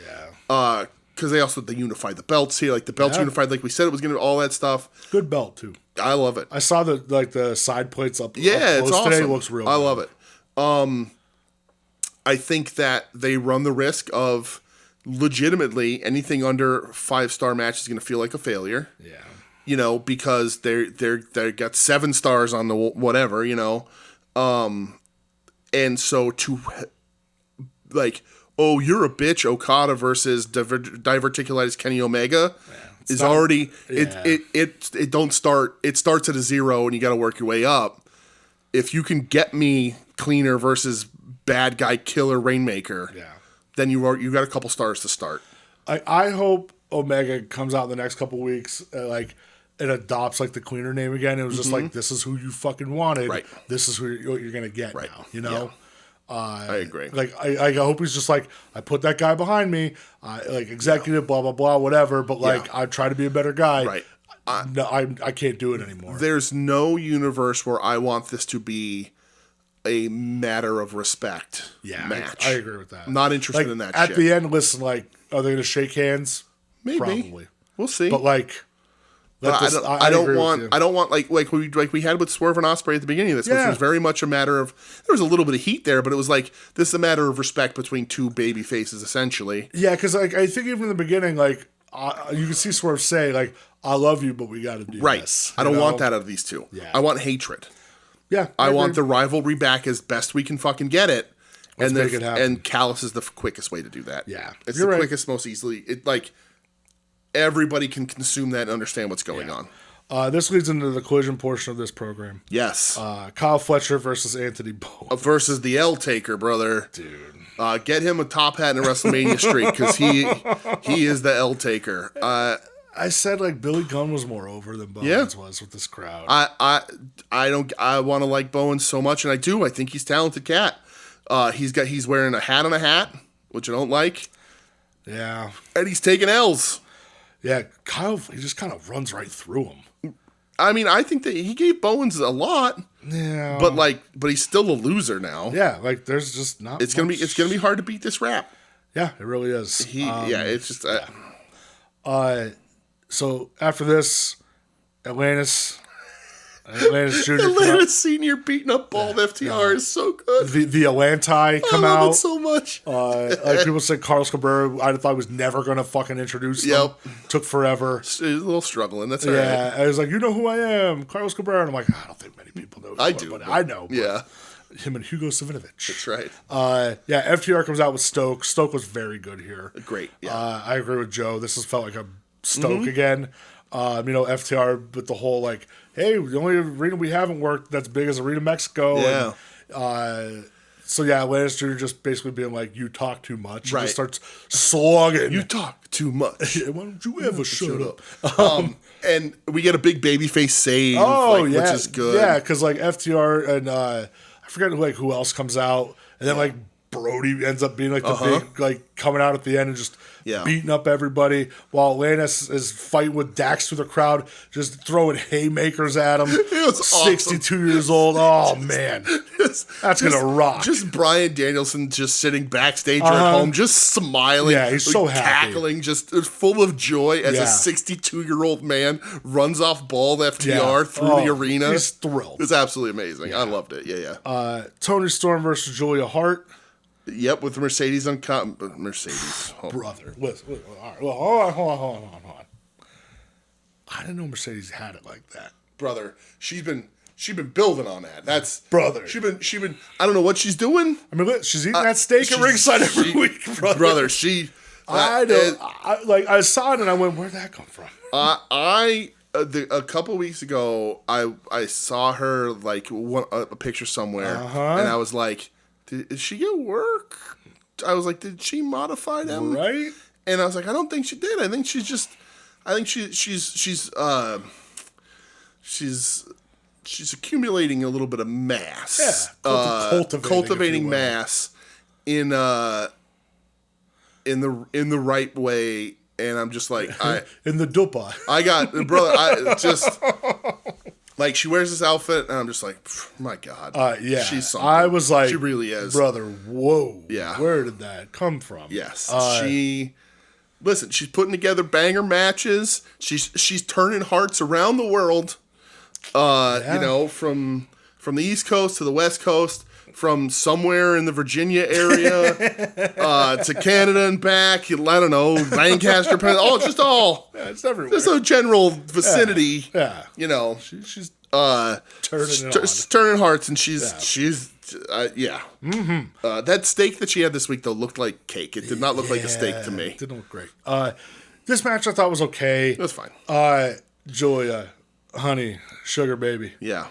Yeah. Because they unified the belts here, like the belts unified, like we said it was going to, all that stuff. Good belt too. I love it. I saw the side plates up. Yeah, up it's awesome. Today. It looks real. I love it. I think that they run the risk of legitimately anything under 5-star match is going to feel like a failure. Yeah. Because they got 7 stars on the whatever. And so to like. Oh, you're a bitch, Okada versus diverticulitis Kenny Omega is already it don't start. It starts at a 0 and you got to work your way up. If you can get me cleaner versus bad guy killer Rainmaker, then you got a couple stars to start. I hope Omega comes out in the next couple weeks like it adopts like the cleaner name again. It was just like, this is who you fucking wanted. Right. This is what you're gonna get now. Yeah. I agree. Like I hope he's just like, I put that guy behind me, like executive, blah blah blah, whatever. But like I try to be a better guy. Right. No, I can't do it anymore. There's no universe where I want this to be a matter of respect match. I agree with that. I'm not interested in that. At the end, listen, like, are they going to shake hands? Maybe. Probably. We'll see. But like. I don't want like we had with Swerve and Ospreay at the beginning of this, which was very much a matter of, there was a little bit of heat there, but it was like, this is a matter of respect between two baby faces, essentially. Yeah, because like I think even in the beginning, like you can see Swerve say like, "I love you, but we got to do this." I don't want that out of these two. Yeah. I want hatred. Yeah, I want the rivalry back as best we can fucking get it. Let's make it happen. And Callis is the quickest way to do that. Yeah, it's the quickest, most easily. Everybody can consume that and understand what's going on. This leads into the collision portion of this program. Yes. Kyle Fletcher versus Anthony Bow. Versus the L Taker, brother. Dude. Get him a top hat and a WrestleMania streak because he is the L Taker. I said like Billy Gunn was more over than Bowens was with this crowd. I want to like Bowens so much, and I do. I think he's a talented cat. He's wearing a hat on a hat, which I don't like. Yeah. And he's taking L's. Yeah, Kyle, he just kind of runs right through him. I mean, I think that he gave Bowens a lot. Yeah. But he's still a loser now. Yeah, like there's just not it's gonna be hard to beat this rap. Yeah, it really is. It's just so after this, Atlantis Jr. Atlantis Senior beating up bald FTR is so good. The Atlanti come I love out it so much. Like people said, Carlos Cabrera, I thought was never going to fucking introduce them. Took forever. It was a little struggling. That's all right. Yeah, I was like, you know who I am, Carlos Cabrera. And I'm like, I don't think many people know. I do, but I know. Yeah. Him and Hugo Savinovich. That's right. FTR comes out with Stoke. Stoke was very good here. Great. Yeah. I agree with Joe. This has felt like a Stoke again. FTR with the whole like, hey, the only arena we haven't worked that's big is Arena Mexico. Yeah. And, Atlantis Jr. just basically being like, you talk too much. Right. And just starts slogging. You talk too much. Why don't you ever shut up? And we get a big babyface save, which is good. Yeah, because like FTR and I forget who else comes out, and then like Brody ends up being like the big like coming out at the end and just beating up everybody while Atlantis is fighting with Dax through the crowd, just throwing haymakers at him. It was 62 years old. Oh man, that's gonna rock. Just Bryan Danielson just sitting backstage or at home, just smiling. Yeah, he's so happy, cackling, just full of joy as a 62-year-old man runs off bald FTR through the arena. He's thrilled. It's absolutely amazing. I loved it. Yeah. Tony Storm versus Julia Hart. Yep, with Mercedes on Mercedes. Oh. Brother. Listen, all right. Well, hold on. I didn't know Mercedes had it like that. Brother, she's been building on that. That's brother. She's been I don't know what she's doing. I mean, she's eating that steak at ringside every week, brother. Brother, I saw it and I went, where'd that come from? A couple weeks ago, I saw her like a picture somewhere, and I was like, "Did she get work?" I was like, "Did she modify them?" Right? And I was like, "I don't think she did. I think she's accumulating a little bit of mass. Yeah, cultivating mass in the right way." And I'm just like, in the dupa. Like, she wears this outfit, and I'm just like, my God. She's something. I was like, she really is. Brother, whoa. Yeah. Where did that come from? Yes. She's putting together banger matches. She's turning hearts around the world. From the East Coast to the West Coast, from somewhere in the Virginia area to Canada and back. I don't know, Lancaster, it's everywhere. Just a general vicinity. Yeah. She's turning hearts, and she's. That steak that she had this week though looked like cake. It did not look like a steak to me. It didn't look great. This match I thought was okay. It was fine. Julia, honey, sugar baby. Yeah.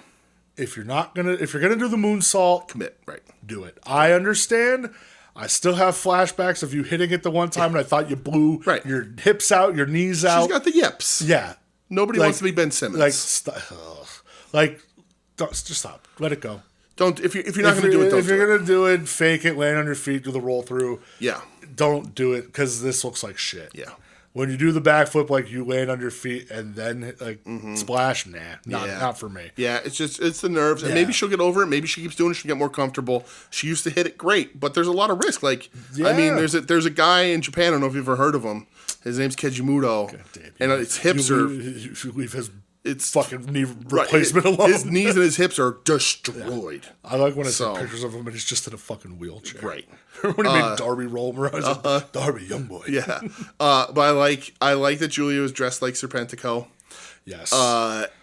If you're gonna do the moonsault, commit, right? Do it. I understand. I still have flashbacks of you hitting it the one time, and I thought you blew your hips out, your knees out. She's got the yips. Yeah. Nobody wants to be Ben Simmons. Just stop. Let it go. Don't if you're not going to do it. If you're going to do it, fake it, land on your feet, do the roll through. Yeah. Don't do it because this looks like shit. Yeah. When you do the backflip, like you land on your feet and then splash, not for me. Yeah, it's the nerves, and maybe she'll get over it. Maybe she keeps doing it, she'll get more comfortable. She used to hit it great, but there's a lot of risk. Like, I mean, there's a guy in Japan. I don't know if you've ever heard of him. His name's Kejimuto, and his hips are. Leave his it's fucking knee replacement alone. His knees and his hips are destroyed. Yeah. I like when I see pictures of him and he's just in a fucking wheelchair. Right. Remember when he made Darby roll him around? Like, Darby, young boy. Yeah. But I like that Julia was dressed like Serpentico. Yes.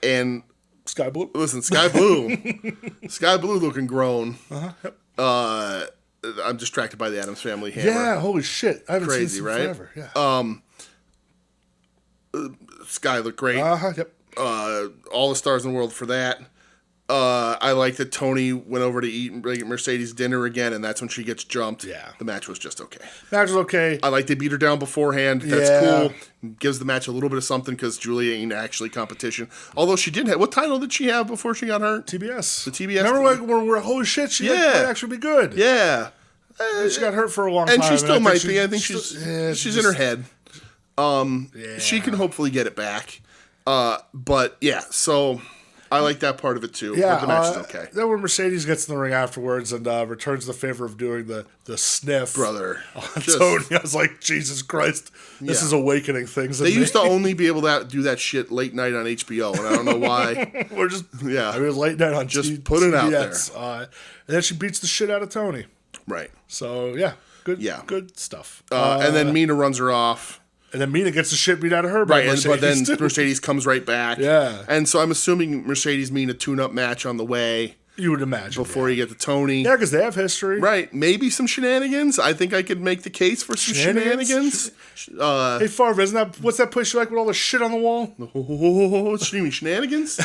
And Sky Blue. Listen, Sky Blue. Sky Blue looking grown. Yep. I'm distracted by the Addams Family hammer. Yeah, holy shit. I haven't seen this in forever. Yeah. Sky looked great. Yep. All the stars in the world for that. I like that Tony went over to eat Mercedes dinner again, and that's when she gets jumped. Yeah. The match was just okay. Match was okay. I like they beat her down beforehand. That's cool. Gives the match a little bit of something because Julia ain't actually competition. Although she did have... What title did she have before she got hurt? TBS. The TBS. Remember when we're holy shit, she might actually be good. Yeah. She got hurt for a long time. And she still might be. I think she's in her head. She can hopefully get it back. But yeah, so... I like that part of it too. Yeah, but the match is okay. Then when Mercedes gets in the ring afterwards and returns the favor of doing the sniff, brother, on Tony, I was like, Jesus Christ, this is awakening things. They used to only be able to do that shit late night on HBO, and I don't know why. We're just I mean, it was late night on just put it out there. And then she beats the shit out of Tony. Right. So good stuff. And then Mina runs her off. And then Mina gets the shit beat out of her by Mercedes. But then Mercedes comes right back. Yeah. And so I'm assuming Mercedes-Mina tune-up match on the way. You would imagine. Before you get to Tony. Yeah, because they have history. Right. Maybe some shenanigans. I think I could make the case for some shenanigans. Hey, Favre, what's that place you like with all the shit on the wall? Oh, you mean shenanigans?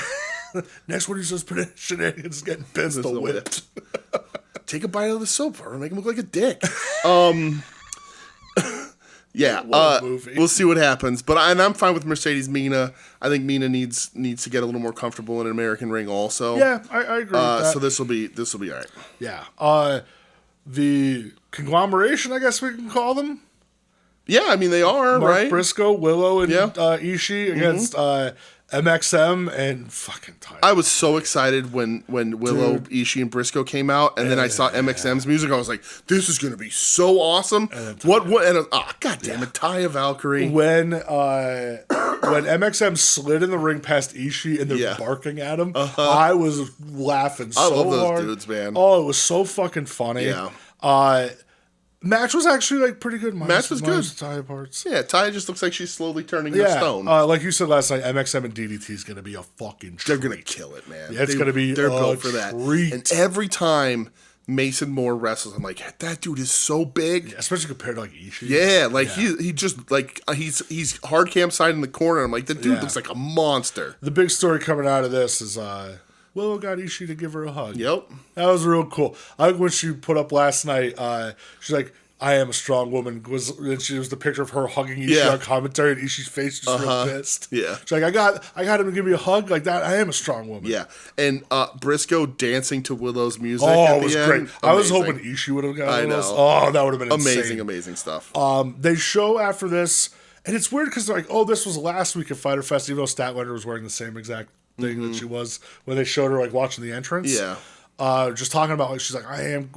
Next one he says shenanigans is getting pistol whipped. Take a bite of the soap or make him look like a dick. Yeah, we'll see what happens. But I'm fine with Mercedes Mina. I think Mina needs to get a little more comfortable in an American ring also. Yeah, I agree with that. So this will be all right. Yeah. The conglomeration, I guess we can call them. Yeah, I mean they are, Mark right? Briscoe, Willow, and Ishii against MXM and fucking Ty. I was so excited when Willow, Ishii, and Briscoe came out, and then I saw MXM's music. I was like, "This is gonna be so awesome!" God damn it, Taya Valkyrie. When MXM slid in the ring past Ishii and they're barking at him, I was laughing so hard. I love those dudes, man. Oh, it was so fucking funny. Yeah. Match was actually like pretty good. Match was good. Taya parts. Yeah, Taya just looks like she's slowly turning to stone. Like you said last night, MXM and DDT is going to be a fucking treat. They're going to kill it, man. Yeah, it's going to be They're built for that. Treat. And every time Mason Moore wrestles, I'm like, that dude is so big. Yeah, especially compared to like Ishii. Yeah, like he just like he's hard cam side in the corner. I'm like, the dude looks like a monster. The big story coming out of this is Willow got Ishii to give her a hug. Yep. That was real cool. I like when she put up last night, she's like, I am a strong woman. And she was the picture of her hugging Ishii on commentary, and Ishii's face just real pissed. Yeah. She's like, I got him to give me a hug like that. I am a strong woman. Yeah. And Briscoe dancing to Willow's music. Oh, it was great. Amazing. I was hoping Ishii would have gotten Willow's. Oh, that would have been insane. Amazing stuff. They show after this, and it's weird because they're like, oh, this was last week at Fyter Fest, even though Statlander was wearing the same exact thing that she was when they showed her like watching the entrance. Yeah. Just talking about like she's like, I'm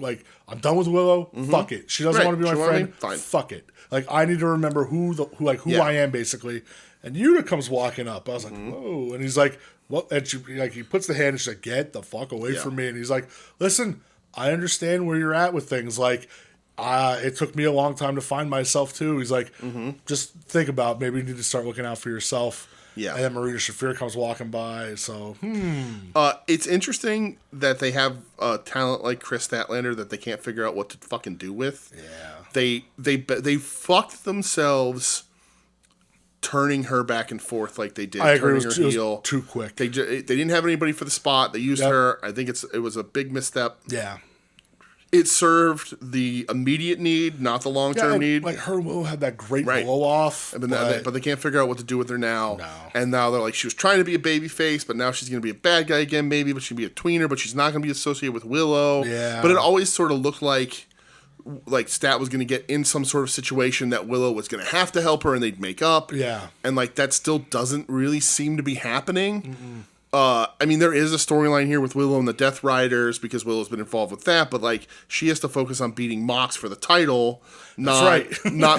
done with Willow. Fuck it. She doesn't want to be my friend. Fine. Fuck it. Like I need to remember who I am basically. And Yuta comes walking up. I was like, whoa. And he's like, what? And she he puts the hand and she's like, get the fuck away from me. And he's like, listen, I understand where you're at with things. Like, it took me a long time to find myself too. He's like, just think about maybe you need to start looking out for yourself. Yeah. And then Marina Shafir comes walking by. So, it's interesting that they have talent like Chris Statlander that they can't figure out what to fucking do with. Yeah. They fucked themselves turning her back and forth like they did. I agree. Turning her heel. It was too quick. They didn't have anybody for the spot. They used her. I think it was a big misstep. Yeah. It served the immediate need, not the long-term need. Like her Willow had that great blow-off. But they can't figure out what to do with her now. No. And now they're like, she was trying to be a baby face, but now she's going to be a bad guy again maybe, but she's going to be a tweener, but she's not going to be associated with Willow. Yeah. But it always sort of looked like Stat was going to get in some sort of situation that Willow was going to have to help her and they'd make up. Yeah. And like that still doesn't really seem to be happening. I mean, there is a storyline here with Willow and the Death Riders because Willow's been involved with that, but like she has to focus on beating Mox for the title, not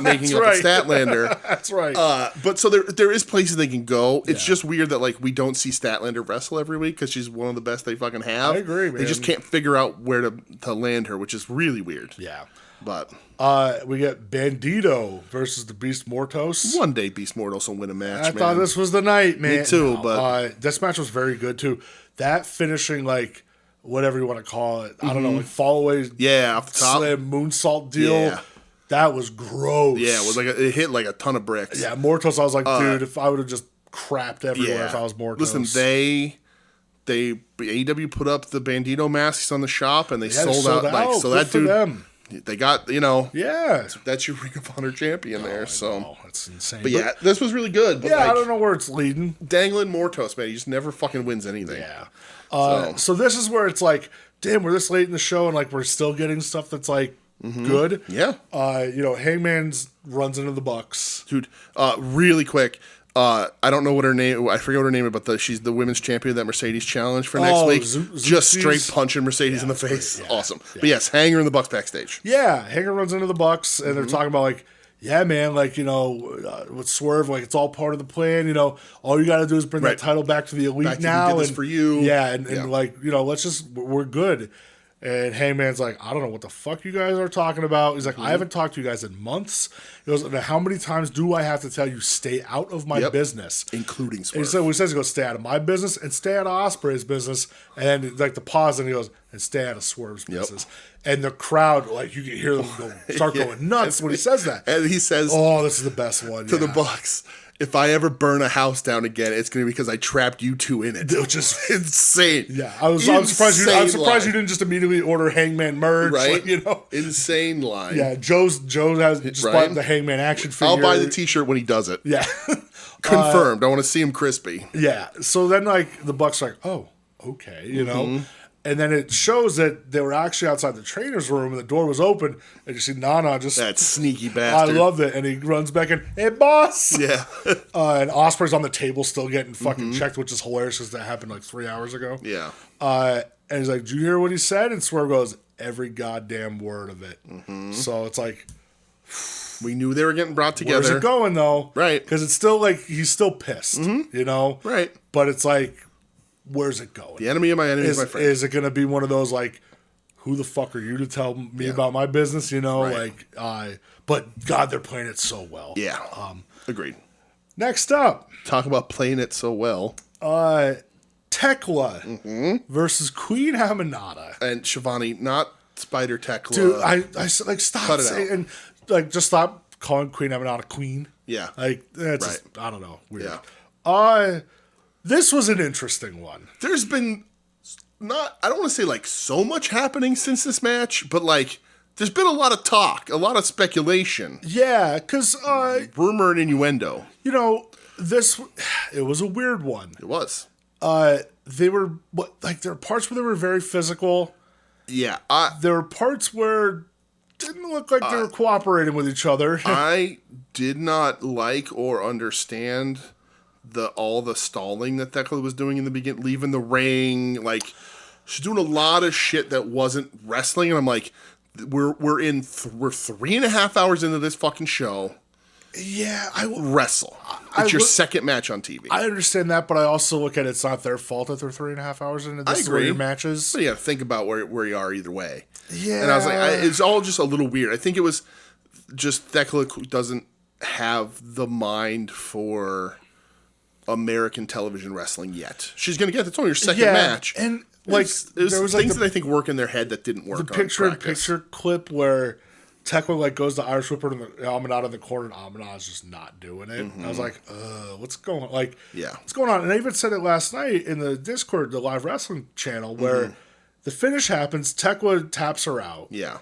making up a Statlander. That's right. But so there is places they can go. It's just weird that like we don't see Statlander wrestle every week because she's one of the best they fucking have. I agree, man. They just can't figure out where to land her, which is really weird. Yeah. But we get Bandito versus the Beast Mortos. One day Beast Mortos will win a match, I thought this was the night, man. Me too, but this match was very good too. That finishing, like, whatever you want to call it, I don't know, like fall away, off the top, slam moonsault deal. Yeah. That was gross. Yeah, it was like it hit like a ton of bricks. Yeah, Mortos. I was like, dude, if I would have just crapped everywhere if I was Mortos. Listen, they AEW put up the Bandito masks on the shop and they sold out. Like, so Good that dude, them. they got, you know, yeah, that's your Ring of Honor champion there. So that's insane. But yeah, this was really good. But yeah, like, I don't know where it's leading. Dangling Mortos, man, he just never fucking wins anything. Yeah. So this is where it's like, damn, we're this late in the show and like we're still getting stuff that's like good. Yeah. You know, Hangman's runs into the Bucks. Dude, really quick. I don't know what her name. I forget what her name is, but she's the women's champion of that Mercedes challenge for next week. Just straight punching Mercedes in the face. Yeah, awesome. Yeah. But yes, Hanger in the Bucks backstage. Yeah, Hanger runs into the Bucks, and they're talking about like, yeah, man, like, you know, with Swerve, like it's all part of the plan. You know, all you got to do is bring that title back to the Elite now. We did this for you. Yeah, and like, you know, we're good. And Hangman's like, I don't know what the fuck you guys are talking about. He's like, I haven't talked to you guys in months. He goes, how many times do I have to tell you stay out of my business? Including Swerve. And he says, he goes, stay out of my business and stay out of Ospreay's business. And then like the pause, and he goes, and stay out of Swerve's business. And the crowd, like you can hear them start going nuts when he says that. And he says, oh, this is the best one. To the Bucks. If I ever burn a house down again, it's going to be because I trapped you two in it. Which is insane. Yeah, I'm surprised you didn't just immediately order Hangman merch. Right? Like, you know, insane line. Yeah, Joe has just bought the Hangman action figure. I'll buy the T-shirt when he does it. Yeah, confirmed. I want to see him crispy. Yeah. So then, like the Bucks are like, oh, okay, you know. And then it shows that they were actually outside the trainer's room and the door was open. And you see Nana just... That sneaky bastard. I love it. And he runs back in, hey, boss! Yeah. And Ospreay's on the table still getting fucking checked, which is hilarious because that happened like 3 hours ago. Yeah. And he's like, did you hear what he said? And Swerve goes, every goddamn word of it. So it's like... We knew they were getting brought together. Where's it going, though? Right. Because it's still like, he's still pissed, you know? Right. But it's like... Where's it going? The enemy of my enemy is my friend. Is it going to be one of those like, who the fuck are you to tell me about my business? You know, but God, they're playing it so well. Yeah. Agreed. Next up, talk about playing it so well. Tekla versus Queen Aminata and Shivani, not Spider Tekla. Dude, I like stop saying and like just stop calling Queen Aminata Queen. Yeah. Like that's just, I don't know. Weird. Yeah. This was an interesting one. There's been I don't want to say like so much happening since this match, but like there's been a lot of talk, a lot of speculation. Yeah, because rumor and innuendo. You know, it was a weird one. It was. There were parts where they were very physical. Yeah. There were parts where it didn't look like they were cooperating with each other. I did not like or understand all the stalling that Tekla was doing in the beginning, leaving the ring, like she's doing a lot of shit that wasn't wrestling, and I'm like, we're 3.5 hours into this fucking show. Yeah, wrestle. It's your second match on TV. I understand that, but I also look at it's not their fault that they're 3.5 hours into this 3 matches. But yeah, think about where you are either way. Yeah, and I was like, it's all just a little weird. I think it was just Tekla doesn't have the mind for American television wrestling yet. She's going to get it's only her second match. And like there was things that I think work in their head that didn't work. The picture clip where Tekla like goes to Irish Whipper and Aminata in the corner and Aminata's just not doing it. I was like, what's going on? Like, what's going on? And I even said it last night in the Discord, the live wrestling channel, where the finish happens, Tekla taps her out. Yeah.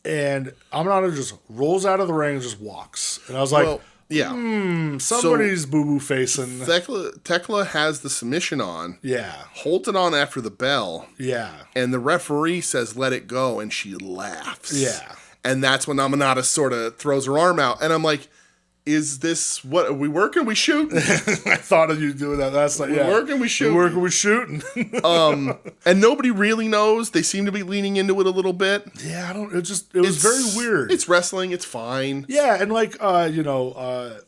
And Aminata just rolls out of the ring and just walks. And I was like, somebody's boo-boo facing. Tekla has the submission on. Yeah. Holds it on after the bell. Yeah. And the referee says, let it go. And she laughs. Yeah. And that's when Aminata sort of throws her arm out. And I'm like, is this, what, are we working? We shooting? I thought of you doing that last night. We're working, we shooting. We're working, we shooting. And nobody really knows. They seem to be leaning into it a little bit. Yeah, it was very weird. It's wrestling. It's fine. Yeah, and like,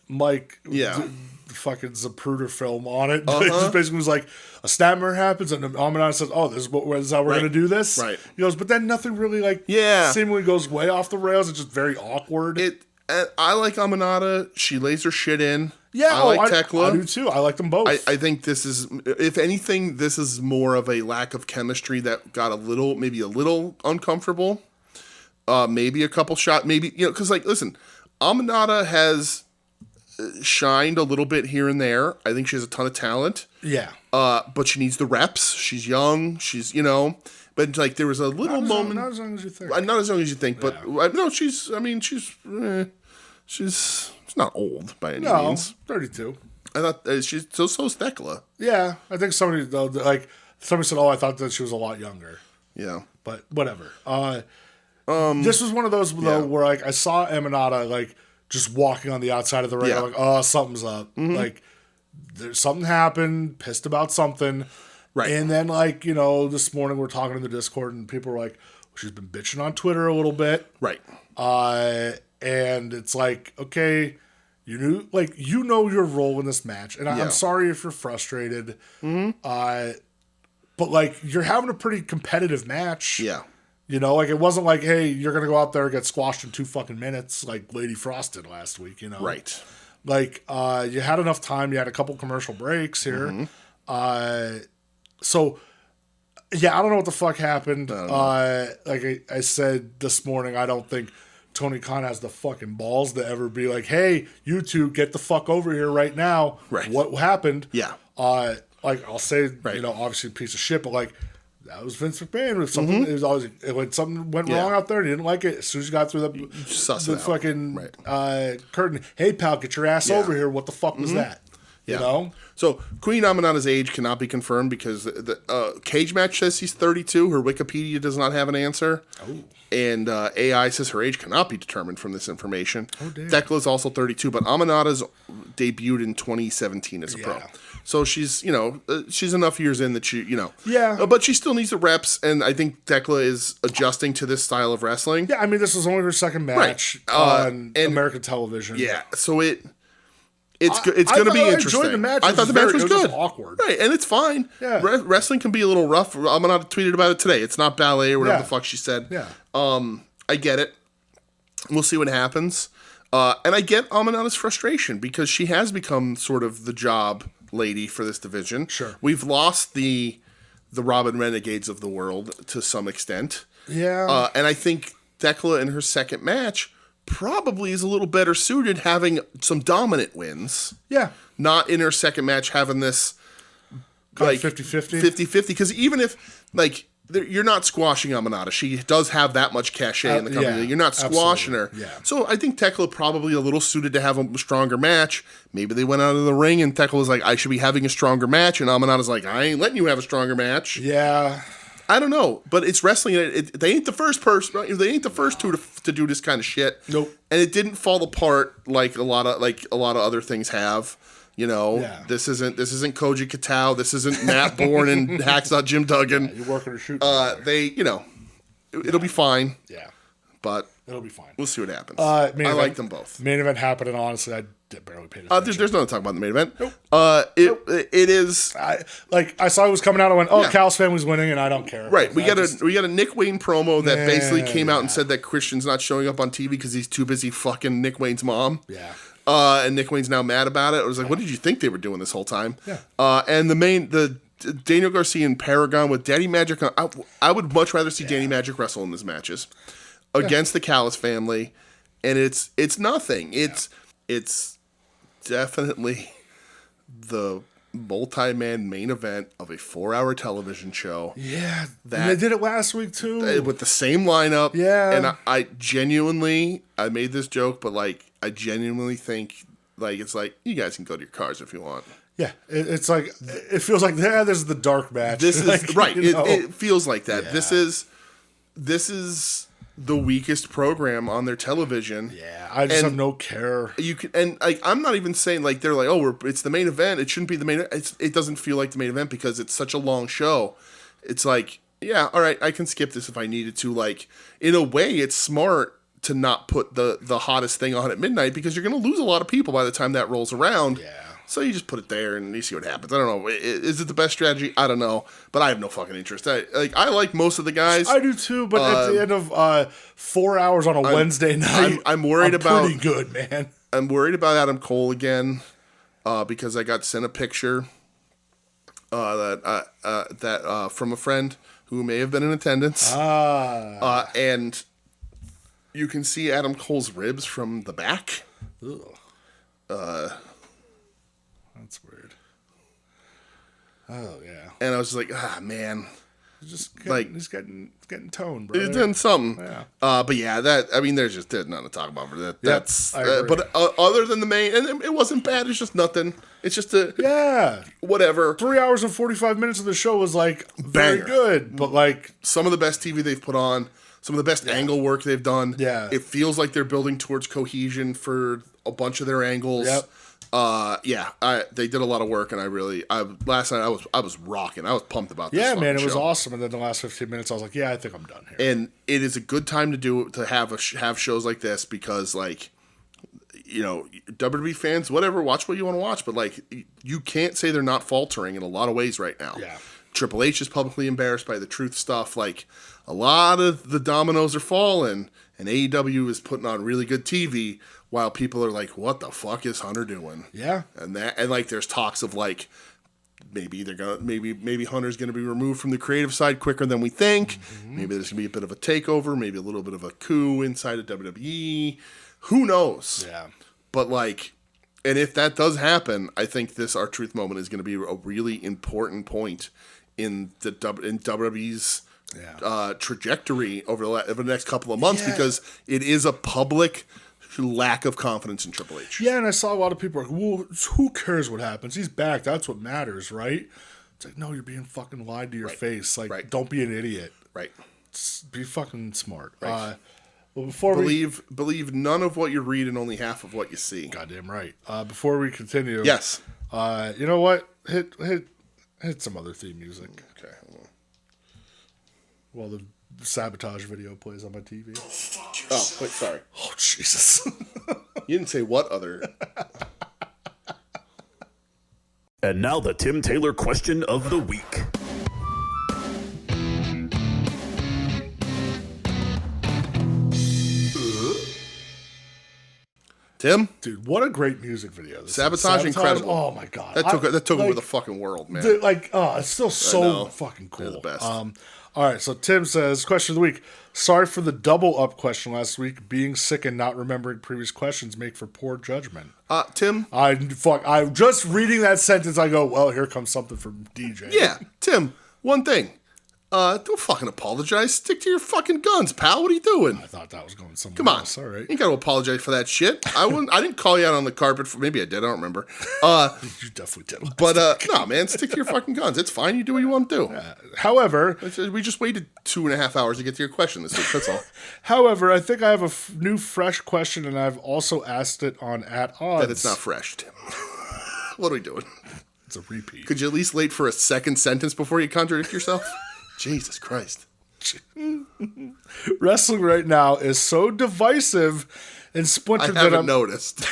Mike, fucking Zapruder film on it. It just basically was like, a snapmare happens, and Aminata says, oh, this is how we're going to do this? Right. He goes, but then nothing really, seemingly goes way off the rails. It's just very awkward. I like Aminata. She lays her shit in. Yeah, I like Tekla. I do too. I like them both. I think this is, if anything, this is more of a lack of chemistry that got maybe a little uncomfortable. Maybe a couple shot, maybe, because listen, Aminata has shined a little bit here and there. I think she has a ton of talent. Yeah. But she needs the reps. She's young. She's, but like there was a little moment. Not as young as you think. Not as young as you think, but no, she's not old by any means. 32. I thought she's so's Thekla. Yeah, I think somebody said, "Oh, I thought that she was a lot younger." Yeah, but whatever. This was one of those though where like I saw Emanata like just walking on the outside of the ring. I'm like, oh, something's up. Mm-hmm. Like there's something happened. Pissed about something. Right. And then like this morning we're talking in the Discord and people were like, she's been bitching on Twitter a little bit. Right. And it's like, okay. You know your role in this match, and I'm sorry if you're frustrated. Mm-hmm. But like you're having a pretty competitive match. Yeah. Like it wasn't like, hey, you're gonna go out there and get squashed in 2 fucking minutes like Lady Frost did last week. Right. Like you had enough time. You had a couple commercial breaks here. Mm-hmm. So yeah, I don't know what the fuck happened. Like I said this morning, I don't think Tony Khan has the fucking balls to ever be like, hey, you two get the fuck over here right now. Right. What happened? Yeah. Like I'll say, obviously a piece of shit, but like that was Vince McMahon. If something it was always when something went wrong out there and he didn't like it, as soon as you got through the fucking curtain, hey pal, get your ass over here. What the fuck was that? Yeah. So Queen Amanata's age cannot be confirmed because the cage match says he's 32. Her Wikipedia does not have an answer. Oh. And AI says her age cannot be determined from this information. Oh, damn. Thekla is also 32, but Amanata's debuted in 2017 as a pro. So she's, she's enough years in that she, Yeah. But she still needs the reps, and I think Thekla is adjusting to this style of wrestling. Yeah, I mean, this was only her second match on American television. Yeah, so it's going to be interesting. I enjoyed the match. I thought the match was good. Awkward. Right, and it's fine. Yeah. Wrestling can be a little rough. Amanata tweeted about it today. It's not ballet or whatever the fuck she said. Yeah. I get it. We'll see what happens. And I get Amanata's frustration because she has become sort of the job lady for this division. Sure. We've lost the Robin Renegades of the world to some extent. Yeah. And I think Thekla in her second match probably is a little better suited having some dominant wins. Yeah. Not in her second match having this like 50-50. 50-50. Because even if, you're not squashing Amanata. She does have that much cachet in the company. You're not squashing her. Yeah. So I think Thekla probably a little suited to have a stronger match. Maybe they went out of the ring and Thekla was like, I should be having a stronger match. And Amanata's like, I ain't letting you have a stronger match. Yeah. I don't know, but it's wrestling. They ain't the first person. They ain't the first two to do this kind of shit. Nope. And it didn't fall apart like a lot of other things have. This isn't Koji Katao. This isn't Matt Bourne and Hacksaw Jim Duggan. You're working or shooting. It'll be fine. Yeah. but it'll be fine. We'll see what happens. I like them both. Main event happened, and honestly, I barely paid attention. There's nothing to talk about in the main event. Nope. It is. I saw it was coming out. I went, "Oh, yeah. Cal's family's winning," and I don't care. Right. We got a Nick Wayne promo that basically came out and said that Christian's not showing up on TV because he's too busy fucking Nick Wayne's mom. Yeah. And Nick Wayne's now mad about it. I was like, what did you think they were doing this whole time? Yeah. And the Daniel Garcia and Paragon with Daddy Magic. I would much rather see Danny Magic wrestle in these matches against the Callis family, and it's nothing. It's definitely the multi-man main event of a 4-hour television show. Yeah, and they did it last week too with the same lineup. Yeah, and I genuinely, I made this joke, but I genuinely think it's like you guys can go to your cars if you want. Yeah, it's like it feels like this is the dark match. This is right. It feels like that. Yeah. This is the weakest program on their television. Yeah, I just have no care. You can, and I'm not even saying they're like, oh, it's the main event. It shouldn't be the main. It doesn't feel like the main event because it's such a long show. It's like, yeah, all right, I can skip this if I needed to. In a way, it's smart to not put the hottest thing on at midnight because you're going to lose a lot of people by the time that rolls around. Yeah. So you just put it there and you see what happens. I don't know. Is it the best strategy? I don't know. But I have no fucking interest. I like most of the guys. I do too, but at the end of 4 hours on a Wednesday night, I'm worried about pretty good, man. I'm worried about Adam Cole again because I got sent a picture that from a friend who may have been in attendance. And you can see Adam Cole's ribs from the back. Ugh. That's weird. Oh yeah. And I was like, man. He's getting toned, bro. He's done something. Yeah. But yeah, there's nothing to talk about for that. That's but other than the main, and it wasn't bad. It's just nothing. It's just whatever. 3 hours and 45 minutes of the show was like very good, but like some of the best TV they've put on, some of the best angle work they've done. Yeah. It feels like they're building towards cohesion for a bunch of their angles. Yep. They did a lot of work, and last night I was rocking. I was pumped about this. Yeah, man, it was awesome. And then the last 15 minutes, I was like, yeah, I think I'm done here. And it is a good time to have shows like this because, like, you know, WWE fans, whatever, watch what you want to watch, but like, you can't say they're not faltering in a lot of ways right now. Yeah. Triple H is publicly embarrassed by the truth stuff. Like, a lot of the dominoes are falling, and AEW is putting on really good TV. While people are like, what the fuck is Hunter doing? Yeah. And like there's talks of like maybe Hunter's gonna be removed from the creative side quicker than we think. Mm-hmm. Maybe there's gonna be a bit of a takeover, maybe a little bit of a coup inside of WWE. Who knows? Yeah. But like, and if that does happen, I think this R-Truth moment is gonna be a really important point in WWE's trajectory over the next couple of months because it is a public lack of confidence in Triple H. Yeah, and I saw a lot of people like, well, who cares what happens? He's back. That's what matters, right? It's like, no, you're being fucking lied to your face. Like, don't be an idiot. Right. Be fucking smart. Right. Well, before believe none of what you read and only half of what you see. Goddamn right. Before we continue. Yes. You know what? Hit some other theme music. Okay. Hold on. Well, the Sabotage video plays on my TV. Oh, wait, sorry. Oh, Jesus. You didn't say what other. And now the Tim Taylor question of the week. Tim? Dude, what a great music video. Sabotage, incredible. Oh, my God. That took over the fucking world, man. Dude, it's still so fucking cool. They're the best. All right, so Tim says, question of the week. Sorry for the double up question last week. Being sick and not remembering previous questions make for poor judgment. Tim? I'm just reading that sentence. I go, well, here comes something from DJ. Yeah, Tim, one thing. Don't fucking apologize. Stick to your fucking guns, pal. What are you doing? I thought that was going somewhere Come on. else. All right. You ain't got to apologize for that shit. I didn't call you out on the carpet. Maybe I did. I don't remember. You definitely did. But, no, man. Stick to your fucking guns. It's fine. You do what you want to do. However. We just waited 2.5 hours to get to your question this week. That's all. However, I think I have a new fresh question, and I've also asked it on At Odds. That it's not fresh, Tim. What are we doing? It's a repeat. Could you at least wait for a second sentence before you contradict yourself? Jesus Christ. Wrestling right now is so divisive and splintered I haven't noticed.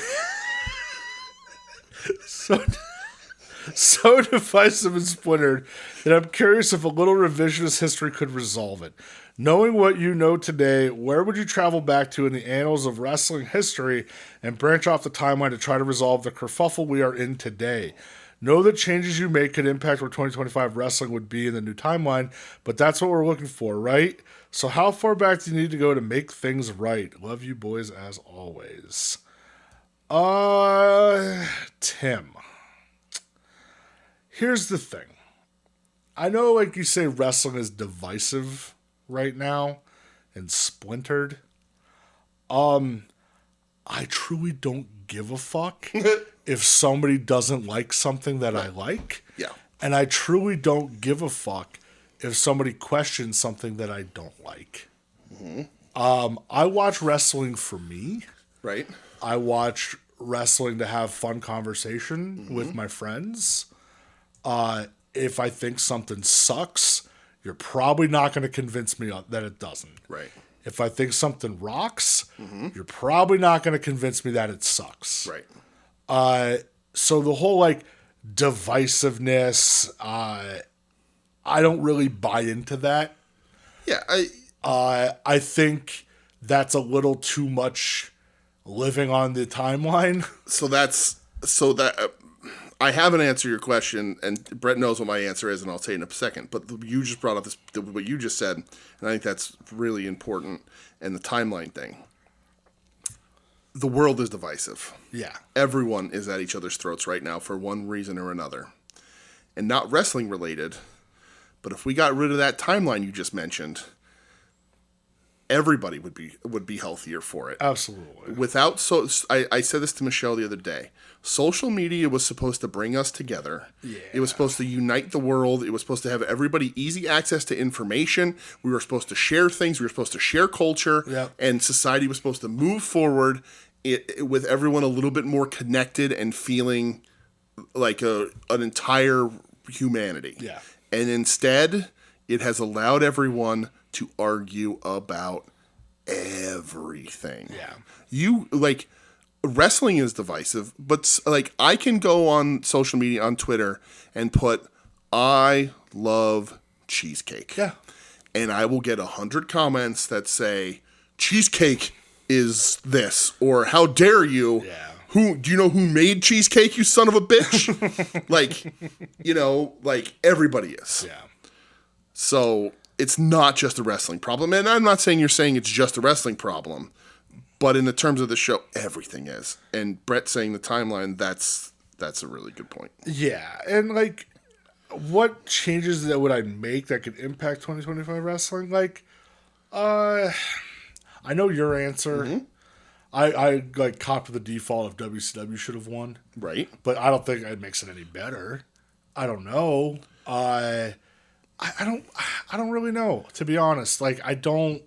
so divisive and splintered that I'm curious if a little revisionist history could resolve it. Knowing what you know today, where would you travel back to in the annals of wrestling history and branch off the timeline to try to resolve the kerfuffle we are in today? Know that changes you make could impact where 2025 wrestling would be in the new timeline, but that's what we're looking for, right? So how far back do you need to go to make things right? Love you boys as always. Tim. Here's the thing. I know, like you say, wrestling is divisive right now and splintered. I truly don't give a fuck if somebody doesn't like something that I like. Yeah. And I truly don't give a fuck if somebody questions something that I don't like. Mm-hmm. I watch wrestling for me. Right. I watch wrestling to have fun conversation with my friends. If I think something sucks, you're probably not going to convince me that it doesn't. Right. If I think something rocks, you're probably not going to convince me that it sucks. Right. So the whole like divisiveness, I don't really buy into that. Yeah. I think that's a little too much living on the timeline. I haven't answered your question, and Brett knows what my answer is, and I'll say it in a second. But you just brought up what you just said, and I think that's really important. And the timeline thing. the world is divisive. Yeah. Everyone is at each other's throats right now for one reason or another. And not wrestling related, but if we got rid of that timeline you just mentioned, everybody would be healthier for it. Absolutely. I said this to Michelle the other day. Social media was supposed to bring us together. Yeah. It was supposed to unite the world. It was supposed to have everybody easy access to information. We were supposed to share things. We were supposed to share culture. Yep. And society was supposed to move forward with everyone a little bit more connected and feeling like an entire humanity. Yeah. And instead, it has allowed everyone to argue about everything. Yeah. Wrestling is divisive, but I can go on social media on Twitter and put I love cheesecake. Yeah. And I will get 100 comments that say cheesecake is this, or how dare you? Yeah. Do you know who made cheesecake, you son of a bitch? Everybody is. Yeah. So it's not just a wrestling problem. And I'm not saying you're saying it's just a wrestling problem, but in the terms of the show, everything is. And Brett saying the timeline, that's a really good point. Yeah. And what changes that would I make that could impact 2025 wrestling? I know your answer. Mm-hmm. I copped the default of WCW should have won. Right. But I don't think it makes it any better. I don't know. I don't really know, to be honest. I don't,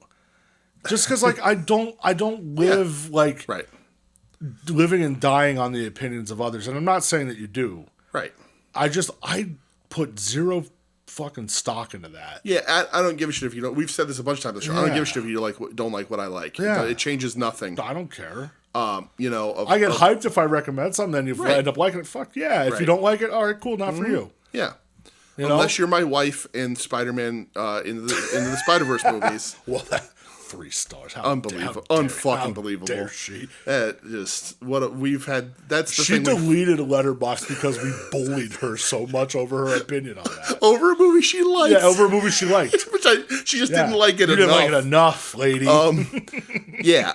just because I don't live right. living and dying on the opinions of others. And I'm not saying that you do. Right. I put zero fucking stock into that. Yeah, I don't give a shit if you don't. We've said this a bunch of times on the show. I don't give a shit if you don't like what I like. Yeah. It changes nothing. I don't care. I get hyped if I recommend something, then if I end up liking it, fuck yeah. If you don't like it, all right, cool, not for you. Yeah. Unless you're my wife in Spider-Man into the Spider-Verse movies. Well, 3 stars. Unbelievable. Unfucking believable. Dare she? We've had. That's the she thing. She deleted a letterbox because we bullied her so much over her opinion on that. Over a movie she liked. Yeah, over a movie she liked. Which she just didn't like it enough. You didn't like it enough, lady. Yeah.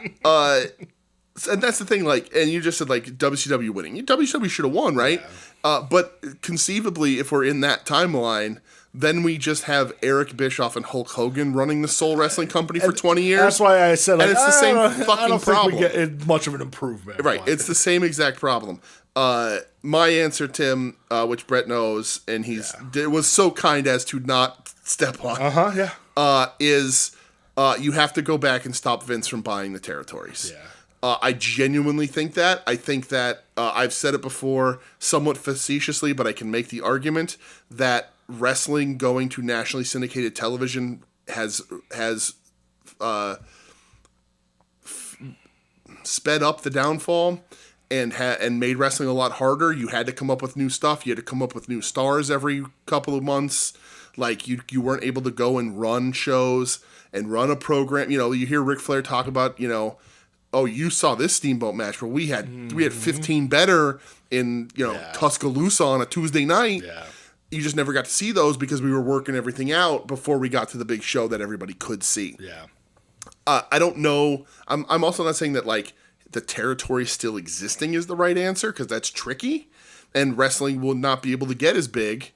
And that's the thing, and you just said, WCW winning. WCW should have won, right? Yeah. But conceivably, if we're in that timeline, then we just have Eric Bischoff and Hulk Hogan running the Soul Wrestling Company for 20 years. That's why I said, and it's the same fucking I don't problem. think we get much of an improvement. Right. It's the same exact problem. My answer, Tim, which Brett knows, and it was so kind as to not step on, is you have to go back and stop Vince from buying the territories. Yeah. I genuinely think that. I think that I've said it before, somewhat facetiously, but I can make the argument that wrestling going to nationally syndicated television has sped up the downfall and made wrestling a lot harder. You had to come up with new stuff. You had to come up with new stars every couple of months. You weren't able to go and run shows and run a program. You hear Ric Flair talk about, oh, you saw this Steamboat match where we had 15 better in Tuscaloosa on a Tuesday night. Yeah. You just never got to see those because we were working everything out before we got to the big show that everybody could see. Yeah. I don't know. I'm also not saying that the territory still existing is the right answer, because that's tricky, and wrestling will not be able to get as big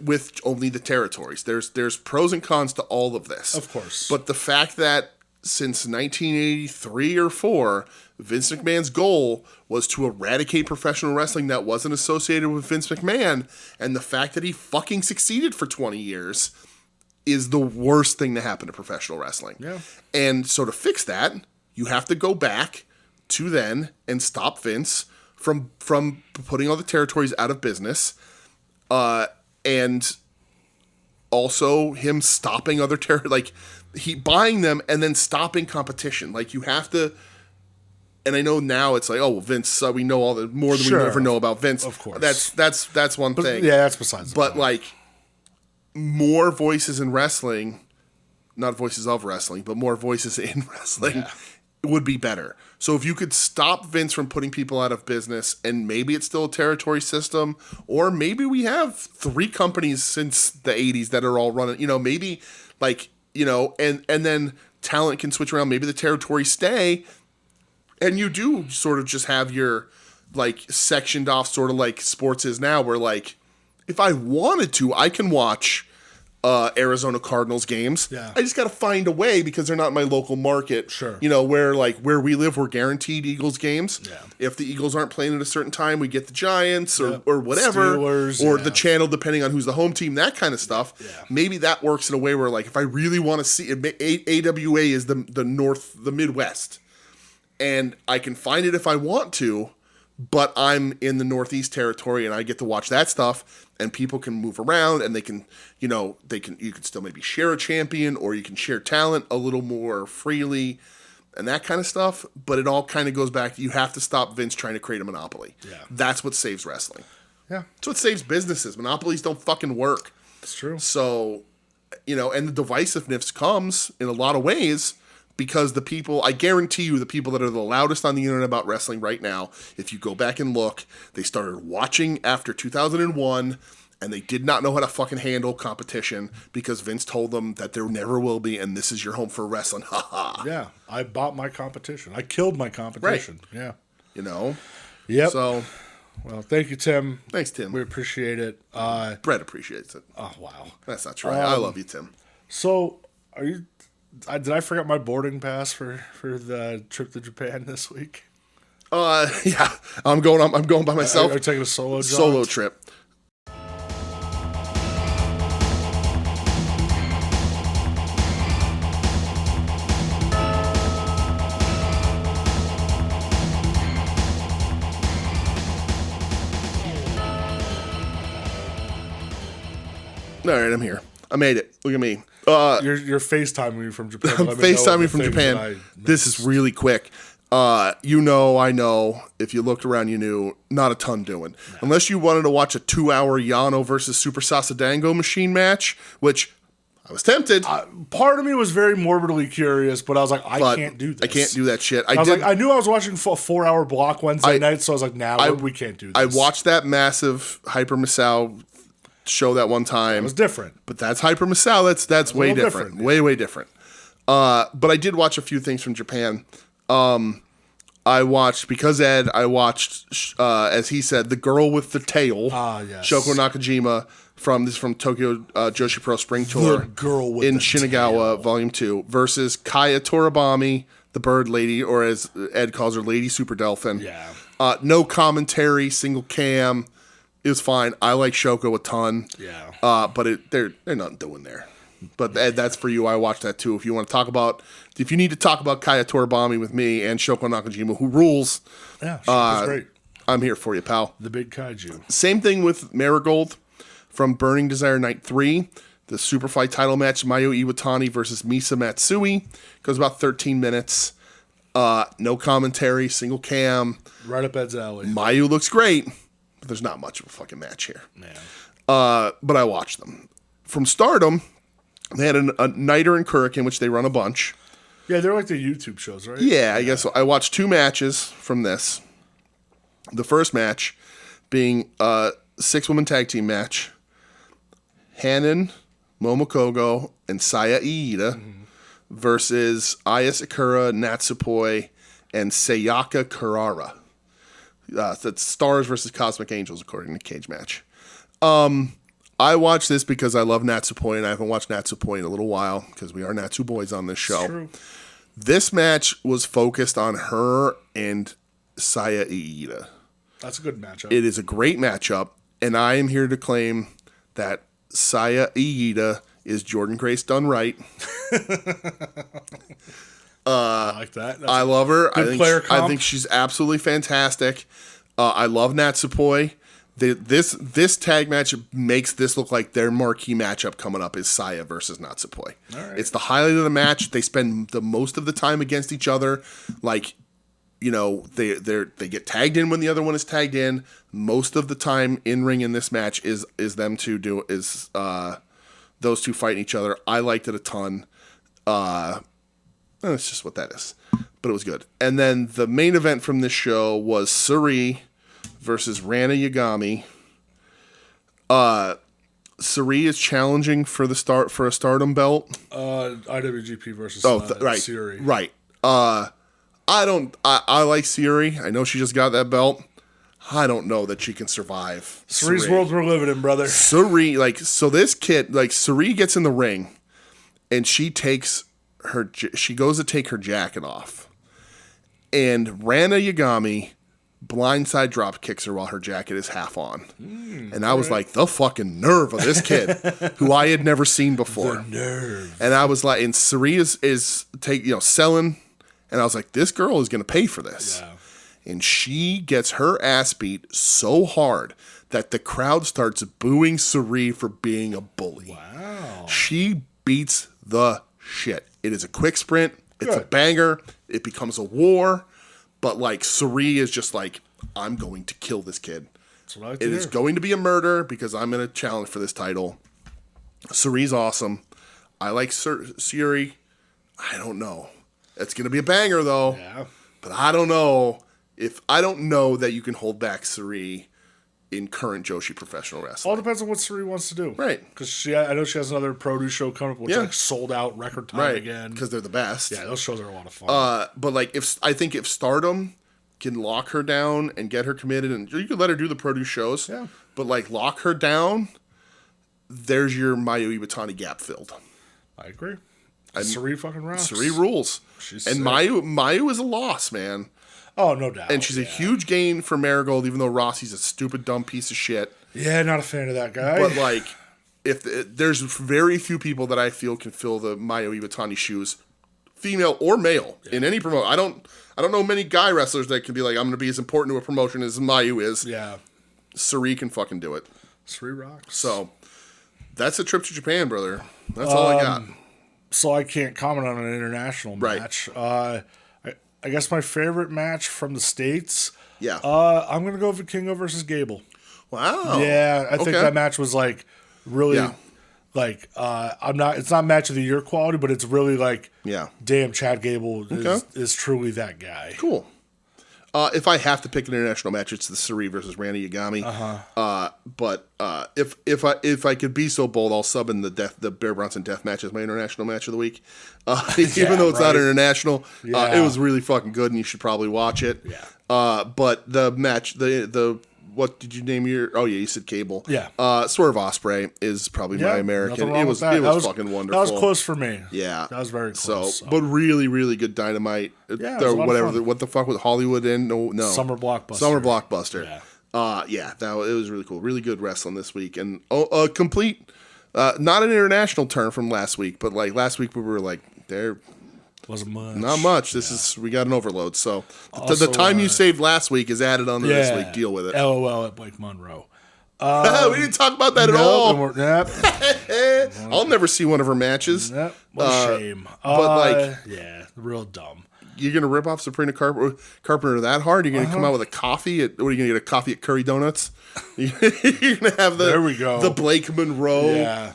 with only the territories. There's pros and cons to all of this, of course. But the fact that since 1983 or 4, Vince McMahon's goal was to eradicate professional wrestling that wasn't associated with Vince McMahon, and the fact that he fucking succeeded for 20 years is the worst thing to happen to professional wrestling. Yeah. And so to fix that, you have to go back to then and stop Vince from putting all the territories out of business, and also him stopping other he buying them and then stopping competition. You have to. And I know now it's Vince. We know all the more than we ever know about Vince. Of course, that's one thing. Yeah, that's besides. But more voices in wrestling, not voices of wrestling, but more voices in wrestling would be better. So if you could stop Vince from putting people out of business, and maybe it's still a territory system, or maybe we have 3 companies since the 80s that are all running. Maybe and then talent can switch around. Maybe the territories stay. And you do sort of just have your, like, sectioned off sort of like sports is now, where, like, if I wanted to, I can watch Arizona Cardinals games. Yeah. I just got to find a way because they're not in my local market. Sure. You know, where we live, we're guaranteed Eagles games. Yeah. If the Eagles aren't playing at a certain time, we get the Giants or whatever. Steelers, or the channel, depending on who's the home team, that kind of stuff. Yeah. Maybe that works in a way where, like, if I really want to see AWA is the Midwest. And I can find it if I want to, but I'm in the Northeast territory and I get to watch that stuff, and people can move around and they can, you can still maybe share a champion, or you can share talent a little more freely and that kind of stuff. But it all kind of goes back to, you have to stop Vince trying to create a monopoly. Yeah. That's what saves wrestling. Yeah. That's what saves businesses. Monopolies don't fucking work. It's true. So, and the divisiveness comes in a lot of ways because the people, I guarantee you, the people that are the loudest on the internet about wrestling right now, if you go back and look, they started watching after 2001 and they did not know how to fucking handle competition because Vince told them that there never will be, and this is your home for wrestling. Ha ha. Yeah. I bought my competition. I killed my competition. Right. Yeah. Yep. So, well, thank you, Tim. Thanks, Tim. We appreciate it. Brett appreciates it. Oh, wow. That's not true. I love you, Tim. So, did I forget my boarding pass for the trip to Japan this week? Yeah. I'm going by myself. Are you taking a solo trip. All right, I'm here. I made it. Look at me. You're FaceTiming me from Japan. I'm FaceTiming from Japan. This is really quick. I know. If you looked around, you knew. Not a ton doing. No. Unless you wanted to watch a 2-hour Yano versus Super Sasadango machine match, which I was tempted. Part of me was very morbidly curious, but I was like, I can't do this. I can't do that shit. I knew I was watching a 4-hour block Wednesday night, so I was like, we can't do this. I watched that massive Hyper Misao show that one time. It was different. But that's Hyper Misao. That's way different. Yeah. Way different. But I did watch a few things from Japan. I watched, because Ed, as he said, The Girl with the Tail. Yes. Shoko Nakajima from Tokyo Joshi Pro Spring Tour. The Girl with in the Shinagawa, Tail. Volume 2, versus Kaya Toribami, the Bird Lady, or as Ed calls her, Lady Super Delphin. Yeah. No commentary, single cam. It was fine. I like Shoko a ton. Yeah. But they're nothing doing there. But Ed, that's for you. I watched that too. If you need to talk about Kaya Toribami with me and Shoko Nakajima, who rules. Yeah, Shoko's great. I'm here for you, pal. The big kaiju. Same thing with Marigold from Burning Desire Night 3. The Superfight title match, Mayu Iwatani versus Misa Matsui. Goes about 13 minutes. No commentary, single cam. Right up Ed's alley. Mayu looks great, but there's not much of a fucking match here. Man. But I watched them. From Stardom, they had a Nighter and Kurikan, which they run a bunch. Yeah, they're like the YouTube shows, right? Yeah, I guess so. I watched 2 matches from this. The first match being a 6-woman tag team match. Hanan, Momokogo, and Saya Iida versus Aya Sakura, Natsupoi, and Sayaka Kurara. That's Stars versus Cosmic Angels, according to Cage Match. I watched this because I love Natsupoi, and I haven't watched Natsupoi in a little while because we are Natsu boys on this show. True. This match was focused on her and Saya Iida. That's a good matchup. It is a great matchup, and I am here to claim that Saya Iida is Jordan Grace done right. I like that. I love her. Good I think she's absolutely fantastic. I love Natsupoi. This tag match makes this look like their marquee matchup coming up is Saya versus Natsupoi. All right. It's the highlight of the match. They spend the most of the time against each other. Like, they get tagged in when the other one is tagged in. Most of the time in ring in this match is them two those two fighting each other. I liked it a ton. That's just what that is. But it was good. And then the main event from this show was Suri versus Rana Yagami. Suri is challenging for a Stardom belt. IWGP versus right, Suri. Right. I like Siri. I know she just got that belt. I don't know that she can survive. Siri's world we're living in, brother. Siri, so this kid, Siri gets in the ring, and she goes to take her jacket off, and Rana Yagami blindside drop kicks her while her jacket is half on. And I was like, the fucking nerve of this kid, who I had never seen before. The nerve. And I was like, and Siri is selling, and I was like, this girl is going to pay for this. Yeah. And she gets her ass beat so hard that the crowd starts booing Suri for being a bully. Wow. She beats the shit. It is a quick sprint. It's a banger. It becomes a war. But, Suri is just I'm going to kill this kid. That's what I like It is going to be a murder because I'm going to challenge for this title. Suri's awesome. I like Suri. I don't know. It's going to be a banger, though. Yeah. But I don't know. I don't know that you can hold back Suri in current Joshi professional wrestling. All depends on what Suri wants to do. Right. Because I know she has another produce show coming up, which sold out record time again. Because they're the best. Yeah, those shows are a lot of fun. But if Stardom can lock her down and get her committed, and you could let her do the produce shows. Yeah. But lock her down, there's your Mayu Iwatani gap filled. I agree. Suri fucking rocks. Suri rules. She's and sick. Mayu is a loss, man. Oh, no doubt. And she's a huge gain for Marigold, even though Rossi's a stupid, dumb piece of shit. Yeah, not a fan of that guy. But, there's very few people that I feel can fill the Mayu Iwatani shoes, female or male, in any promotion. I don't know many guy wrestlers that can be I'm going to be as important to a promotion as Mayu is. Yeah. Suri can fucking do it. Suri rocks. So, that's a trip to Japan, brother. That's all I got. So I can't comment on an international match. I guess my favorite match from the States. Yeah. I'm gonna go Vikingo versus Gable. Wow. Yeah, I think that match was really it's not match of the year quality, but it's really damn, Chad Gable is truly that guy. Cool. If I have to pick an international match, it's the Suri versus Randy Yagami. But if I could be so bold, I'll sub in the Bear Bronson death match as my international match of the week. Even though it's not international, it was really fucking good, and you should probably watch it. Yeah. But the match, the what did you name your? Oh yeah, you said Cable. Yeah. Swerve Ospreay is probably my American. It was fucking wonderful. That was close for me. Yeah, that was very close. So, but really, really good Dynamite. Yeah, what the fuck with Hollywood in? No, Summer Blockbuster. Summer Blockbuster. Yeah. It was really cool. Really good wrestling this week, and complete. Not an international turn from last week, but last week we were there. Wasn't much. Not much. We got an overload. So also, the time you saved last week is added onto this week. Deal with it. LOL at Blake Monroe. We didn't talk about that at all. Nope. I'll never see one of her matches. What a shame. But real dumb. You're gonna rip off Sabrina Carpenter that hard? You're gonna come out with a coffee at? What are you gonna get? A coffee at Curry Donuts? You're gonna have the Blake Monroe. Yeah.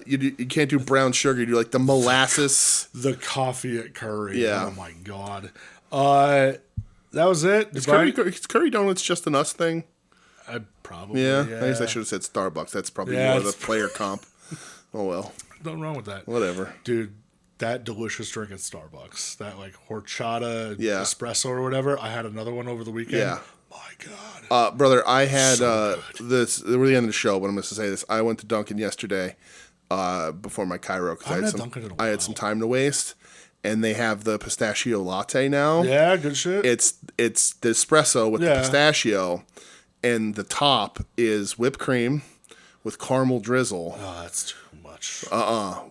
You can't do brown sugar. You do the molasses. The coffee at Curry. Yeah. Oh my god. That was it. Is Curry Donuts just an us thing? Probably. Yeah. I guess I should have said Starbucks. That's probably more of the player comp. Oh well. Nothing wrong with that. Whatever, dude. That delicious drink at Starbucks, that horchata espresso or whatever. I had another one over the weekend. Yeah. My God. Brother, I had this. We're the end of the show, but I'm going to say this. I went to Dunkin' yesterday before my Cairo because I had some time to waste, and they have the pistachio latte now. Yeah, good shit. It's the espresso with the pistachio, and the top is whipped cream with caramel drizzle. Oh, that's too much.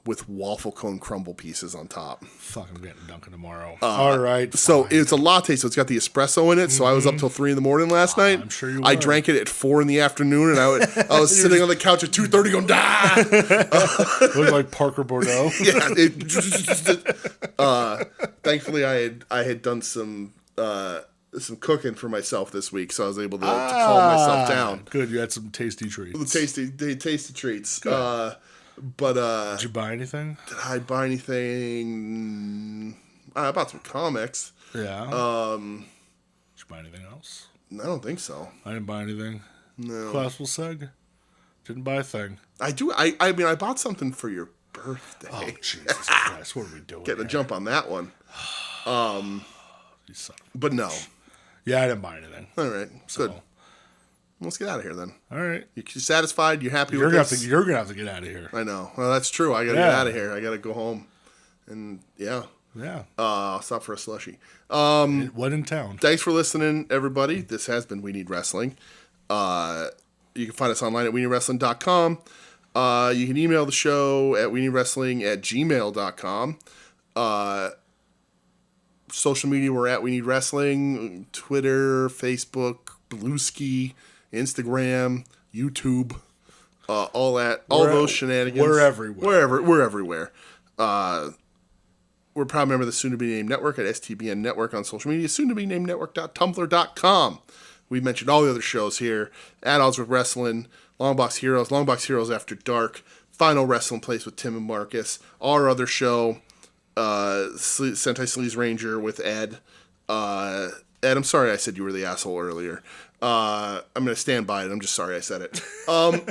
With waffle cone crumble pieces on top. Fuck, I'm getting Dunkin' tomorrow. All right. So it's a latte, so it's got the espresso in it. So I was up till 3 a.m. last night. I'm sure you were. I drank it at 4 p.m, and I was sitting on the couch at 2:30 going, "Die!" Looked like Parker Bordeaux. Yeah. Thankfully, I had done some cooking for myself this week, so I was able to calm myself down. Good, you had some tasty treats. Tasty treats. Good. But did you buy anything? Did I buy anything? I bought some comics. Yeah. Did you buy anything else? I don't think so. I didn't buy anything. No. Classical Seg. Didn't buy a thing. I do. I mean, I bought something for your birthday. Oh Jesus Christ! What are we doing? Getting a jump on that one. You son of But no. Yeah, I didn't buy anything. All right. Good. Let's get out of here then. All right. You're satisfied? You're happy with this? You're going to have to get out of here. I know. Well, that's true. I got to get out of here. I got to go home. And yeah. Yeah. I'll stop for a slushie. What in town? Thanks for listening, everybody. This has been We Need Wrestling. You can find us online at WeNeedWrestling.com. You can email the show at WeNeedWrestling@gmail.com. Social media, we're at We Need Wrestling. Twitter, Facebook, Bluesky, Instagram, YouTube, all those shenanigans. We're everywhere. We're everywhere. We're a proud member of the soon-to-be-named network at STBN Network on social media, soon-to-be-named network.tumblr.com. We mentioned all the other shows here. At Odds with Wrestling, Longbox Heroes After Dark, Final Wrestling Place with Tim and Marcus, our other show, Sentai Sleaze Ranger with Ed. Ed, I'm sorry I said you were the asshole earlier. I'm going to stand by it. I'm just sorry I said it. I'm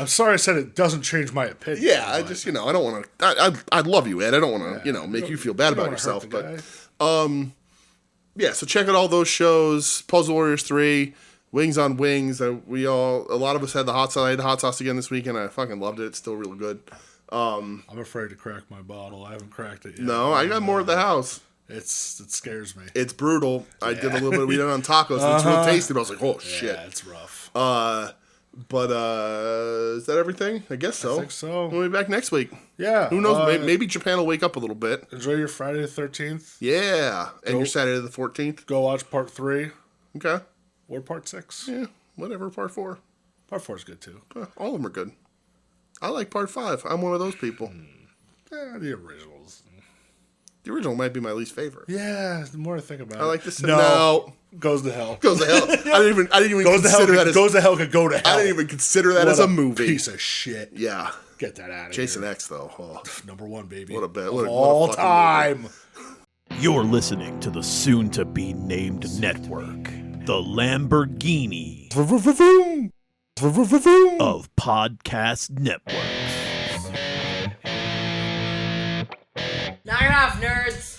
sorry I said it doesn't change my opinion. Yeah, I just, I don't want to... I love you, Ed. I don't want to, make you feel bad about yourself. But, yeah, so check out all those shows. Puzzle Warriors 3, Wings on Wings. A lot of us had the hot sauce. I had the hot sauce again this weekend. I fucking loved it. It's still real good. I'm afraid to crack my bottle. I haven't cracked it yet. No, I got more at the house. It scares me. It's brutal. Yeah. I did a little bit. We did it on tacos. And it's real tasty. But I was like, oh shit. Yeah, it's rough. But is that everything? I guess so. I think so. We'll be back next week. Yeah. Who knows? Maybe Japan will wake up a little bit. Enjoy your Friday the 13th. Yeah, and your Saturday the 14th. Go watch part 3. Okay. Or part 6. Yeah, whatever. Part 4. Part 4 is good too. All of them are good. I like part 5. I'm one of those people. The originals. The original might be my least favorite. Yeah, the more I think about it. I like this. No. Goes to hell. Goes to hell. I didn't even consider that as... Goes to hell could go to hell. I didn't even consider that as a movie. Piece of shit. Yeah. Get that out of Jason here. X, though. Oh. Number 1, baby. What a bet. All time. You're listening to the soon-to-be-named network, the Lamborghini of podcast networks. Knock it off, nerds!